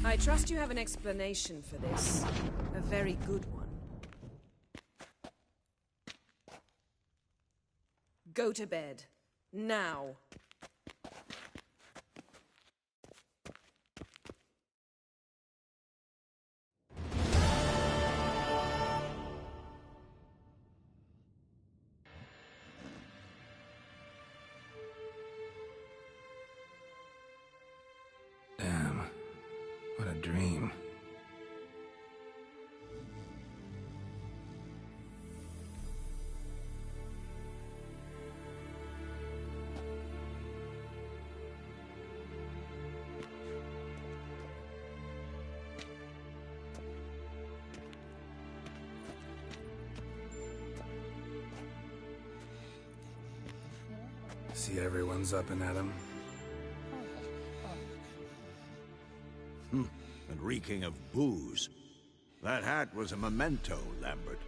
I trust you have an explanation for this. A very good one. Go to bed. Now. Damn. What a dream. See everyone's up and at 'em. And reeking of booze. That hat was a memento, Lambert.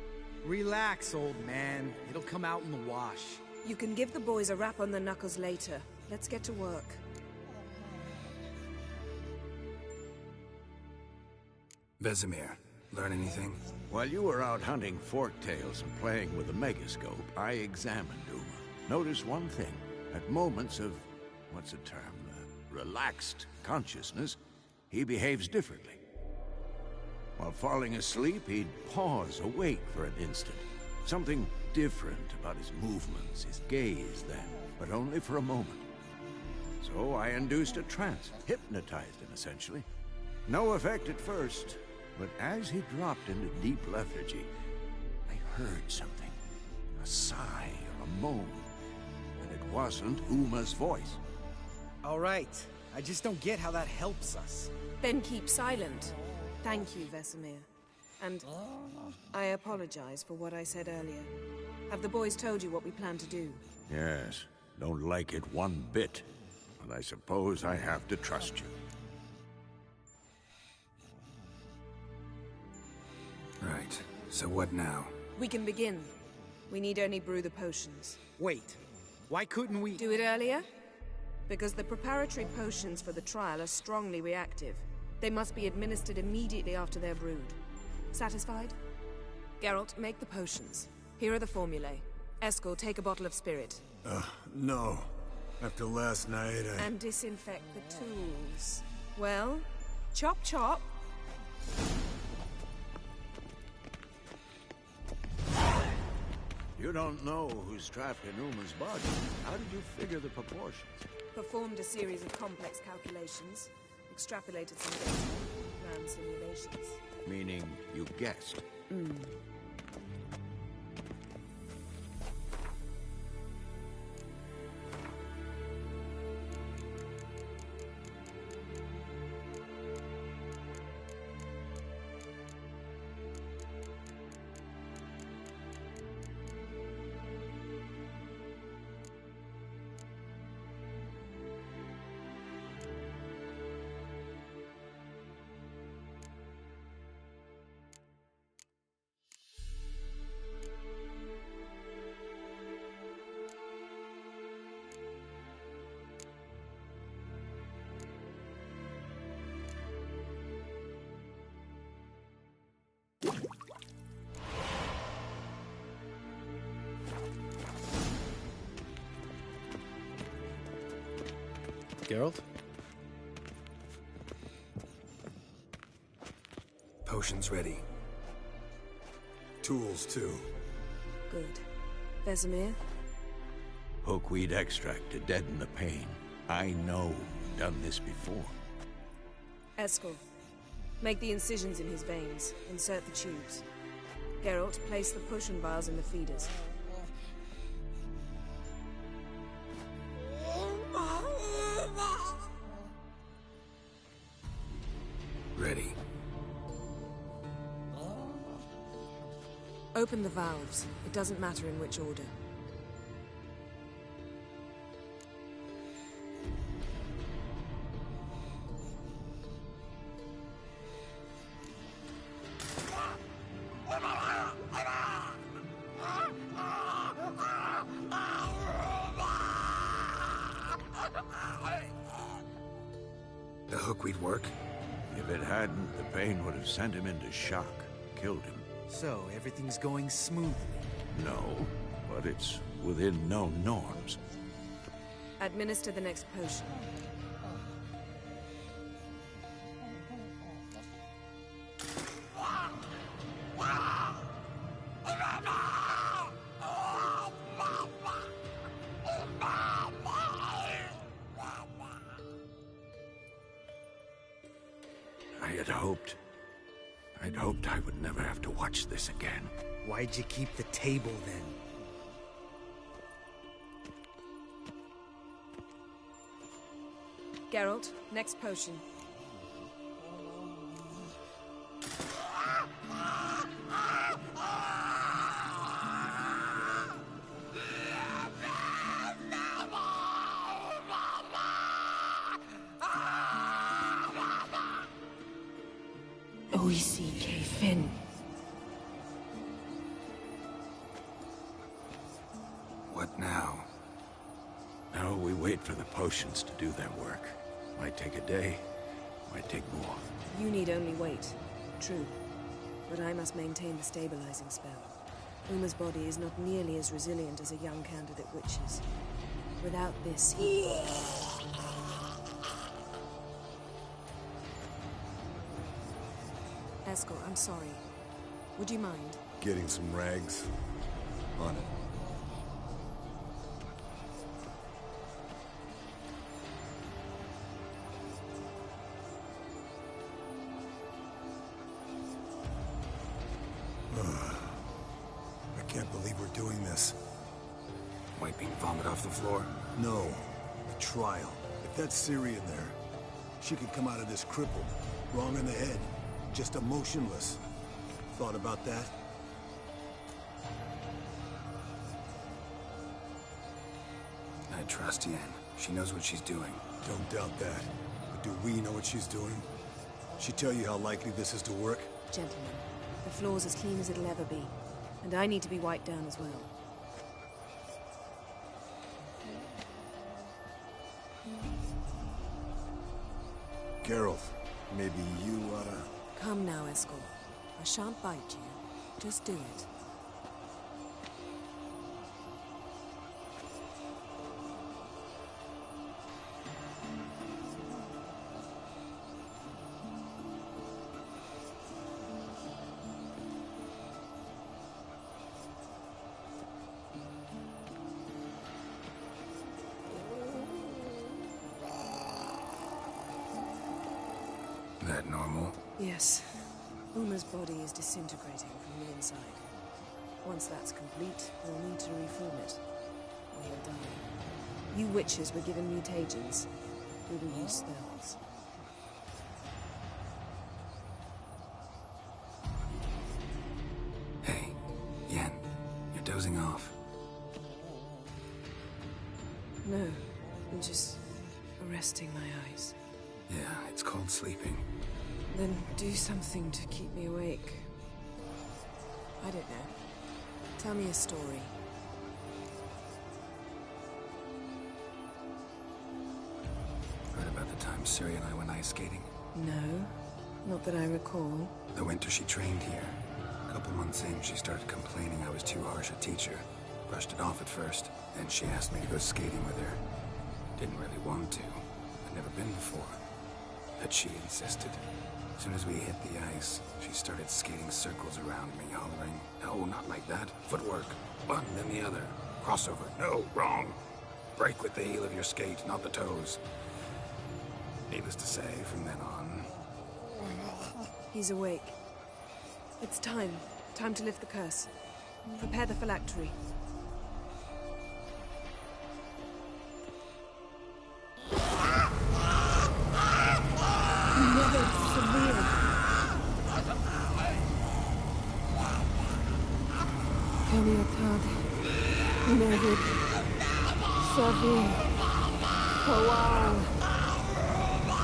Relax, old man. It'll come out in the wash. You can give the boys a rap on the knuckles later. Let's get to work. Vesemir, learn anything? While you were out hunting forktails and playing with the megascope, I examined Uma. Noticed one thing. At moments of, what's the term, relaxed consciousness, he behaves differently. While falling asleep, he'd pause, awake for an instant. Something different about his movements, his gaze then, but only for a moment. So I induced a trance, hypnotized him essentially. No effect at first, but as he dropped into deep lethargy, I heard something. A sigh or a moan. And it wasn't Uma's voice. All right. I just don't get how that helps us. Then keep silent. Thank you, Vesemir. And I apologize for what I said earlier. Have the boys told you what we plan to do? Yes, don't like it one bit. But I suppose I have to trust you. Right. So what now? We can begin. We need only brew the potions. Wait. Why couldn't we... Do it earlier? Because the preparatory potions for the trial are strongly reactive. They must be administered immediately after they're brewed. Satisfied? Geralt, make the potions. Here are the formulae. Eskel, take a bottle of spirit. No. After last night, And disinfect the tools. Well, chop chop. You don't know who's trapped in Uma's body. How did you figure the proportions? Performed a series of complex calculations. Extrapolated some data. Ran simulations. Meaning, you guessed. Geralt? Potion's ready. Tools, too. Good. Vesemir? Hookweed extract to deaden the pain. I know. Done this before. Eskel. Make the incisions in his veins. Insert the tubes. Geralt, place the potion vials in the feeders. Ready. Open the valves. It doesn't matter in which order. The hookweed work? If it hadn't, the pain would have sent him into shock, killed him. So, everything's going smoothly? No, but it's within known norms. Administer the next potion. I'd hoped I would never have to watch this again. Why'd you keep the table, then? Geralt, next potion. O-E-C-K Finn. What now? Now we wait for the potions to do their work. Might take a day, might take more. You need only wait. True. But I must maintain the stabilizing spell. Uma's body is not nearly as resilient as a young candidate witch's. Without this, he... Eskel, I'm sorry. Would you mind? Getting some rags. On it. I can't believe we're doing this. Wiping vomit off the floor? No. A trial. If that's Ciri in there, she could come out of this crippled, wrong in the head, just emotionless. Thought about that? I trust Yen. She knows what she's doing. Don't doubt that. But do we know what she's doing? She tell you how likely this is to work? Gentlemen, the floor's as clean as it'll ever be. And I need to be wiped down as well. Geralt, maybe you oughta... Come now, Eskel. I shan't bite you. Just do it. That normal? Yes. Uma's body is disintegrating from the inside. Once that's complete, we'll need to reform it. Or he'll die. You witches were given mutagens. We will use spells. Hey, Yen, you're dozing off. No, I'm just arresting my eyes. Yeah, it's called sleeping. Then do something to keep me awake. I don't know. Tell me a story. Heard about the time Ciri and I went ice skating? No, not that I recall. The winter she trained here. A couple months in, she started complaining I was too harsh a teacher. Brushed it off at first, then she asked me to go skating with her. Didn't really want to. I'd never been before. But she insisted. As soon as we hit the ice, she started skating circles around me, hollering, "No, not like that. Footwork. One, then the other. Crossover. No, wrong. Break with the heel of your skate, not the toes." Needless to say, from then on... He's awake. It's time. Time to lift the curse. Prepare the phylactery. Kaniatad, Nevid, Savir, Kowal,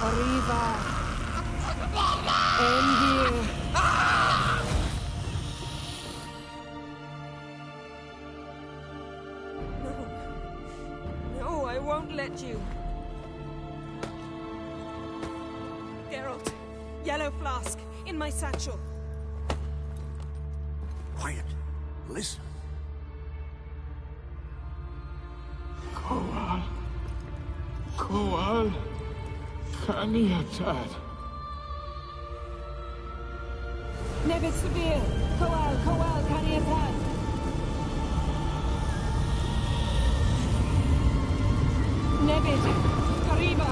Arriva, Endir. No, I won't let you. Geralt, yellow flask, in my satchel. Quiet. Listen. Kowal, Kaniatad. Nevid Savir, Kowal, Kaniatad. Nevid, Kariba,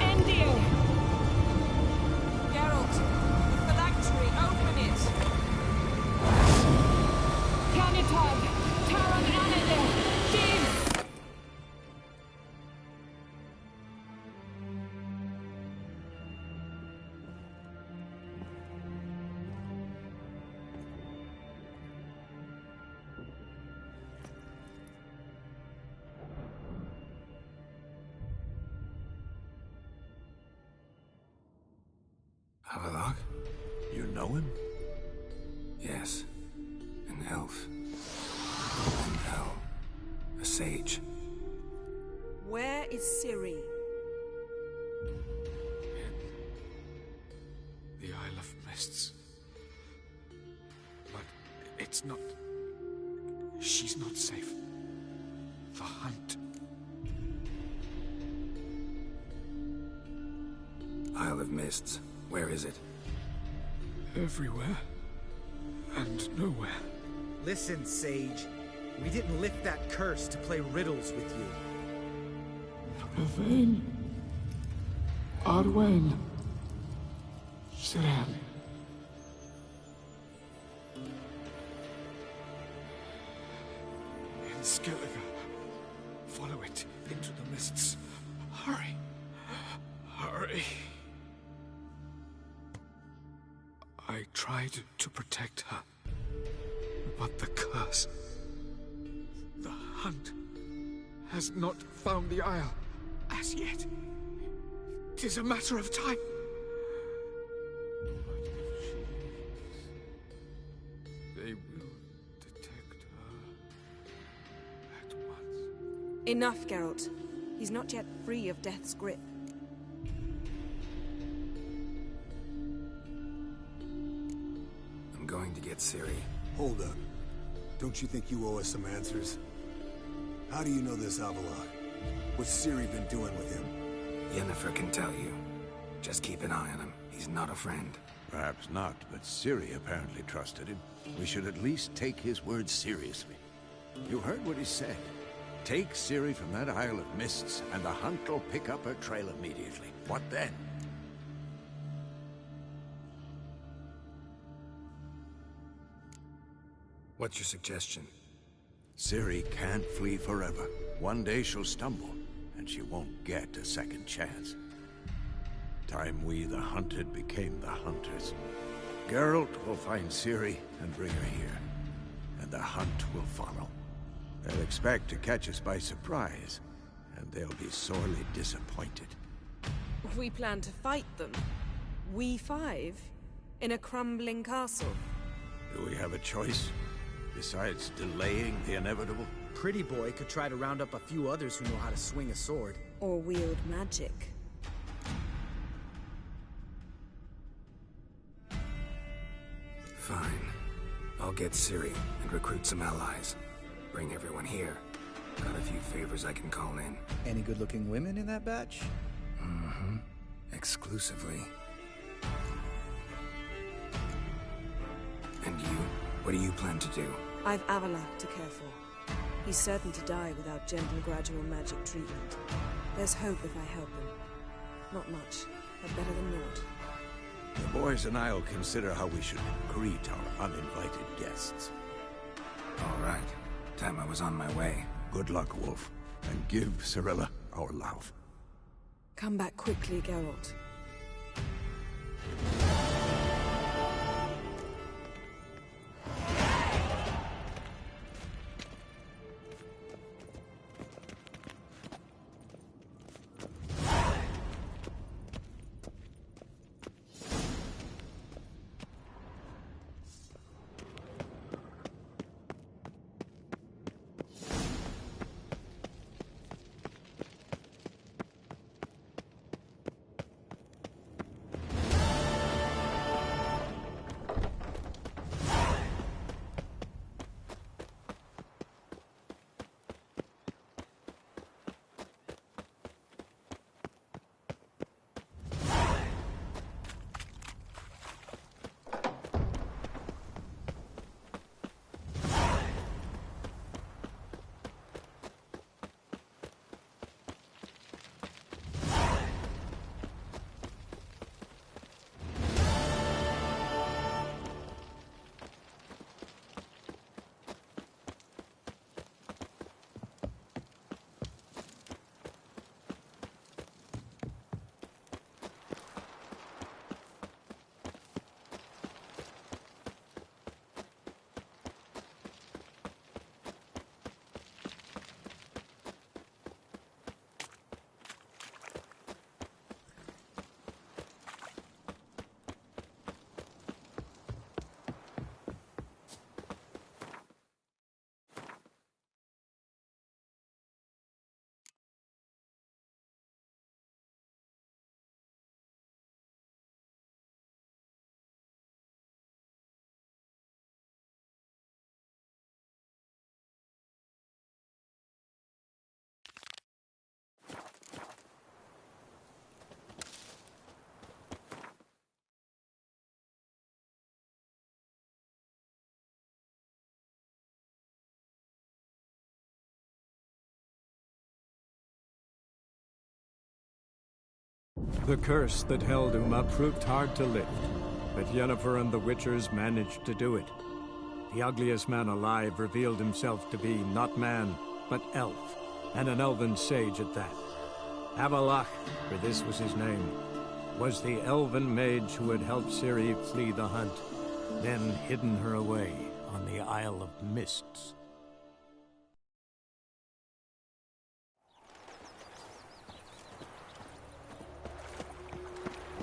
Endir. Geralt, the phylactery, open it. Kaniatad, Taran Anadil, Jeeves. Avallac'h? You know him? Yes. An elf. An hell. A sage. Where is Ciri? The Isle of Mists. But it's not... She's not safe. The hunt. Isle of Mists. Where is it? Everywhere. And nowhere. Listen, Sage. We didn't lift that curse to play riddles with you. Yvain. Arwen. Siren. In Skellige. Follow it into the mists. Hurry. Hurry. I tried to protect her. But the curse... The hunt has not found the Isle as yet. It is a matter of time. But if she is, they will detect her at once. Enough, Geralt. He's not yet free of death's grip. I'm going to get Ciri. Hold up. Don't you think you owe us some answers? How do you know this Avallac'h? What's Ciri been doing with him? Yennefer can tell you. Just keep an eye on him. He's not a friend. Perhaps not, but Ciri apparently trusted him. We should at least take his words seriously. You heard what he said. Take Ciri from that Isle of Mists, and the hunt will pick up her trail immediately. What then? What's your suggestion? Ciri can't flee forever. One day she'll stumble, and she won't get a second chance. Time we, the hunted, became the hunters. Geralt will find Ciri and bring her here, and the hunt will follow. They'll expect to catch us by surprise, and they'll be sorely disappointed. We plan to fight them. We five? In a crumbling castle? Do we have a choice? Besides delaying the inevitable? Pretty Boy could try to round up a few others who know how to swing a sword. Or wield magic. Fine. I'll get Ciri and recruit some allies. Bring everyone here. Got a few favors I can call in. Any good-looking women in that batch? Mm-hmm. Exclusively. And you? What do you plan to do? I've Avalak to care for. He's certain to die without gentle, gradual magic treatment. There's hope if I help him. Not much, but better than naught. The boys and I'll consider how we should greet our uninvited guests. All right. Time I was on my way. Good luck, Wolf. And give Cirilla our love. Come back quickly, Geralt. The curse that held Uma proved hard to lift, but Yennefer and the Witchers managed to do it. The ugliest man alive revealed himself to be not man, but elf, and an elven sage at that. Avalak, for this was his name, was the elven mage who had helped Ciri flee the hunt, then hidden her away on the Isle of Mists.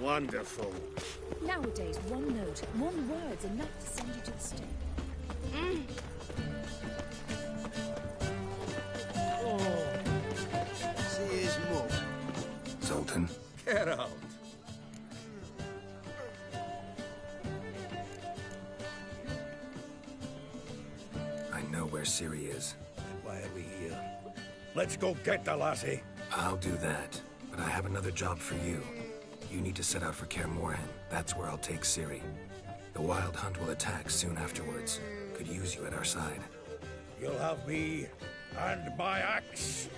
Wonderful. Nowadays, one note, one word's enough to send you to the stake. See his mug. Zoltan. Get out. I know where Ciri is. Why are we here? Let's go get the lassie. I'll do that, but I have another job for you. You need to set out for Kaer Morhen. That's where I'll take Ciri. The Wild Hunt will attack soon afterwards. Could use you at our side. You'll have me and my axe.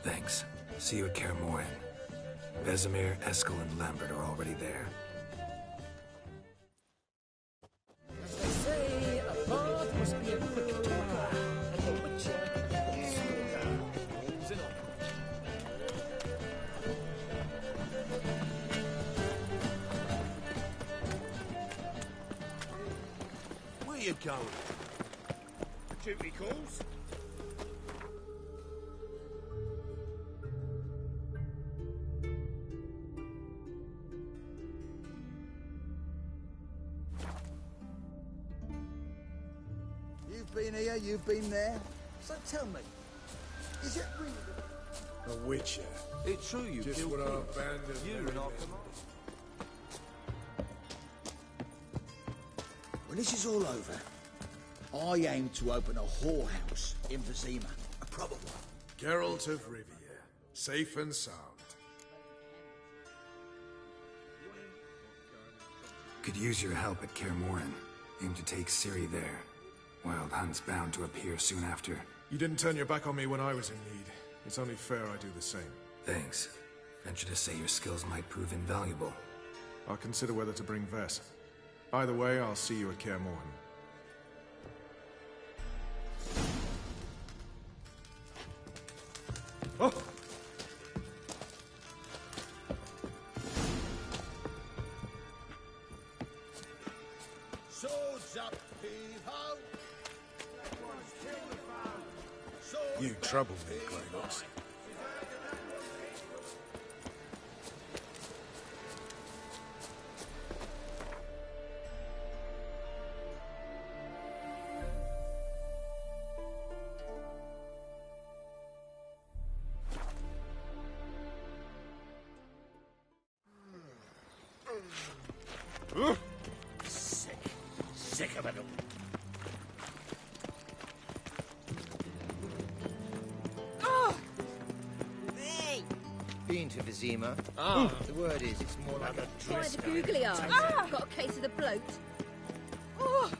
Thanks. See you at Kaer Morhen. Vesemir, Eskel, and Lambert are already there. As they say, a bard must be a quick talker, and the Witcher a slow holds it up. Where you going? Duty calls. You've been here, you've been there. So tell me, is it really A Witcher. It's true you Just killed what our kings. band of You merry and our men. command. When this is all over, I aim to open a whorehouse in Vizima. A proper one. Geralt of Rivia. Safe and sound. Could use your help at Kaer Morhen. Aim to take Ciri there. Wild Hunt's bound to appear soon after. You didn't turn your back on me when I was in need. It's only fair I do the same. Thanks. Venture to say your skills might prove invaluable. I'll consider whether to bring Vess. Either way, I'll see you at Kaer Morhen. Oh! Swords up, heave-ho! You trouble me, Kratos. Sick of it all. Oh! Hey! Been to Vizima? The word is, it's more like a Try the Driscoll. googly eyes. Got a case of the bloat. Oh!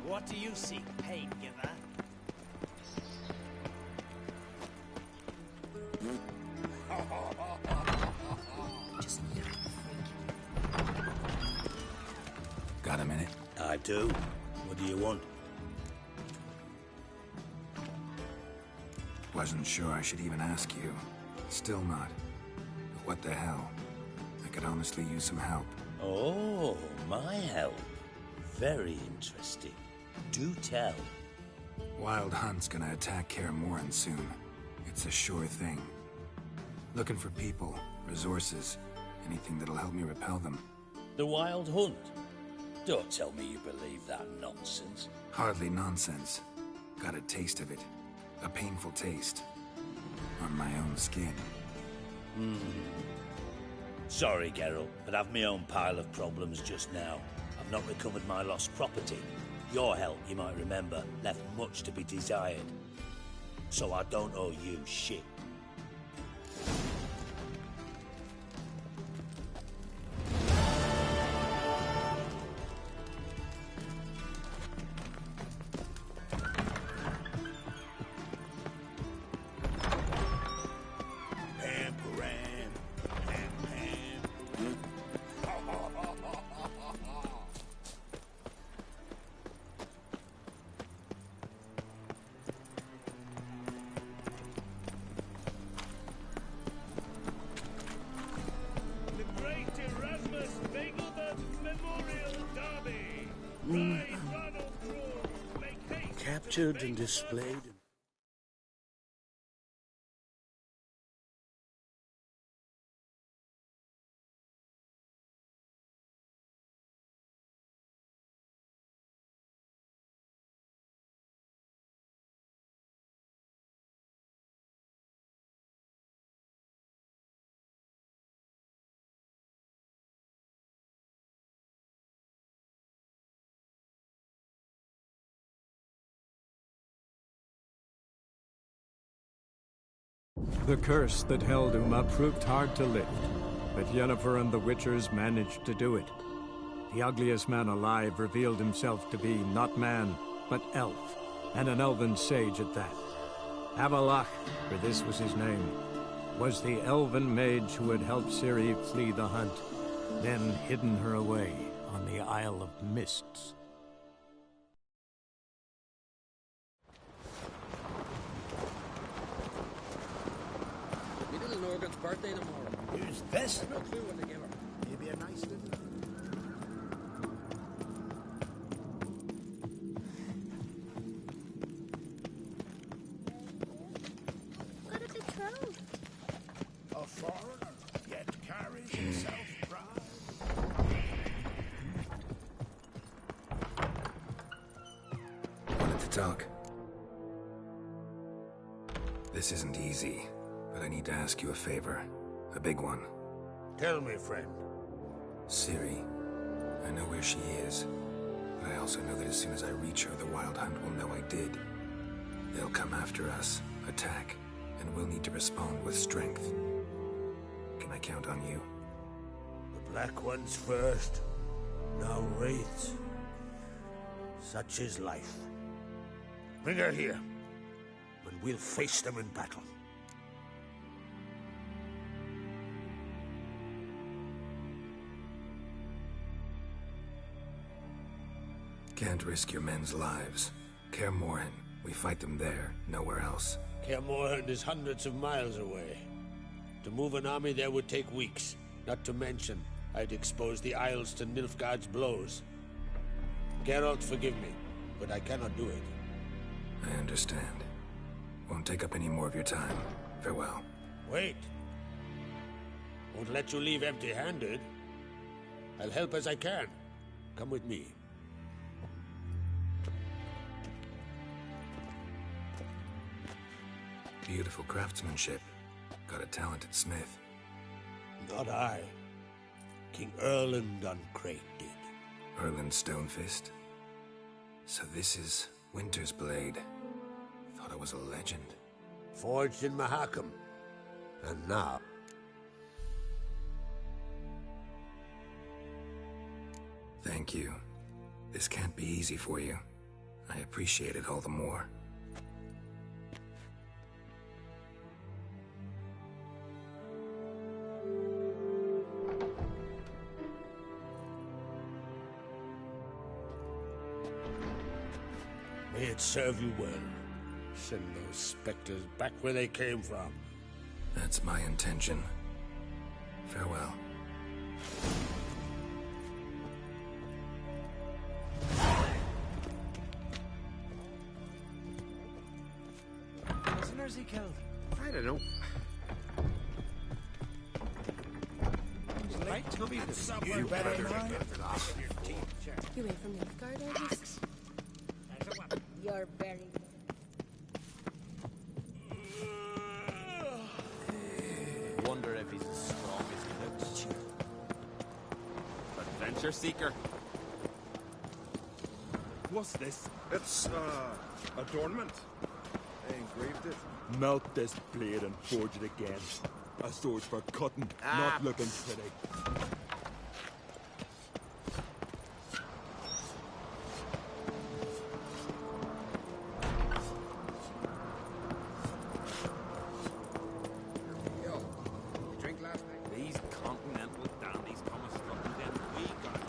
What do you seek, pain giver? Just Got a minute? I do. What do you want? Wasn't sure I should even ask you. Still not. But what the hell? I could honestly use some help. Oh, my help. Very interesting. Do tell. Wild Hunt's gonna attack Kaer Morhen soon. It's a sure thing. Looking for people, resources, anything that'll help me repel them. The Wild Hunt? Don't tell me you believe that nonsense. Hardly nonsense. Got a taste of it. A painful taste. On my own skin. Sorry, Geralt, but I've my own pile of problems just now. I've not recovered my lost property. Your help, you might remember, left much to be desired. So I don't owe you shit. Captured and displayed. The curse that held Uma proved hard to lift, but Yennefer and the Witchers managed to do it. The ugliest man alive revealed himself to be not man, but elf, and an elven sage at that. Avallac'h, for this was his name, was the elven mage who had helped Ciri flee the hunt, then hidden her away on the Isle of Mists. Morgan's birthday tomorrow. Who's this? No clue when they give her. Maybe a nice little... What did they throw? A foreigner, yet carries himself proud. Wanted to talk. This isn't easy. But I need to ask you a favor. A big one. Tell me, friend. Ciri. I know where she is. But I also know that as soon as I reach her, the Wild Hunt will know I did. They'll come after us. Attack. and we'll need to respond with strength. Can I count on you? The Black Ones first, now Wraiths. Such is life. Bring her here, and we'll face them in battle. Can't risk your men's lives. Kaer Morhen, we fight them there, nowhere else. Kaer Morhen is hundreds of miles away. To move an army there would take weeks. Not to mention, I'd expose the Isles to Nilfgaard's blows. Geralt, forgive me, but I cannot do it. I understand. Won't take up any more of your time. Farewell. Wait. Won't let you leave empty-handed. I'll help as I can. Come with me. Beautiful craftsmanship. Got a talented smith. Not I. King Erland Uncrate did. Erland Stonefist? So this is Winter's Blade. Thought it was a legend. Forged in Mahakam. And now... Thank you. This can't be easy for you. I appreciate it all the more. May it serve you well. Send those specters back where they came from. That's my intention. Farewell. Prisoners he killed? I don't know. Right to be somewhere You better better now. You ain't from Nilfgaard, are you? You're very... Wonder if he's as strong as he looks. Adventure seeker. What's this? It's, adornment. I engraved it. Melt this blade and forge it again. A sword for cutting, not looking pretty. These continental dandies come a strutting them we got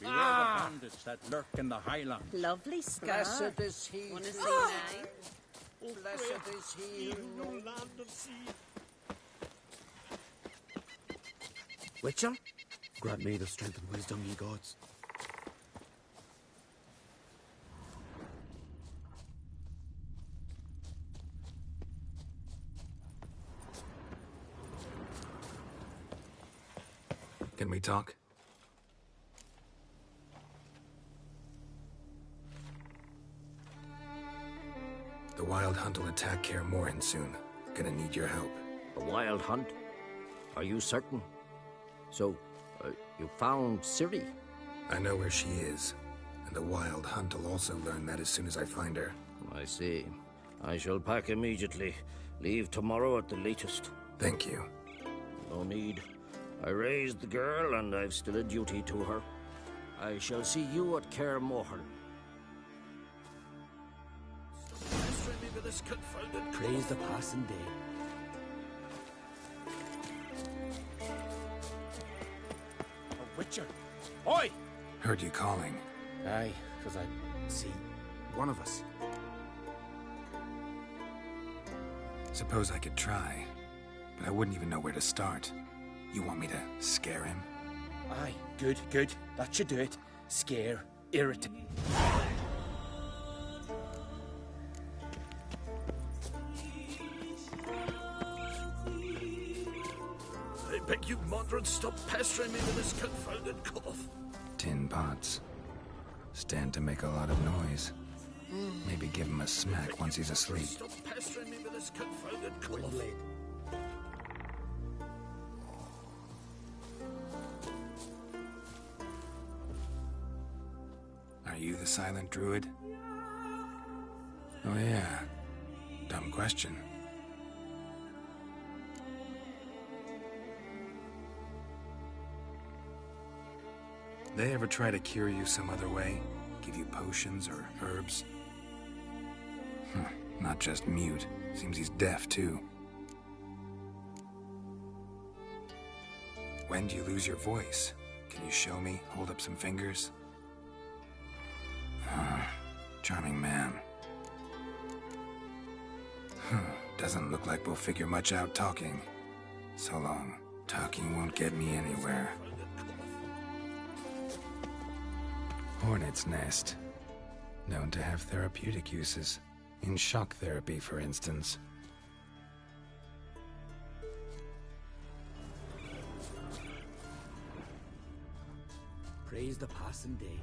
Beware the bandits that lurk in the highlands. Lovely scar. Blessed is he. Wanna see who- now? Blessed is he who knows land of sea. Witcher? Grant me the strength and wisdom, ye gods. Can we talk? The Wild Hunt will attack Kaer Morhen soon. Gonna need your help. A wild hunt? Are you certain? So, you found Ciri? I know where she is, and the Wild Hunt will also learn that as soon as I find her. I see. I shall pack immediately. Leave tomorrow at the latest. Thank you. No need. I raised the girl, and I've still a duty to her. I shall see you at Kaer Morhen. Praise the passing day. A witcher. Oi! Heard you calling. Aye, because I see one of us. Suppose I could try, but I wouldn't even know where to start. You want me to scare him? Aye, good, good. That should do it. Scare, irritate. I beg you, Modred, stop pestering me with this confounded cough. Tin pots. Stand to make a lot of noise. Maybe give him a smack once he's asleep. Stop pestering me with this confounded cough. Are you the silent druid? Oh yeah. Dumb question. They ever try to cure you some other way? Give you potions or herbs? Not just mute. Seems he's deaf, too. When do you lose your voice? Can you show me? Hold up some fingers? Charming man. Doesn't look like we'll figure much out talking. So long. Talking won't get me anywhere. Hornet's nest. Known to have therapeutic uses. In shock therapy, for instance. Praise the passing day.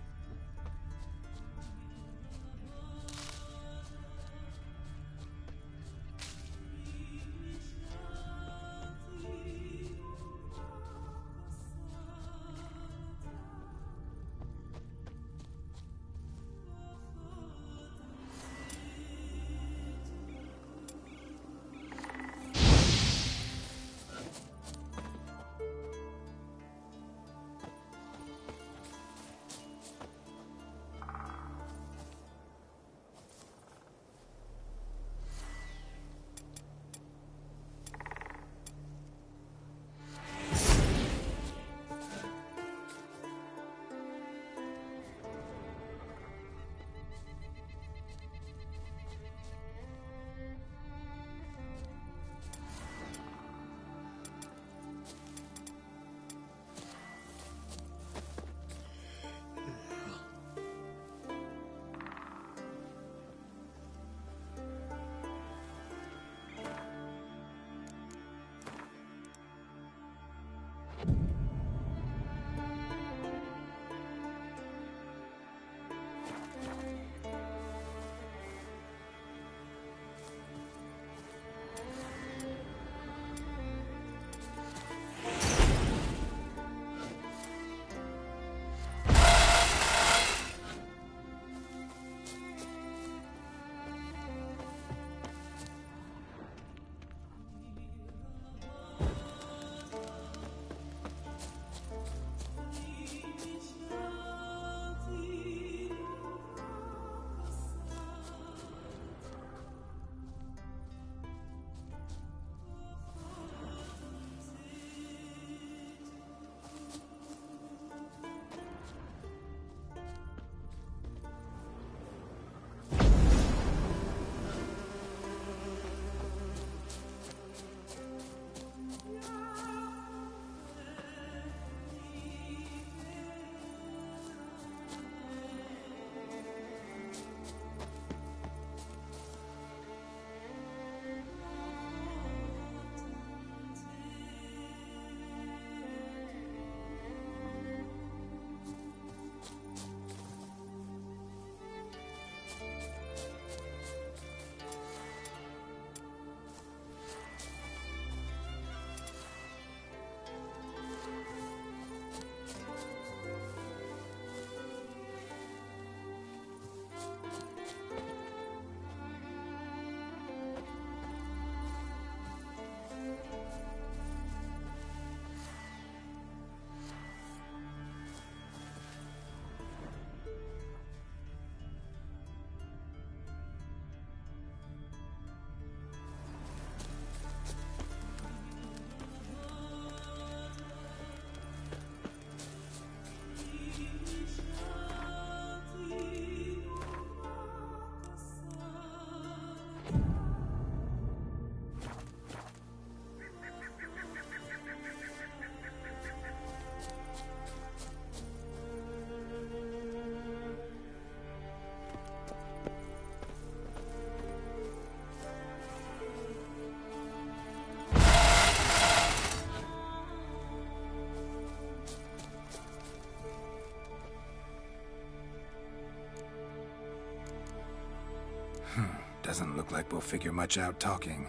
Doesn't look like we'll figure much out talking.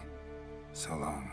So long.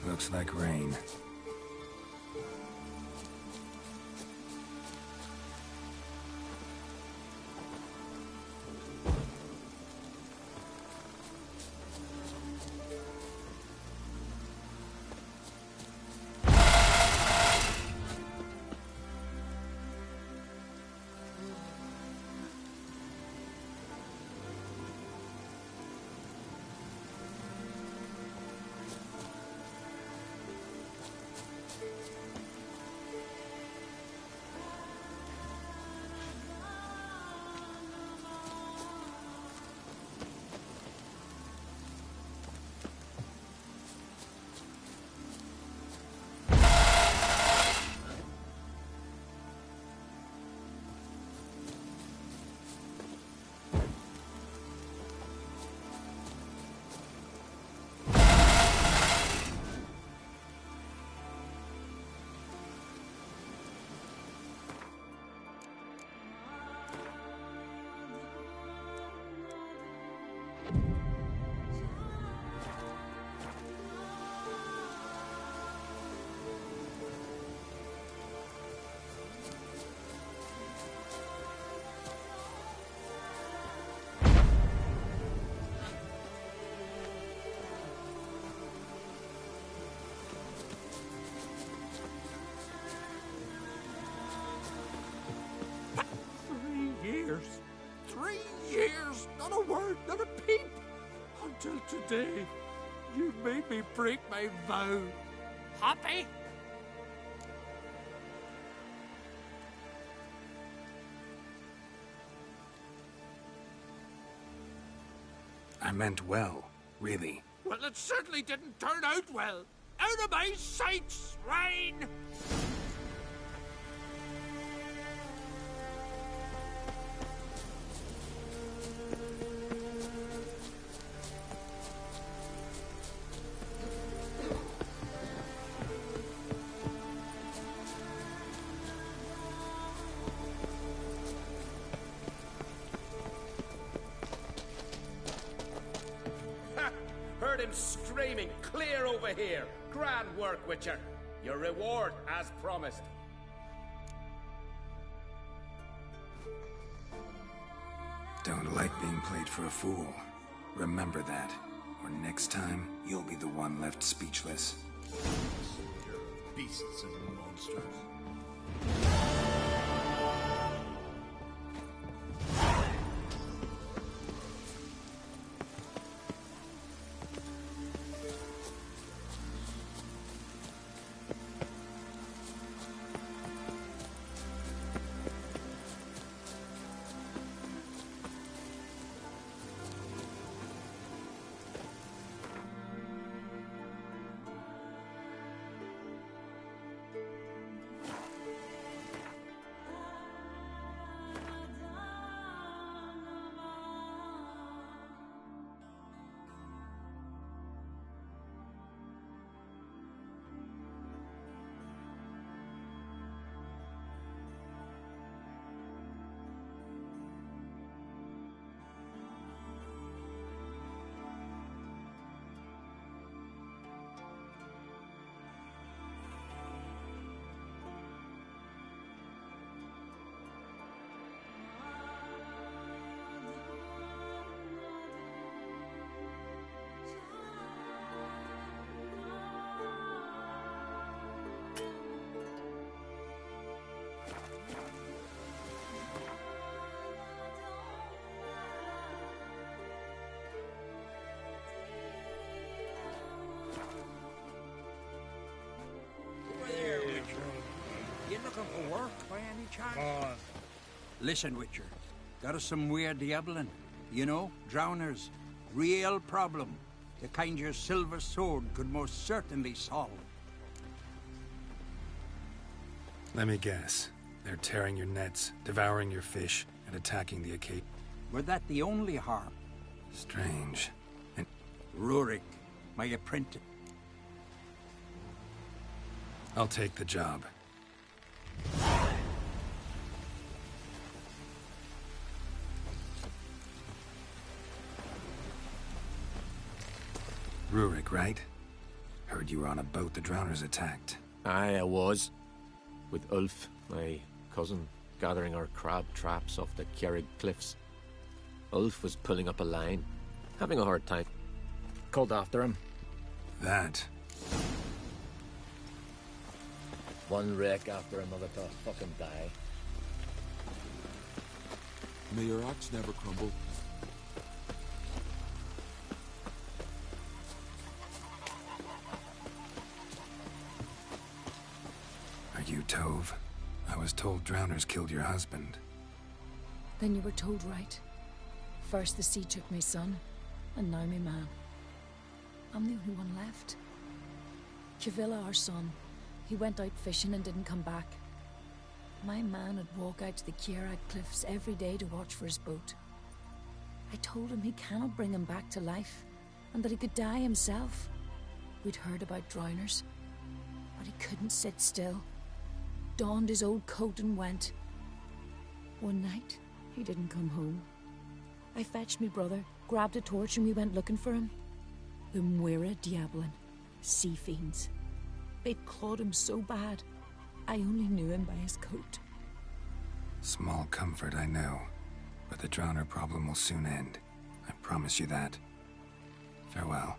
Looks like rain. Until today, you made me break my vow. Happy? I meant well, really. Well, it certainly didn't turn out well. Out of my sight, swine! Heard him screaming, clear over here. Grand work, Witcher. Your reward as promised. Don't like being played for a fool. Remember that, or next time, you'll be the one left speechless. Beasts and monsters. You looking for work by any chance? Listen, Witcher. Got us some weird diabling. You know, drowners. Real problem. The kind your silver sword could most certainly solve. Let me guess. They're tearing your nets, devouring your fish, and attacking the Acacia. Were that the only harm? Strange. And Rurik, my apprentice. I'll take the job. Rurik, right? Heard you were on a boat the drowners attacked. Aye, I was. With Ulf, my cousin, gathering our crab traps off the Kjerrig cliffs. Ulf was pulling up a line, having a hard time. Called after him. That. One wreck after another to fucking die. May your axe never crumble. Are you Tove? I was told drowners killed your husband. Then you were told right. First the sea took my son, and now my man. I'm the only one left. Kavilla, our son, he went out fishing and didn't come back. My man would walk out to the Kjerrig cliffs every day to watch for his boat. I told him he cannot bring him back to life, and that he could die himself. We'd heard about drowners, but he couldn't sit still. Donned his old coat and went. One night, he didn't come home. I fetched me brother, grabbed a torch, and we went looking for him. The Muira Diablin, sea fiends. They'd clawed him so bad, I only knew him by his coat. Small comfort, I know. But the drowner problem will soon end. I promise you that. Farewell.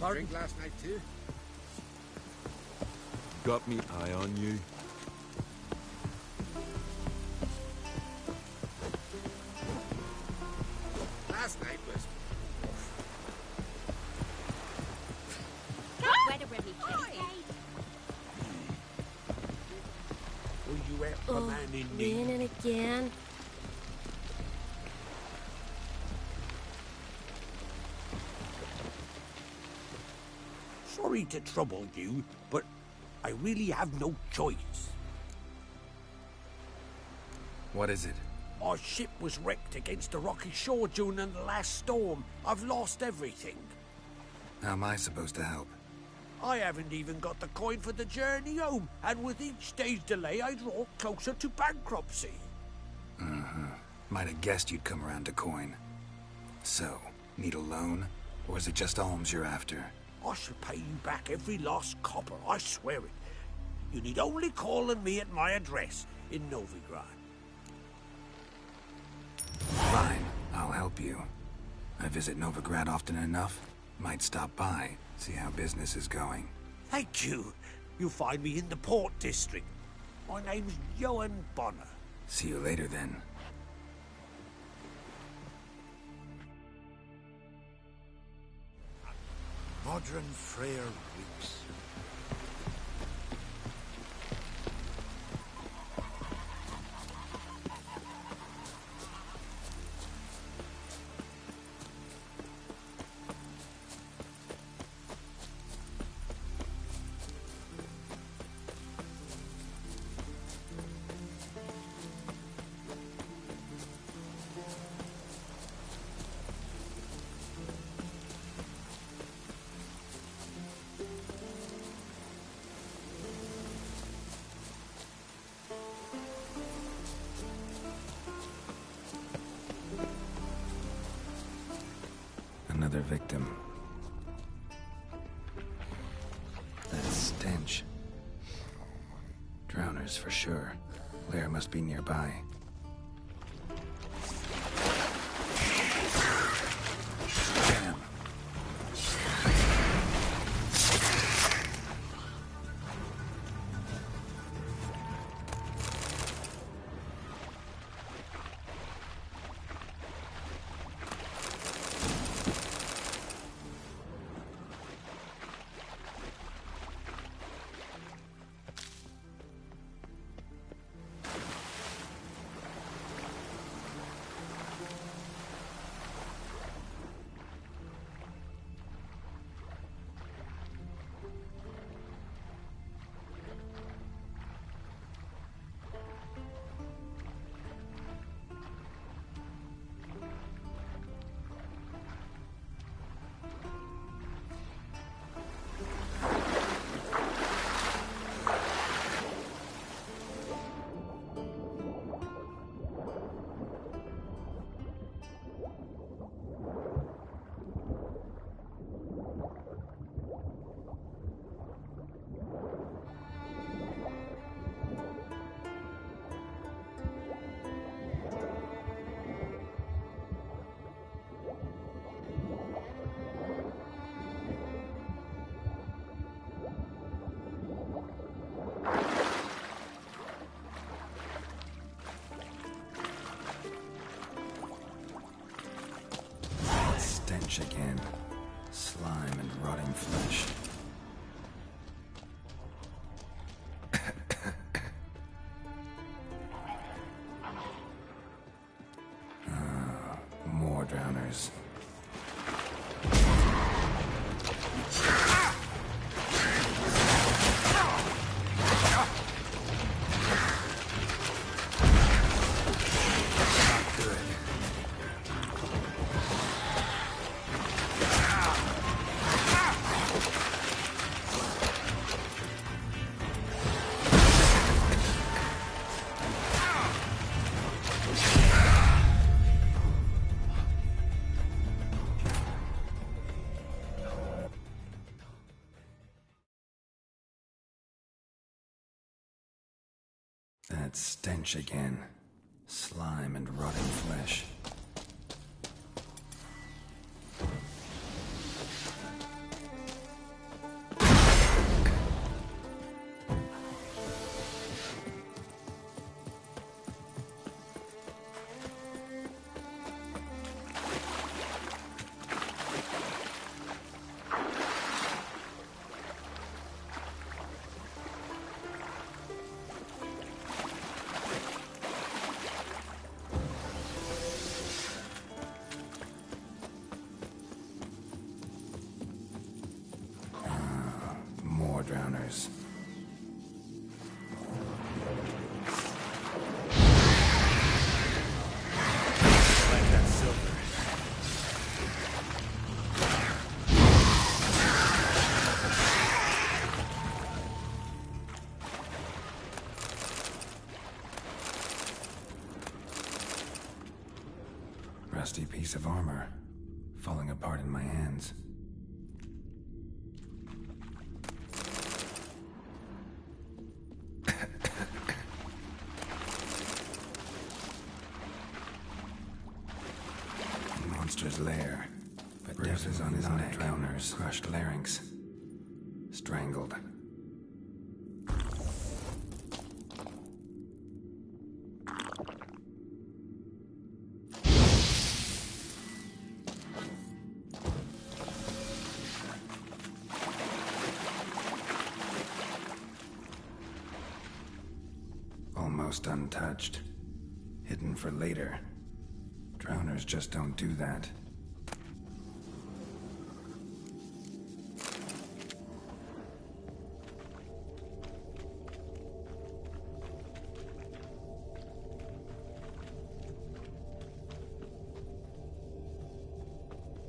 pardon? Drink last night too? Got me eye on you. Last night was... Will you help a man in need? Again and again. Sorry to trouble you, but I really have no choice. What is it? Our ship was wrecked against a rocky shore during the last storm. I've lost everything. How am I supposed to help? I haven't even got the coin for the journey home, and with each day's delay, I draw closer to bankruptcy. Might have guessed you'd come around to coin. So, need a loan? Or is it just alms you're after? I shall pay you back every last copper, I swear it. You need only call on me at my address in Novigrad. Fine, I'll help you. I visit Novigrad often enough. Might stop by, see how business is going. Thank you. You'll find me in the Port District. My name's Johan Bonner. See you later, then. Modern Freyr weeps. Another victim. That stench. Drowners for sure. Lair must be nearby. Damn. Stench again. Slime and rotting flesh. More drowners. That stench again. Slime and rotting flesh. drowners. Like that silver. Rusty piece of armor, falling apart in my hands. Monster's lair, but bruises on his neck, drowners, crushed larynx, strangled. Almost untouched. Hidden for later. Drowners just don't do that.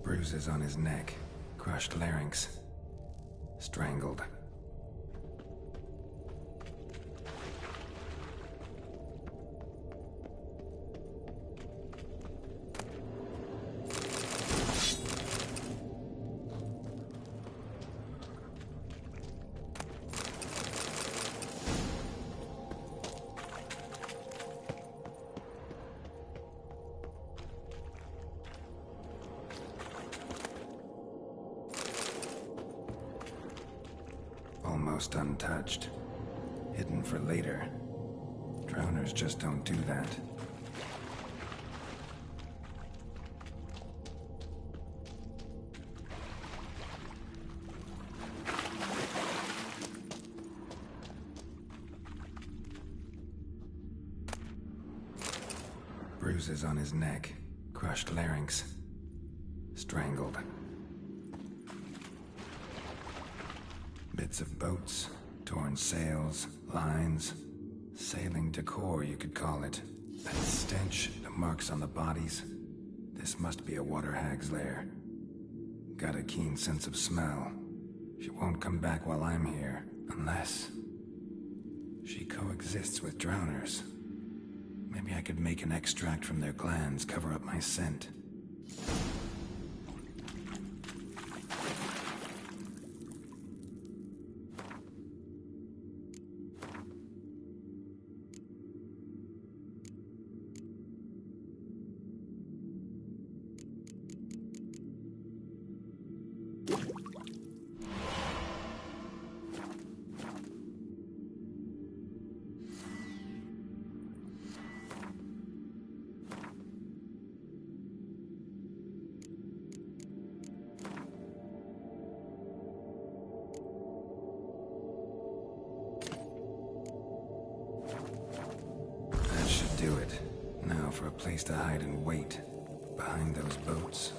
Bruises on his neck. Crushed larynx. Strangled. Almost untouched. Hidden for later. Drowners just don't do that. Bruises on his neck. Crushed larynx. Strangled. Bits of boats, torn sails, lines, sailing decor, you could call it. That stench, the marks on the bodies. This must be a water hag's lair. Got a keen sense of smell. She won't come back while I'm here, unless she coexists with drowners. Maybe I could make an extract from their glands, cover up my scent. Do it. Now for a place to hide and wait. Behind those boats.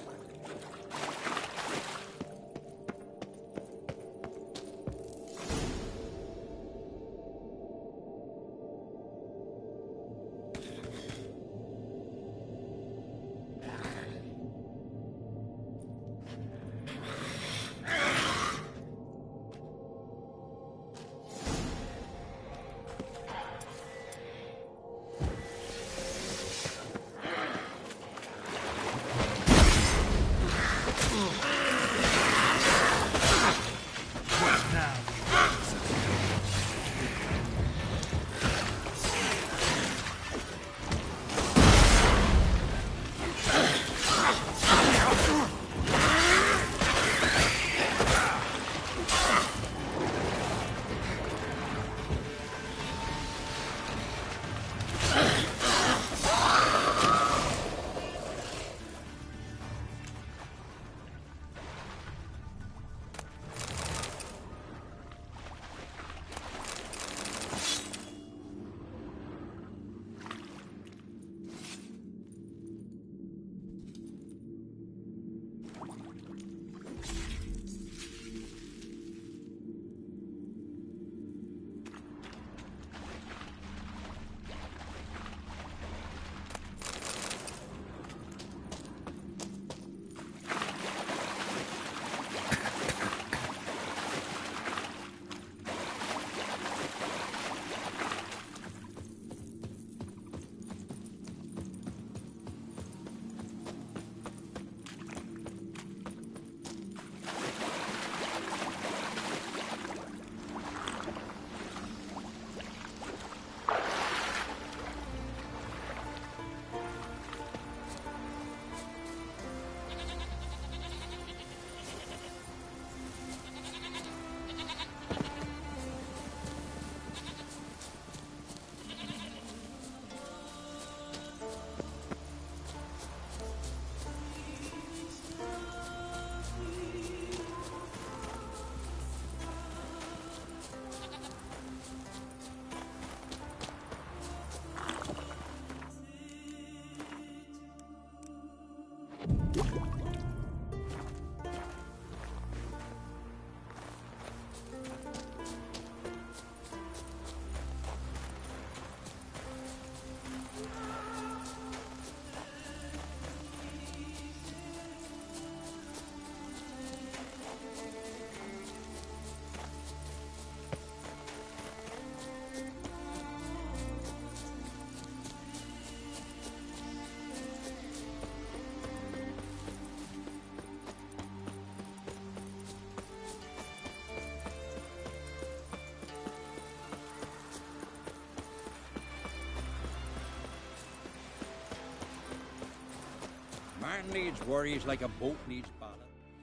man needs worries like a boat needs ballast.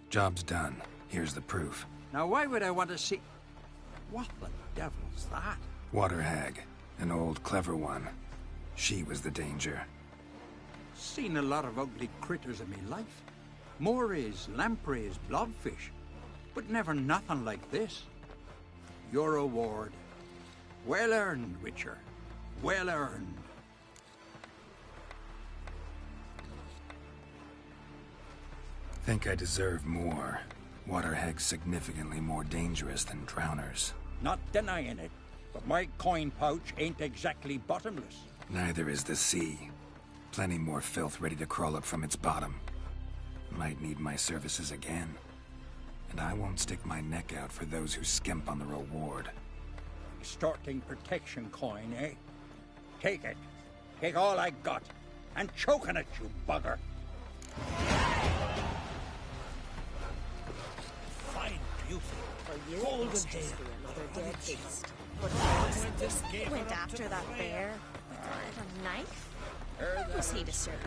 Job's done. Here's the proof. Now, why would I want to see... What the devil's that? Water hag. An old, clever one. She was the danger. Seen a lot of ugly critters in me life. Morays, lampreys, blobfish. But never nothing like this. Your reward. Well earned, Witcher. Well earned. Think I deserve more. Water hags significantly more dangerous than drowners. Not denying it, but my coin pouch ain't exactly bottomless. Neither is the sea. Plenty more filth ready to crawl up from its bottom. Might need my services again. And I won't stick my neck out for those who skimp on the reward. Extorting protection coin, eh? Take it. Take all I got. And choke on it, you bugger. Fine beauty. For you, Golden it must just hair. be another dead beast. But This he gave went her up after to that flame. bear with a knife. How was he to survive?